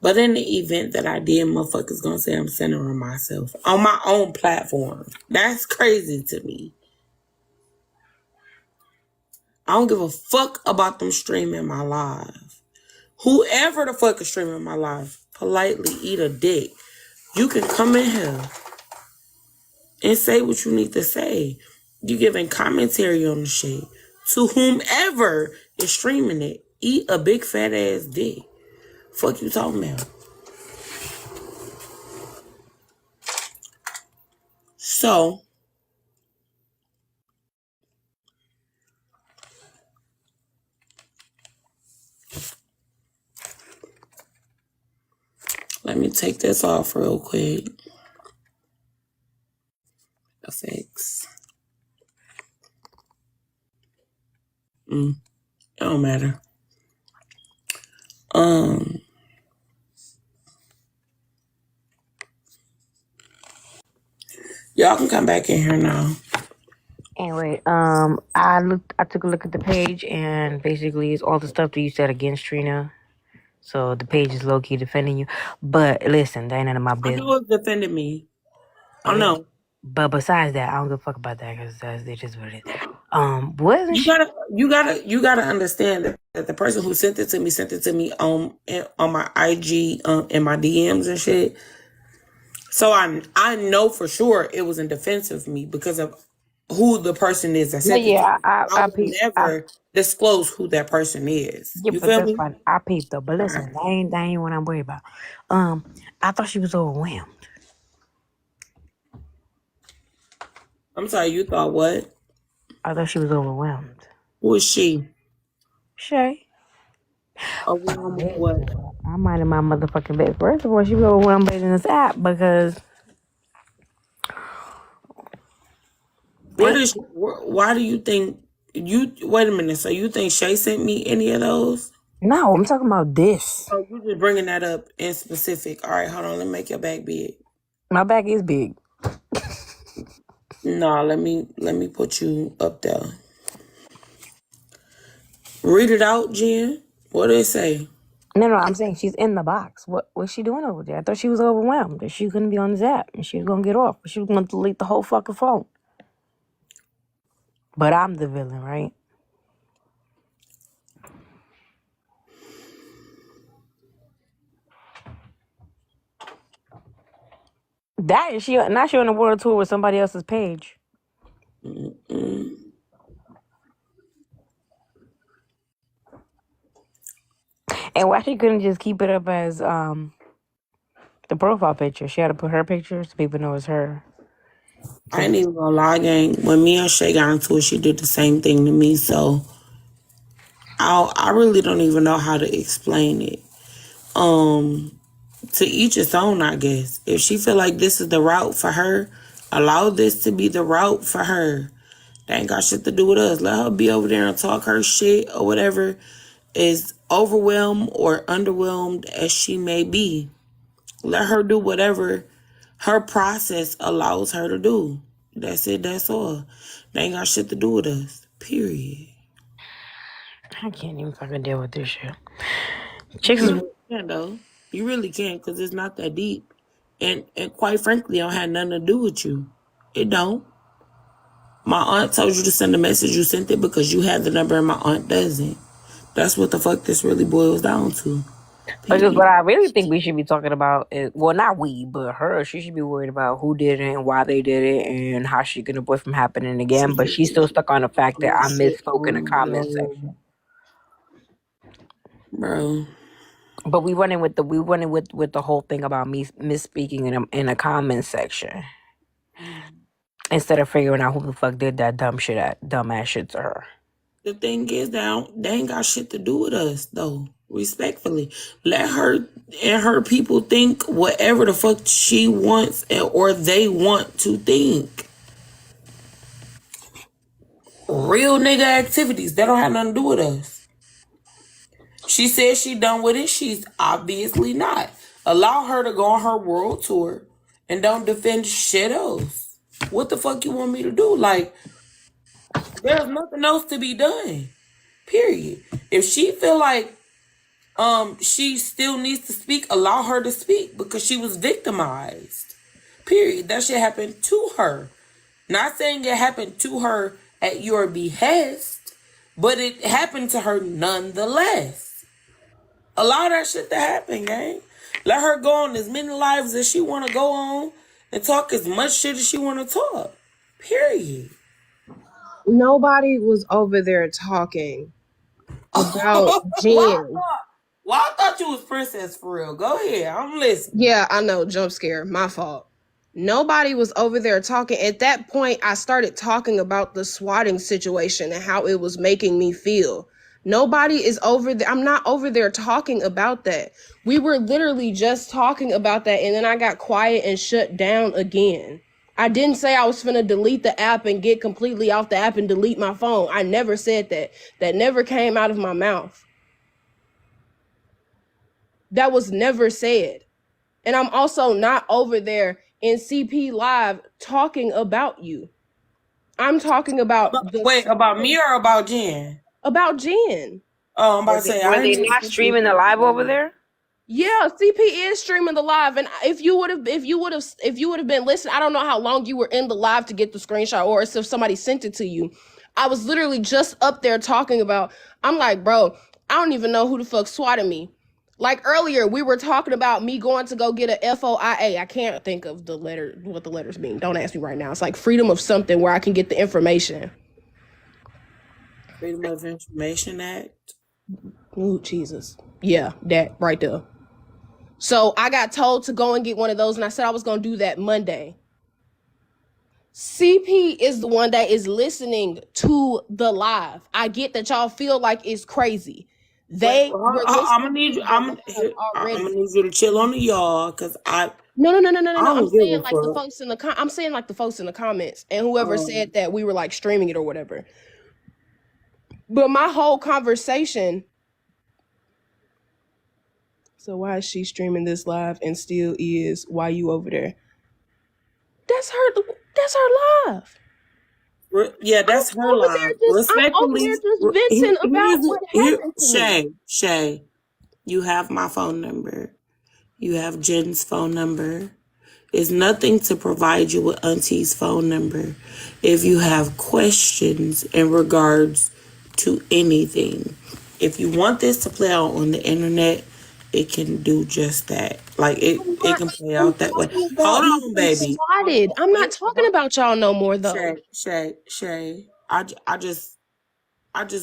But in the event that I did, motherfuckers gonna say I'm centering myself on my own platform. That's crazy to me. I don't give a fuck about them streaming my live. Whoever the fuck is streaming my live, politely eat a dick. You can come in here and say what you need to say. You giving commentary on the shit to whomever is streaming it. Eat a big fat ass dick. Fuck you talking about. So let me take this off real quick. Effects. It don't matter. Y'all can come back in here now. Anyway, I took a look at the page, and basically it's all the stuff that you said against Trina. So the page is low key defending you. But listen, that ain't none of my I business. know it's defending me. I know. But besides that, I don't give a fuck about that because that's just what it is. Wasn't You she? gotta understand that the person who sent it to me on my IG in my DMs and shit. So I know for sure it was in defense of me because of who the person is that No, sent it to yeah, me. I will never disclose who that person is. yeah, You but feel that's me? fine. I peeped though. But All listen, right. that ain't what I'm worried about. I thought she was overwhelmed. I'm sorry, you thought what? I thought she was overwhelmed. Who is she? Shay. Overwhelmed with what? I'm minding my motherfucking business. First of all, she was overwhelmed in this app because Why do you think wait a minute, so you think Shay sent me any of those? no, I'm talking about this. Oh, you just bringing that up in specific. All right, hold on, let me make your back big. My back is big. No, let me put you up there. Read it out, Jen. What did it say? No, I'm saying she's in the box. What's she doing over there? I thought she was overwhelmed that she couldn't be on this app and she was gonna get off. She was gonna delete the whole fucking phone. But I'm the villain, right? That is she not she on a world tour with somebody else's page. Mm-mm. And why she couldn't just keep it up as the profile picture? She had to put her picture so people know it's her. I ain't even gonna lie, gang. When me and Shay got into it, she did the same thing to me. So I really don't even know how to explain it. To each its own, I guess. If she feel like this is the route for her, allow this to be the route for her. That ain't got shit to do with us. Let her be over there and talk her shit or whatever, as overwhelmed or underwhelmed as she may be. Let her do whatever her process allows her to do. That's it. That's all. They ain't got shit to do with us. Period. I can't even fucking deal with this shit. You Chicks is really can though. You really can because it's not that deep. And quite frankly, it don't have nothing to do with you. It don't. My aunt told you to send a message. You sent it because you had the number and my aunt doesn't. That's what the fuck this really boils down to. because Period. what I really think we should be talking about is, well, not we, but her. She should be worried about who did it and why they did it and how she can avoid from happening again. But she's still stuck on the fact that I misspoke in the comment section. Bro. But we running with the whole thing about me misspeaking in a comment section instead of figuring out who the fuck did that dumbass shit to her. The thing is, they ain't got shit to do with us, though. Respectfully. Let her and her people think whatever the fuck she wants or they want to think. Real nigga activities. That don't have nothing to do with us. She says she done with it. She's obviously not. Allow her to go on her world tour and don't defend shit else. What the fuck you want me to do? Like, there's nothing else to be done. Period. If she feel like she still needs to speak, allow her to speak because she was victimized. Period. That shit happened to her. Not saying it happened to her at your behest, but it happened to her nonetheless. Allow that shit to happen, gang. Let her go on as many lives as she want to go on and talk as much shit as she want to talk. Period. Nobody was over there talking about Jen. Well, I thought you was princess for real. Go ahead. I'm listening. Yeah, I know. Jump scare. My fault. Nobody was over there talking. At that point, I started talking about the swatting situation and how it was making me feel. Nobody is over there. I'm not over there talking about that. We were literally just talking about that, and then I got quiet and shut down again. I didn't say I was finna delete the app and get completely off the app and delete my phone. I never said that. That never came out of my mouth. That was never said. And I'm also not over there in CP Live talking about you. I'm talking about about me or about Jen? About Jen. Oh, I'm about to say, Were they not streaming the live over there? Yeah, CP is streaming the live, and if you would have been listening, I don't know how long you were in the live to get the screenshot, or if somebody sent it to you. I was literally just up there talking about. I'm like, bro, I don't even know who the fuck swatted me. Like earlier, we were talking about me going to go get a FOIA. I can't think of what the letters mean. Don't ask me right now. It's like freedom of something where I can get the information. Freedom of Information Act. Ooh, Jesus. Yeah, that right there. So I got told to go and get one of those, and I said I was going to do that Monday. CP is the one that is listening to the live. I get that y'all feel like it's crazy. I'm gonna need you. I'm gonna need you to chill on the y'all, cause No. I'm saying like the folks in the I'm saying like the folks in the comments and whoever said that we were like streaming it or whatever. But my whole conversation. So why is she streaming this live and still is why you over there? That's her live. Yeah, that's her live. I'm over there just venting about what happened to me. Shay, you have my phone number. You have Jen's phone number. There's nothing to provide you with Auntie's phone number. If you have questions in regards to anything, if you want this to play out on the internet, it can do just that. Like it can play out that way. Hold on, baby. I'm not talking about y'all no more though. Shay. I just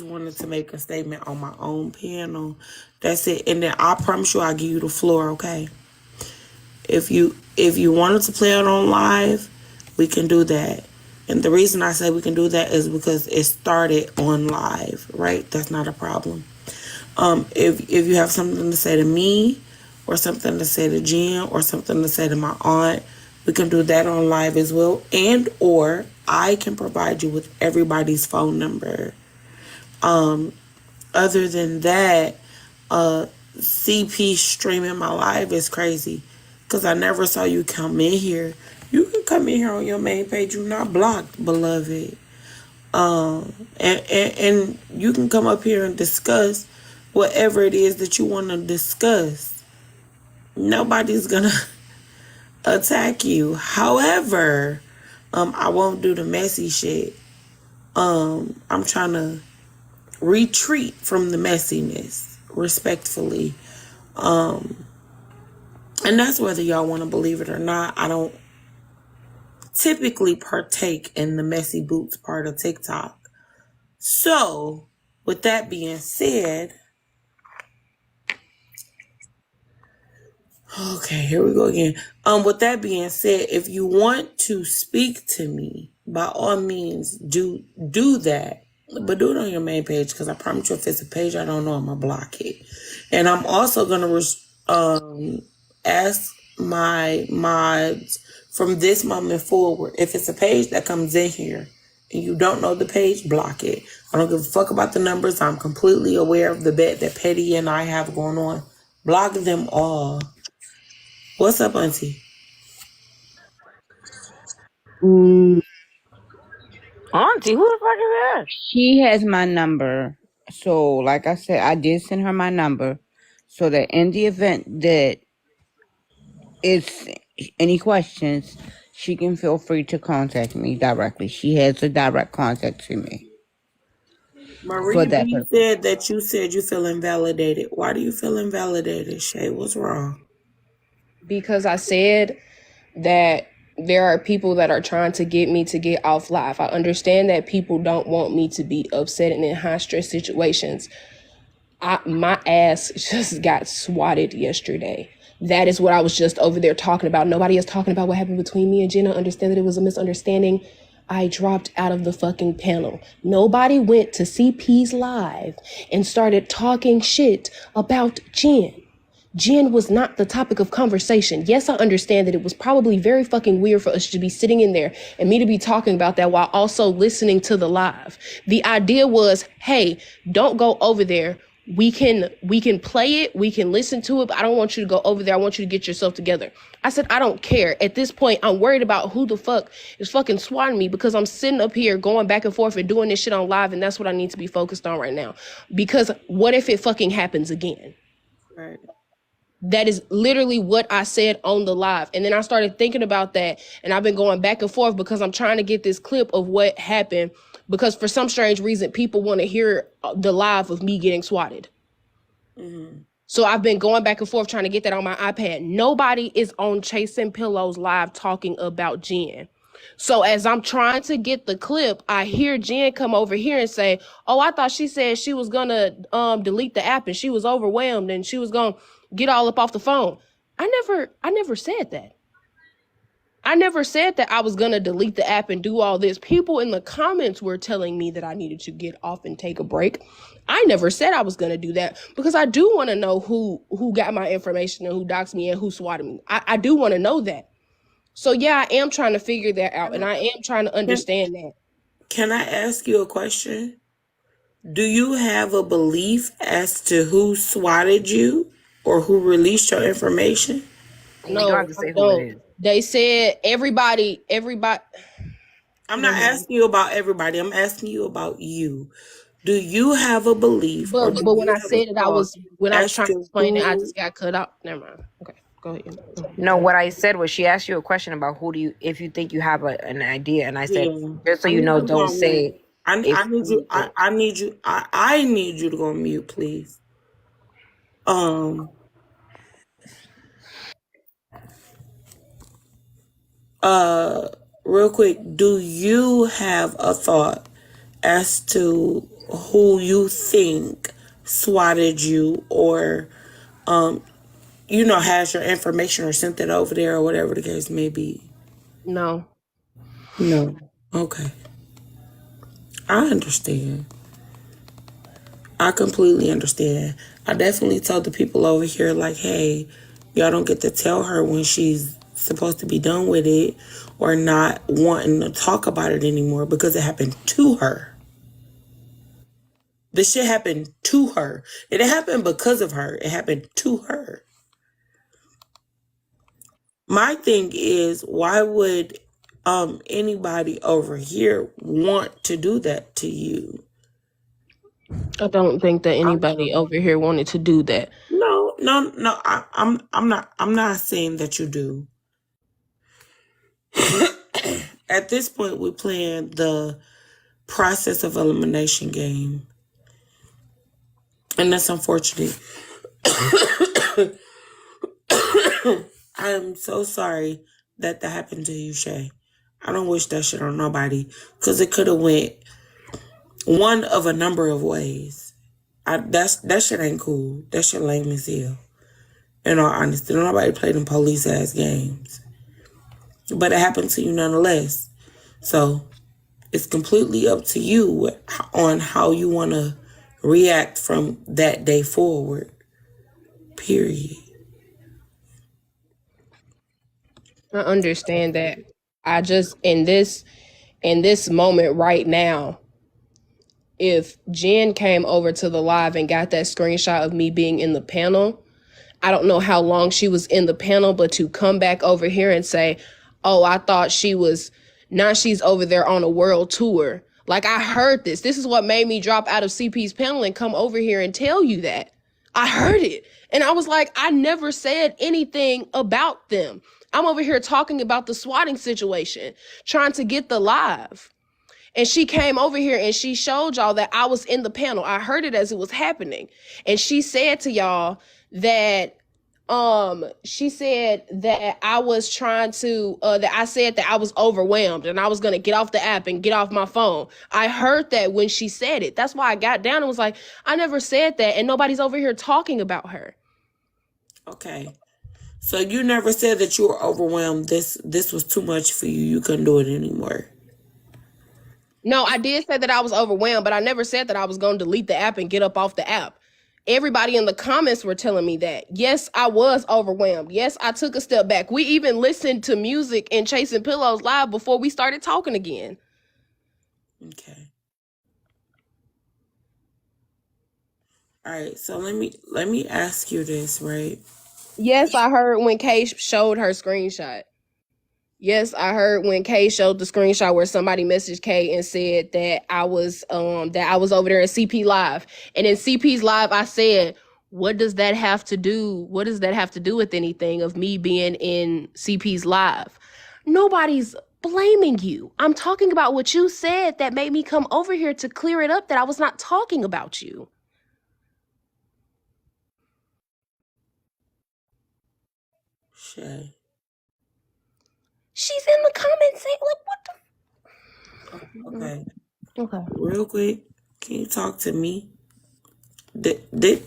wanted to make a statement on my own panel. That's it. And then I promise you I'll give you the floor, okay? If you wanted to play it on live, we can do that. And the reason I say we can do that is because it started on live, right? That's not a problem. If you have something to say to me, or something to say to Jen, or something to say to my aunt, we can do that on live as well. And or I can provide you with everybody's phone number. Other than that, CP streaming my live is crazy. Because I never saw you come in here. You can come in here on your main page. You're not blocked, beloved. And you can come up here and discuss whatever it is that you want to discuss. Nobody's gonna attack you. However, I won't do the messy shit. I'm trying to retreat from the messiness respectfully. And that's whether y'all want to believe it or not. I don't typically partake in the messy boots part of TikTok. So, with that being said, okay, here we go again. With that being said, if you want to speak to me, by all means, do that. But do it on your main page, because I promise you if it's a page I don't know, I'm going to block it. And I'm also going to ask my mods from this moment forward, if it's a page that comes in here and you don't know the page, block it. I don't give a fuck about the numbers. I'm completely aware of the bet that Petty and I have going on. Block them all. What's up, Auntie? Auntie, who the fuck is that? She has my number. So, like I said, I did send her my number so that in the event that it's any questions, she can feel free to contact me directly. She has a direct contact to me. Marie B said that you said you feel invalidated. Why do you feel invalidated, Shay? What's wrong? Because I said that there are people that are trying to get me to get off live. I understand that people don't want me to be upset and in high stress situations. My ass just got swatted yesterday. That is what I was just over there talking about. Nobody is talking about what happened between me and Jenna. Understand that it was a misunderstanding. I dropped out of the fucking panel. Nobody went to CP's live and started talking shit about Jen. Jen was not the topic of conversation. Yes, I understand that it was probably very fucking weird for us to be sitting in there and me to be talking about that while also listening to the live. The idea was, hey, don't go over there. We can play it, we can listen to it, but I don't want you to go over there. I want you to get yourself together. I said, I don't care. At this point, I'm worried about who the fuck is fucking swatting me because I'm sitting up here going back and forth and doing this shit on live, and that's what I need to be focused on right now. Because what if it fucking happens again? Right. That is literally what I said on the live. And then I started thinking about that, and I've been going back and forth because I'm trying to get this clip of what happened, because for some strange reason, people want to hear the live of me getting swatted. Mm-hmm. So I've been going back and forth trying to get that on my iPad. Nobody is on Chasing Pillows live talking about Jen. So as I'm trying to get the clip, I hear Jen come over here and say, oh, I thought she said she was going to delete the app and she was overwhelmed and she was going to get all up off the phone. I never said that. I never said that I was going to delete the app and do all this. People in the comments were telling me that I needed to get off and take a break. I never said I was going to do that because I do want to know who got my information and who doxed me and who swatted me. I do want to know that. So yeah, I am trying to figure that out, and I am trying to understand that. Can I ask you a question? Do you have a belief as to who swatted you or who released your information? You don't have to say who it is. They said everybody. I'm not asking you about everybody. I'm asking you about you. Do you have a belief? But when I said it, I was trying to explain it, I just got cut out. Never mind. Okay, go ahead. No, what I said was she asked you a question about if you think you have an idea, and I said just so you know, don't say. I need you. I need you. I need you to go on mute, please. Real quick, do you have a thought as to who you think swatted you or has your information or sent it over there or whatever the case may be? No. Okay. I understand. I completely understand. I definitely told the people over here, like, hey, y'all don't get to tell her when she's supposed to be done with it or not wanting to talk about it anymore because it happened to her. This shit happened to her. It didn't happen because of her. It happened to her. My thing is, why would anybody over here want to do that to you? I don't think that anybody over here wanted to do that. No. I'm not saying that you do. At this point, we're playing the process of elimination game. And that's unfortunate. I am so sorry that happened to you, Shay. I don't wish that shit on nobody because it could have went one of a number of ways. That shit ain't cool. That shit lame as hell. In all honesty, nobody play them police ass games. But it happened to you nonetheless. So it's completely up to you on how you want to react from that day forward. Period. I understand that. I just in this moment right now, if Jen came over to the live and got that screenshot of me being in the panel, I don't know how long she was in the panel, but to come back over here and say, oh, I thought now she's over there on a world tour. Like, I heard this. This is what made me drop out of CP's panel and come over here and tell you that. I heard it. And I was like, I never said anything about them. I'm over here talking about the swatting situation, trying to get the live. And she came over here and she showed y'all that I was in the panel. I heard it as it was happening. And she said to y'all that She said that I was trying to that I said that I was overwhelmed and I was gonna get off the app and get off my phone. I heard that when she said it. That's why I got down and was like, I never said that, and nobody's over here talking about her. Okay. So you never said that you were overwhelmed. This was too much for you. You couldn't do it anymore. No, I did say that I was overwhelmed, but I never said that I was gonna delete the app and get up off the app. Everybody in the comments were telling me that. Yes, I was overwhelmed. Yes, I took a step back. We even listened to music and Chasing Pillows live before we started talking again. Okay. All right. So let me ask you this, right? Yes, I heard when Kay showed her screenshot. Yes, I heard when Kay showed the screenshot where somebody messaged Kay and said that I was over there in CP Live. And in CP's Live I said, what does that have to do? What does that have to do with anything of me being in CP's Live? Nobody's blaming you. I'm talking about what you said that made me come over here to clear it up that I was not talking about you. Shay. She's in the comments saying, like, what the... Okay. Okay. Real quick, can you talk to me? I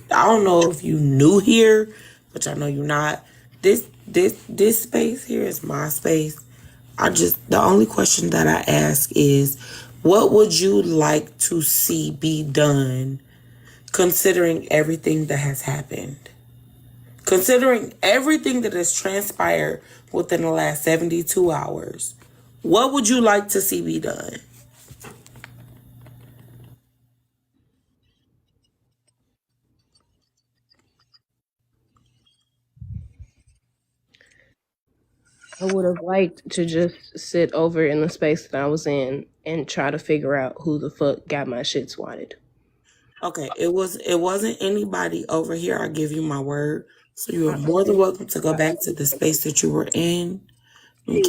don't know if you new here, which I know you're not. This space here is my space. The only question that I ask is, what would you like to see be done, considering everything that has happened? Considering everything that has transpired within the last 72 hours, what would you like to see be done? I would have liked to just sit over in the space that I was in and try to figure out who the fuck got my shit swatted. Okay, it wasn't anybody over here. I give you my word. So you are more than welcome to go back to the space that you were in. Okay,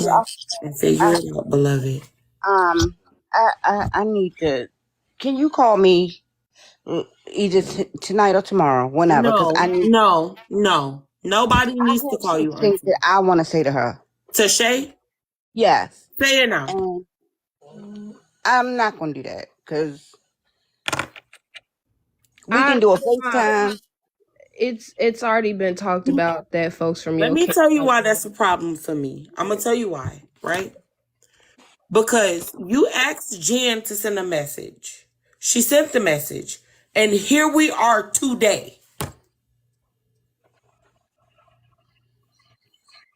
and figure it out, beloved. I need to. Can you call me either tonight or tomorrow, whenever? Because I need. No. Nobody I needs have to call some you things auntie. that I want to say to her. To Shay, Yes, say it now. and I'm not going to do that because we can do a FaceTime. It's already been talked about that folks from Let your me camp. tell you why that's a problem for me. I'm gonna tell you why, right? Because you asked Jen to send a message. She sent the message, and here we are today.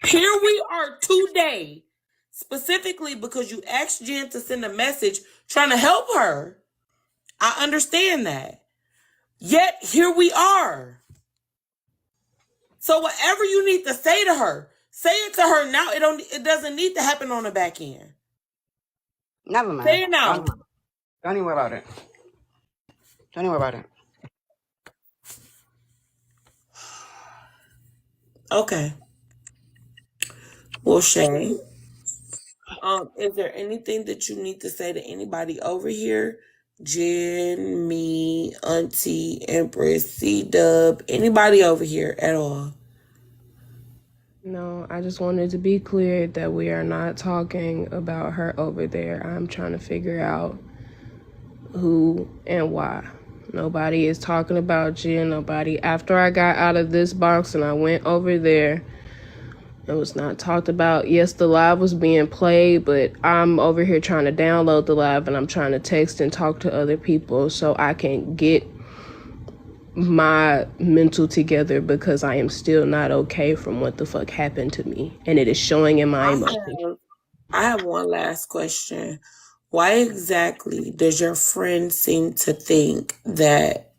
Here we are today, specifically because you asked Jen to send a message trying to help her. I understand that. Yet here we are. So whatever you need to say to her, say it to her now. It doesn't need to happen on the back end. Never mind. Say it now. Don't even worry about it. Don't even worry about it. Okay. Well, Shay, is there anything that you need to say to anybody over here? Jen, me, Auntie, Empress, C-Dub, anybody over here at all? No, I just wanted to be clear that we are not talking about her over there. I'm trying to figure out who and why. Nobody is talking about Jen. Nobody. After I got out of this box and I went over there, it was not talked about. Yes, the live was being played, but I'm over here trying to download the live and I'm trying to text and talk to other people so I can get my mental together because I am still not okay from what the fuck happened to me. And it is showing in my emotions. I have one last question. Why exactly does your friend seem to think that,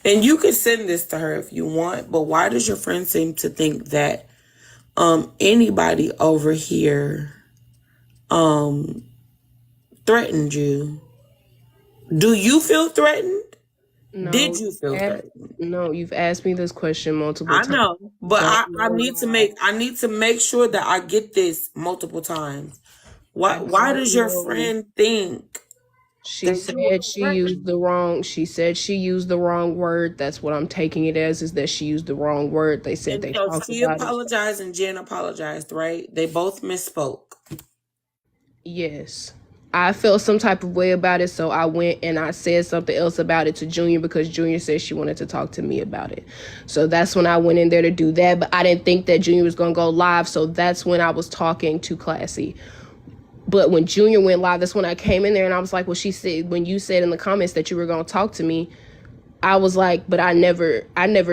and you can send this to her if you want, but why does your friend seem to think that anybody over here threatened you? Do you feel threatened? No, Did you feel threatened? No, you've asked me this question multiple times. I know, but I need to make sure that I get this multiple times. Why does your friend think She That you were said she threatened. used the wrong. She said she used the wrong word. That's what I'm taking it as. Is that she used the wrong word? They said And they so talked she about it. apologized and Jen apologized, right? They both misspoke. Yes. I felt some type of way about it, so I went and I said something else about it to Junior because Junior said she wanted to talk to me about it. So that's when I went in there to do that, but I didn't think that Junior was going to go live, so that's when I was talking to Classy. But when Junior went live, that's when I came in there and I was like, well, she said, when you said in the comments that you were going to talk to me, I was like, but I never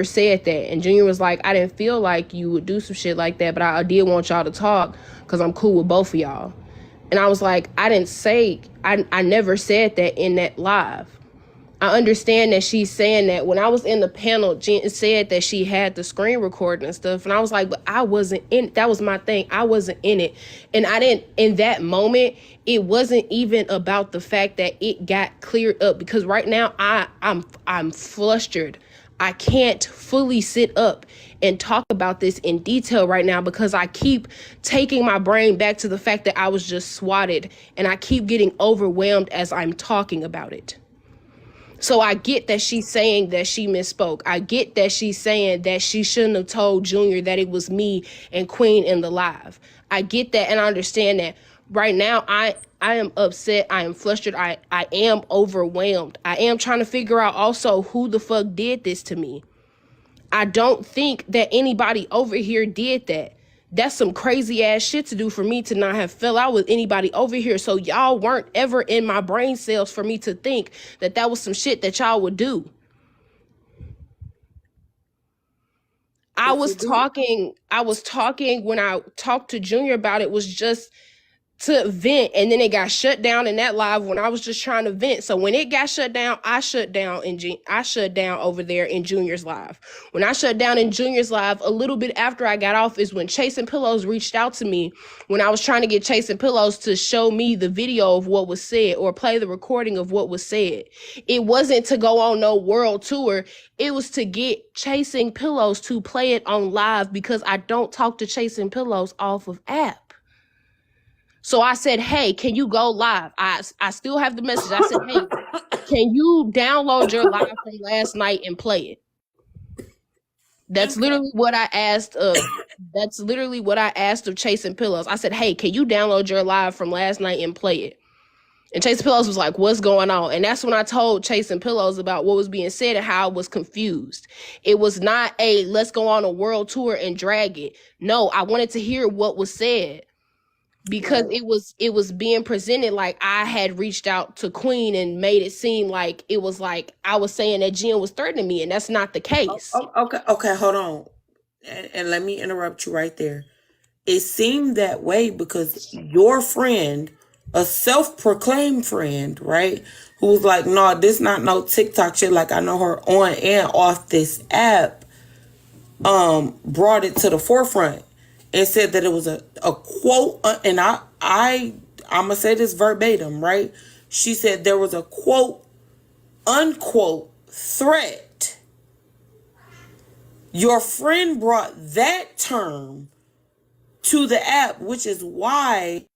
said that. And Junior was like, I didn't feel like you would do some shit like that, but I did want y'all to talk because I'm cool with both of y'all. And I was like, I didn't say, I never said that in that live. I understand that she's saying that. When I was in the panel, Jen said that she had the screen recording and stuff. And I was like, but I wasn't in, that was my thing. I wasn't in it. And I didn't, in that moment, it wasn't even about the fact that it got cleared up. Because right now I'm flustered. I can't fully sit up and talk about this in detail right now because I keep taking my brain back to the fact that I was just swatted and I keep getting overwhelmed as I'm talking about it. So I get that she's saying that she misspoke. I get that she's saying that she shouldn't have told Junior that it was me and Queen in the live. I get that and I understand that. Right now, I am upset. I am flustered. I am overwhelmed. I am trying to figure out also who the fuck did this to me. I don't think that anybody over here did that. That's some crazy ass shit to do for me to not have fell out with anybody over here. So y'all weren't ever in my brain cells for me to think that that was some shit that y'all would do. I was talking when I talked to Junior about it was just to vent, and then it got shut down in that live when I was just trying to vent. So when it got shut down, I shut down I shut down over there in Junior's live. When I shut down in Junior's live, a little bit after I got off is when Chasing Pillows reached out to me when I was trying to get Chasing Pillows to show me the video of what was said or play the recording of what was said. It wasn't to go on no world tour. It was to get Chasing Pillows to play it on live because I don't talk to Chasing Pillows off of app. So I said, hey, can you go live? I still have the message. I said, hey, can you download your live from last night and play it? That's literally what I asked of. That's literally what I asked of Chasing Pillows. I said, hey, can you download your live from last night and play it? And Chasing Pillows was like, what's going on? And that's when I told Chasing Pillows about what was being said and how I was confused. It was not a let's go on a world tour and drag it. No, I wanted to hear what was said. Because it was being presented like I had reached out to Queen and made it seem like it was like I was saying that Jen was threatening me, and that's not the case. Okay, hold on. And let me interrupt you right there. It seemed that way because your friend, a self-proclaimed friend, right, who was like, no, this not no TikTok shit, like I know her on and off this app, brought it to the forefront and said that it was a quote, and I'm gonna say this verbatim, right? She said there was a quote unquote threat. Your friend brought that term to the app, which is why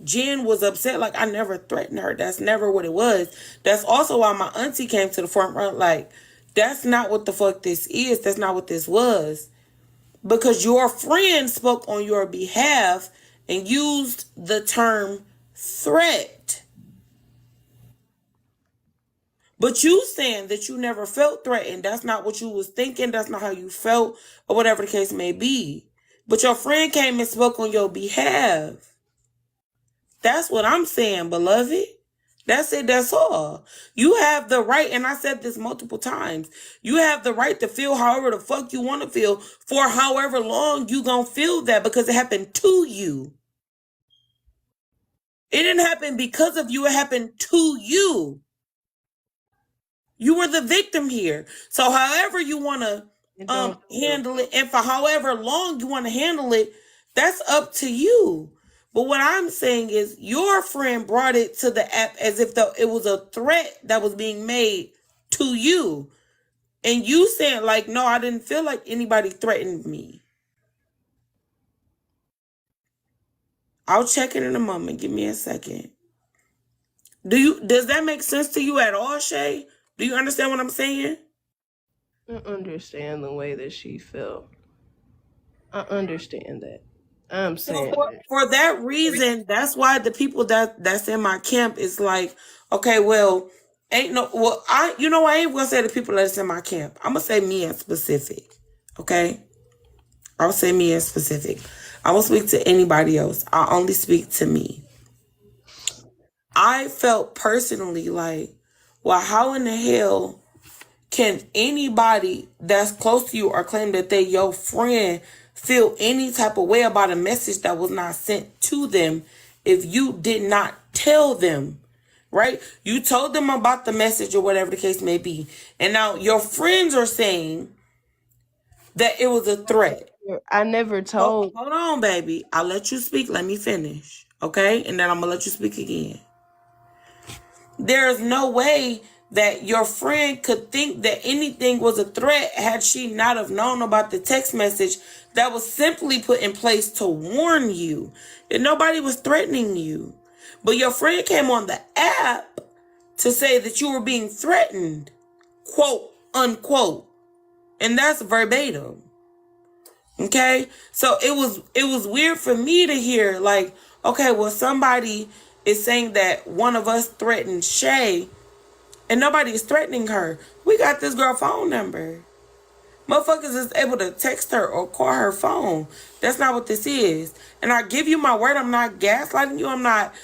Jen was upset. Like, I never threatened her. That's never what it was. That's also why my auntie came to the front. Like, that's not what the fuck this is. That's not what this was. Because your friend spoke on your behalf and used the term threat. But you saying that you never felt threatened, that's not what you was thinking, that's not how you felt, or whatever the case may be. But your friend came and spoke on your behalf. That's what I'm saying, beloved. That's it, that's all. You have the right, and I said this multiple times, you have the right to feel however the fuck you want to feel for however long you gonna feel that, because it happened to you. It didn't happen because of you, it happened to you. You were the victim here. So however you want to handle it, and for however long you want to handle it, that's up to you. But what I'm saying is your friend brought it to the app as if it was a threat that was being made to you. And you saying like, no, I didn't feel like anybody threatened me. I'll check it in a moment. Give me a second. Does that make sense to you at all, Shay? Do you understand what I'm saying? I understand the way that she felt. I understand that. I'm So saying that. for that reason, that's why the people that's in my camp is like, okay, well, I ain't gonna say the people that's in my camp. I'm gonna say me in specific. Okay? I'll say me in specific. I won't speak to anybody else. I only speak to me. I felt personally like, well, how in the hell can anybody that's close to you or claim that they your friend feel any type of way about a message that was not sent to them if you did not tell them, right? You told them about the message or whatever the case may be. And now your friends are saying that it was a threat. I never told. Hold on, baby. I'll let you speak. Let me finish. Okay? And then I'm going to let you speak again. There's no way that your friend could think that anything was a threat had she not have known about the text message that was simply put in place to warn you. And nobody was threatening you. But your friend came on the app to say that you were being threatened. Quote, unquote. And that's verbatim. Okay? So it was weird for me to hear, like, okay, well, somebody is saying that one of us threatened Shay, and nobody is threatening her. We got this girl phone number. Motherfuckers is able to text her or call her phone. That's not what this is. And I give you my word, I'm not gaslighting you. I'm not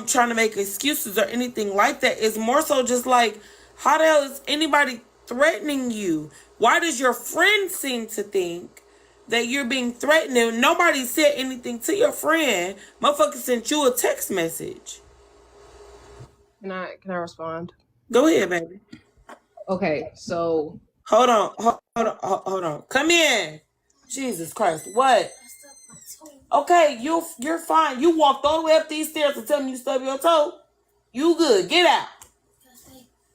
trying to make excuses or anything like that. It's more so just like, how the hell is anybody threatening you? Why does your friend seem to think that you're being threatened and nobody said anything to your friend? Motherfucker sent you a text message. Can I respond? Go ahead, baby. Okay, so Hold on. Come in. Jesus Christ. What? Okay, you're fine. You walked all the way up these stairs to tell me you stubbed your toe. You good. Get out.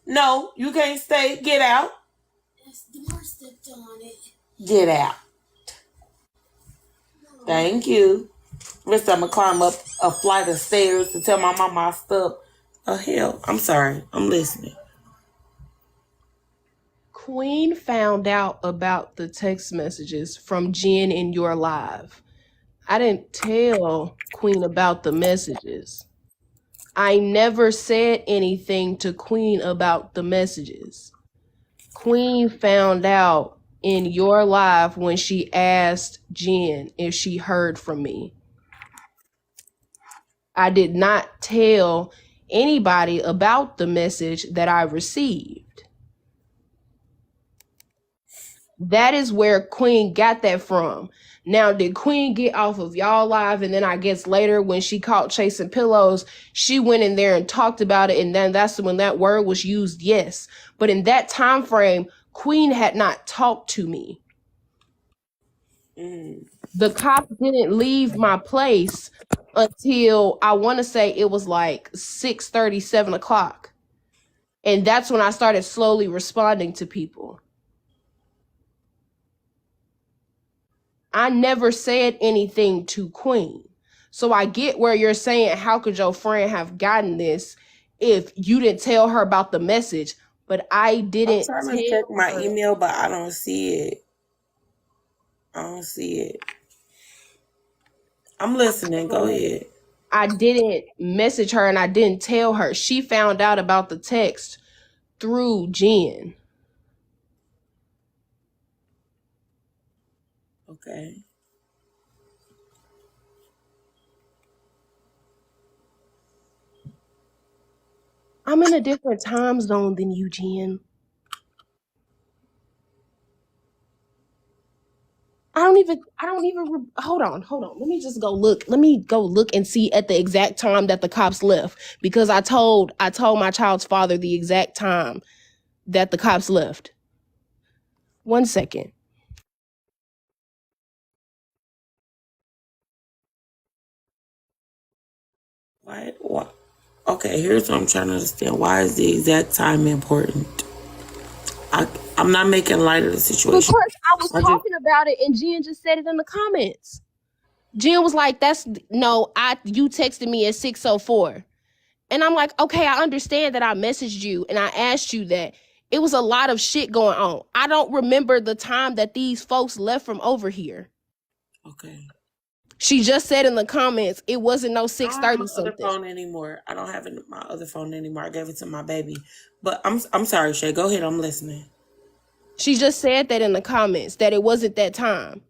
No, you can't stay. Get out. Get out. Thank you. Rest I'm gonna climb up a flight of stairs to tell my mama I stubbed a hell. I'm sorry. I'm listening. Queen found out about the text messages from Jen in your live. I didn't tell Queen about the messages. I never said anything to Queen about the messages. Queen found out in your live when she asked Jen if she heard from me. I did not tell anybody about the message that I received. That is where Queen got that from. Now, did Queen get off of y'all live? And then I guess later when she caught chasing pillows, she went in there and talked about it. And then that's when that word was used. Yes. But in that time frame, Queen had not talked to me. The cop didn't leave my place until I want to say it was like 6:30, 7 o'clock. And that's when I started slowly responding to people. I never said anything to Queen. So I get where you're saying, how could your friend have gotten this if you didn't tell her about the message? But I didn't I'm trying to check my email, but I don't see it. I'm listening. Go ahead. I didn't message her and I didn't tell her. She found out about the text through Jen. Okay. I'm in a different time zone than you, Jen. I don't even hold on. Let me just go look. Let me go look and see at the exact time that the cops left, because I told my child's father the exact time that the cops left. 1 second. What? Okay, here's what I'm trying to understand. Why is the exact time important? I'm not making light of the situation. Because I was talking about it and Jen just said it in the comments. Jen was like, you texted me at 6:04. And I'm like, okay, I understand that I messaged you and I asked you that. It was a lot of shit going on. I don't remember the time that these folks left from over here. Okay. She just said in the comments, it wasn't no I 6:30 don't have my something. other phone anymore. I don't have my other phone anymore. I gave it to my baby. But I'm sorry, Shay. Go ahead. I'm listening. She just said that in the comments, that it wasn't that time.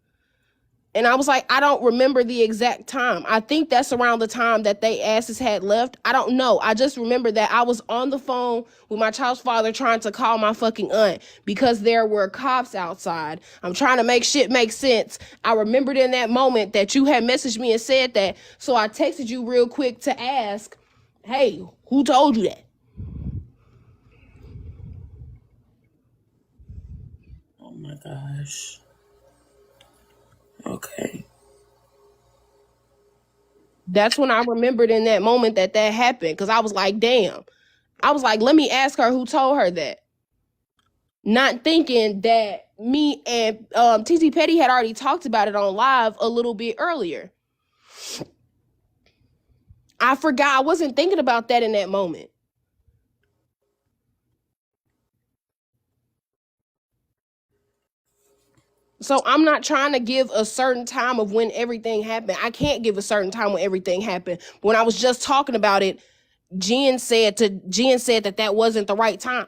And I was like, I don't remember the exact time. I think that's around the time that they asses had left. I don't know. I just remember that I was on the phone with my child's father trying to call my fucking aunt because there were cops outside. I'm trying to make shit make sense. I remembered in that moment that you had messaged me and said that. So I texted you real quick to ask, hey, who told you that? Oh my gosh. Okay. That's when I remembered in that moment that happened. Because I was like, damn. I was like, let me ask her who told her that. Not thinking that me and TT Petty had already talked about it on live a little bit earlier. I forgot. I wasn't thinking about that in that moment. So I'm not trying to give a certain time of when everything happened. I can't give a certain time when everything happened. When I was just talking about it, Jen said that wasn't the right time.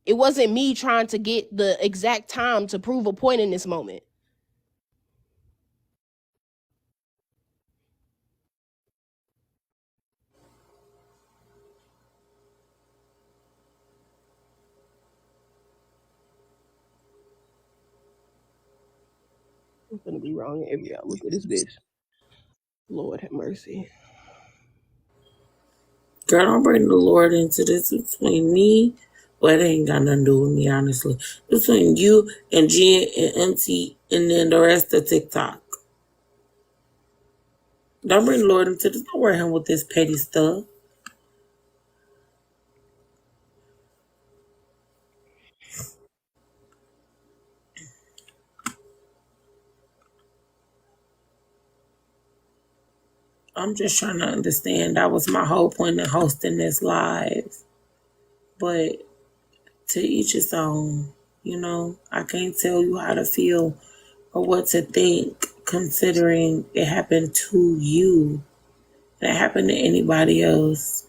It wasn't me trying to get the exact time to prove a point in this moment. I'm gonna be wrong in every out. Look at this bitch. Lord have mercy. Girl, don't bring the Lord into this between me. Well, it ain't got nothing to do with me, honestly. Between you and Jen and Auntie and then the rest of TikTok. Don't bring the Lord into this. Don't worry him with this petty stuff. I'm just trying to understand. That was my whole point in hosting this live. But to each his own. You know, I can't tell you how to feel or what to think, considering it happened to you. It happened to anybody else.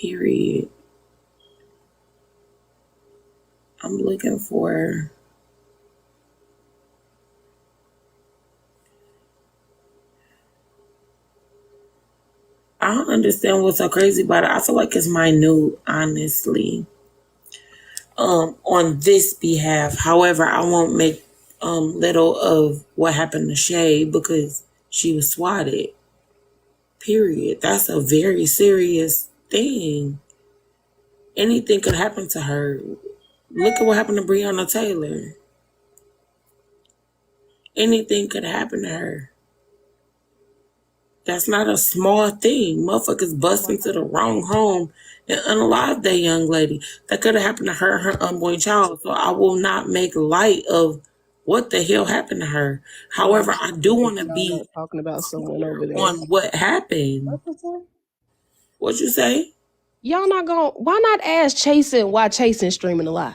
Period. I'm looking for. I don't understand what's so crazy about it. I feel like it's minute, honestly. On this behalf. However, I won't make little of what happened to Shay because she was swatted. Period. That's a very serious thing. Anything could happen to her. Look at what happened to Breonna Taylor. Anything could happen to her. That's not a small thing. Motherfuckers bust into the wrong home and unalive that young lady. That could have happened to her and her unborn child. So I will not make light of what the hell happened to her. However, I do want to be talking about someone over there on what happened. What'd you say? Y'all not gonna? Why not ask Chasing why Chasing streaming alive?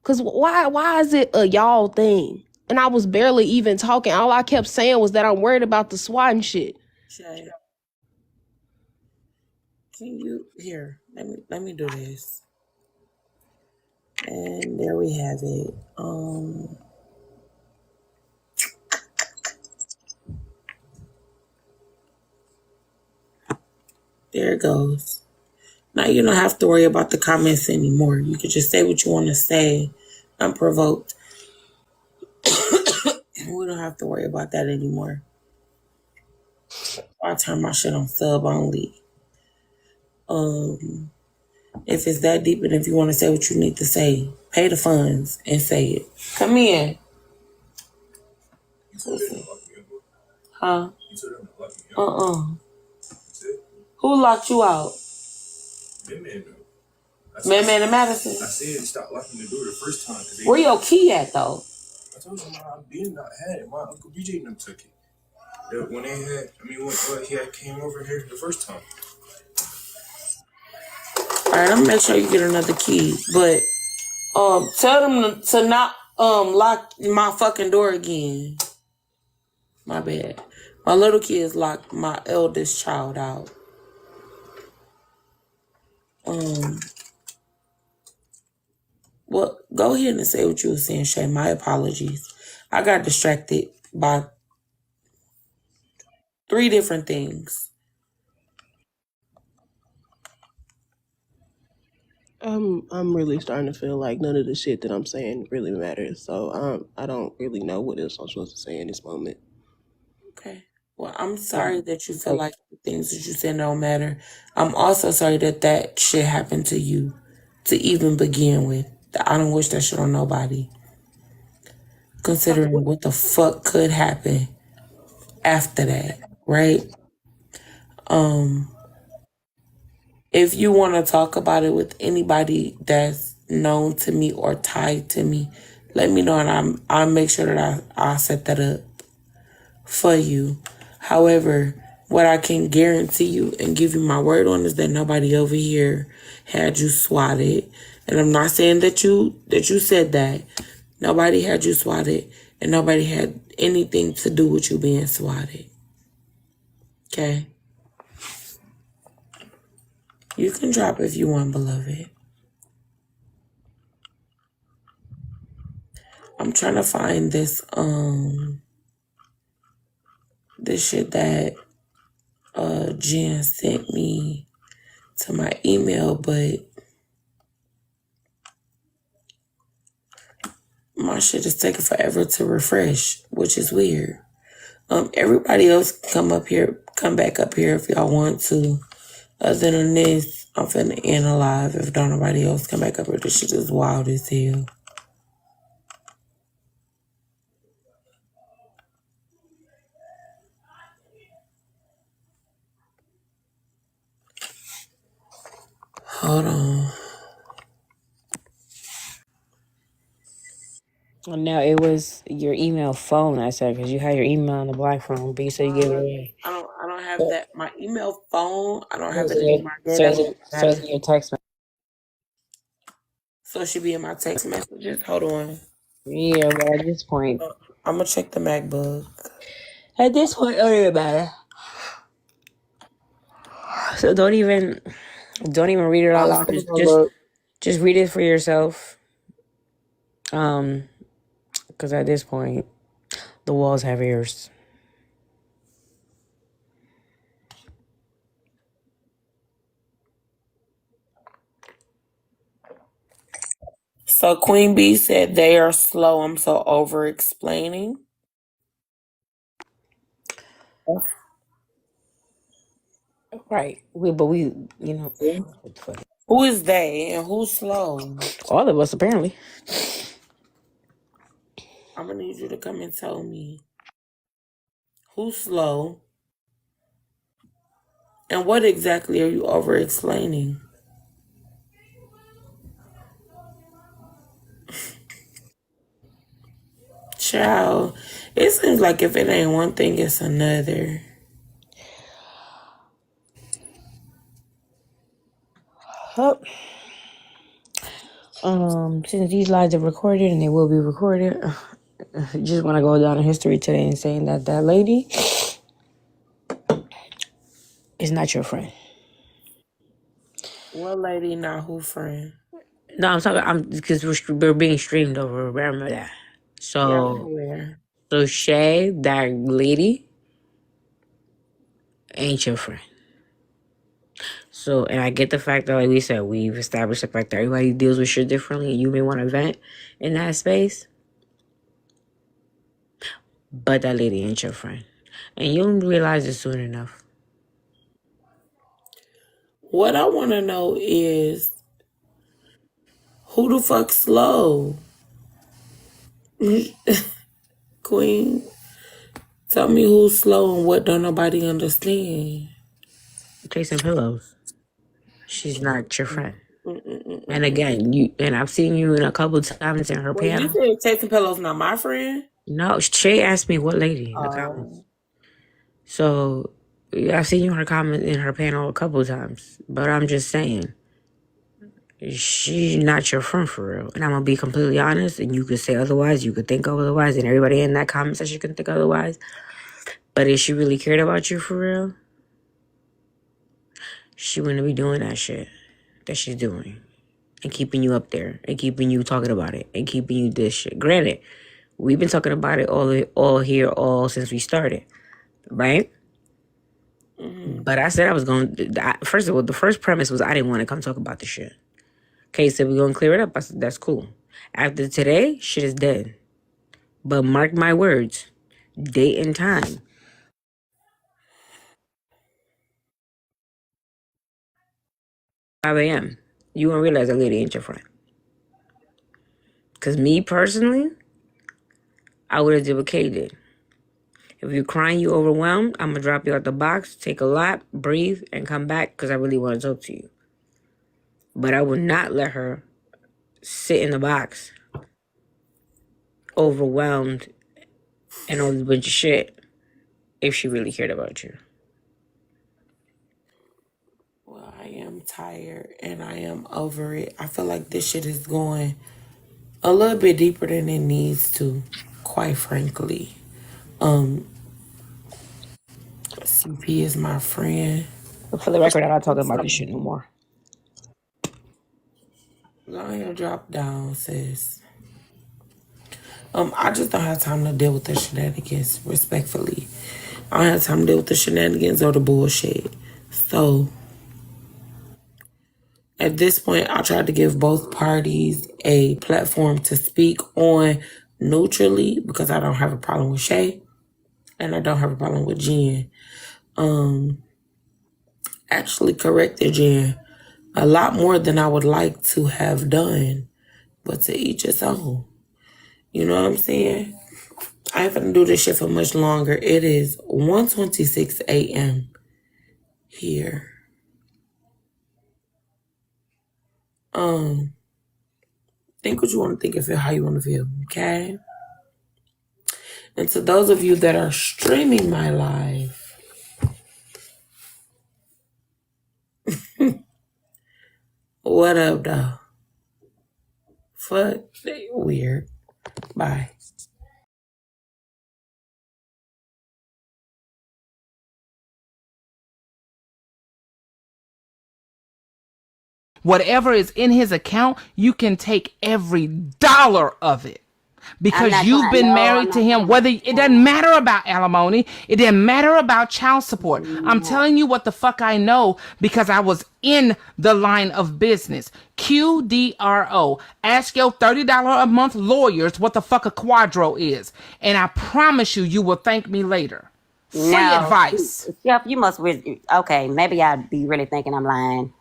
Cause why is it a y'all thing? And I was barely even talking. All I kept saying was that I'm worried about the SWAT and shit. Shay, can you here? Let me do this. And there we have it. There it goes. Now you don't have to worry about the comments anymore. You can just say what you want to say, unprovoked. We don't have to worry about that anymore. I turn my shit on sub only. If it's that deep and if you want to say what you need to say, pay the funds and say it. Come in. Huh? Who locked you out? Man and Madison. I said stop locking the door the first time. Where your key at though? I told you I did not have it. My Uncle BJ them took it. When they had, when he had came over here the first time. All right, I'm gonna make sure you get another key, but tell them to not lock my fucking door again. My bad. My little kids locked my eldest child out. Well, go ahead and say what you were saying, Shay. My apologies. I got distracted by 3 different things. I'm really starting to feel like none of the shit that I'm saying really matters. So I don't really know what else I'm supposed to say in this moment. Okay. Well, I'm sorry that you feel like the things that you said don't matter. I'm also sorry that that shit happened to you to even begin with. I don't wish that shit on nobody. Considering what the fuck could happen after that, right? If you want to talk about it with anybody that's known to me or tied to me, let me know and I'll make sure that I'll set that up for you. However, what I can guarantee you and give you my word on is that nobody over here had you swatted. And I'm not saying that you said that. Nobody had you swatted and nobody had anything to do with you being swatted. Okay? You can drop if you want, beloved. I'm trying to find this shit that Jen sent me to my email, but my shit is taking forever to refresh, which is weird. Everybody else come back up here if y'all want to. Other than this, I'm finna end alive. If don't nobody else come back up here, this shit is wild as hell. Hold on. No, it was your email phone. I said because you had your email on the black phone, but you said you gave it away. I don't have that. My email phone, I don't have So it anymore. it's in your text message. So it should be in my text messages. Hold on. Yeah, but at this point, I'm gonna check the MacBook. it don't even matter. So don't even read it out loud. Just read it for yourself. Because at this point, the walls have ears. So Queen Bee said they are slow. I'm so over explaining. Right. We, Who is they and who's slow? all of us apparently. I'm gonna need you to come and tell me who's slow and what exactly are you over explaining? Child, it seems like if it ain't one thing, it's another. Since these lives are recorded and they will be recorded, just want to go down in history today and saying that lady is not your friend. What lady, not who friend? No, I'm because we're being streamed over. Remember that. Yeah, I'm So, aware. so Shay, that lady, ain't your friend. So, and I get the fact that, like we said, we've established the fact that everybody deals with shit differently, and you may want to vent in that space, but that lady ain't your friend, and you don't realize it soon enough. What I want to know is who the fuck slow? Queen, tell me who's slow and what don't nobody understand. Chasing pillows. She's not your friend. And again, I've seen you in a couple of times in her Well, you panel. said Chasing Pillows not my friend? No, Shay asked me what lady in the comments. So I've seen her comment in her panel a couple of times, but I'm just saying, she's not your friend for real. And I'm gonna be completely honest, and you could say otherwise, you could think otherwise, and everybody in that comment section can think otherwise. But if she really cared about you for real, she wouldn't be doing that shit that she's doing. And keeping you up there, and keeping you talking about it, and keeping you this shit. Granted, we've been talking about it all since we started, right? But I said I was going to, first of all, the first premise was I didn't want to come talk about the shit. Kay said we're going to clear it up. I said, that's cool. After today, shit is dead. But mark my words, date and time. 5 a.m. You won't realize that lady ain't your friend. Because me personally, I would have did what Kay did. If you're crying, you overwhelmed, I'm going to drop you out the box, take a lap, breathe, and come back because I really want to talk to you. But I would not let her sit in the box, overwhelmed, and all this bunch of shit if she really cared about you. Well, I am tired and I am over it. I feel like this shit is going a little bit deeper than it needs to, quite frankly. CP is my friend. But for the record, I'm not talking about this shit no more. Go ahead, drop down, sis. I just don't have time to deal with the shenanigans, respectfully. I don't have time to deal with the shenanigans or the bullshit. So, at this point, I tried to give both parties a platform to speak on neutrally because I don't have a problem with Shay and I don't have a problem with Jen. Actually corrected Jen a lot more than I would like to have done, but to each his own. You know what I'm saying? I ain't gonna do this shit for much longer. It is 1:26 a.m. here. Think what you want to think and feel how you want to feel, okay? And to those of you that are streaming my live, what up, though? Fuck, they weird. Bye. Whatever is in his account, you can take every dollar of it. Because you've been married to him, whether it doesn't matter about alimony, it doesn't matter about child support. I'm telling you what the fuck I know because I was in the line of business. QDRO. Ask your $30 a month lawyers what the fuck a quadro is. And I promise you, you will thank me later. Free advice. Yep, you must. Okay, maybe I'd be really thinking I'm lying.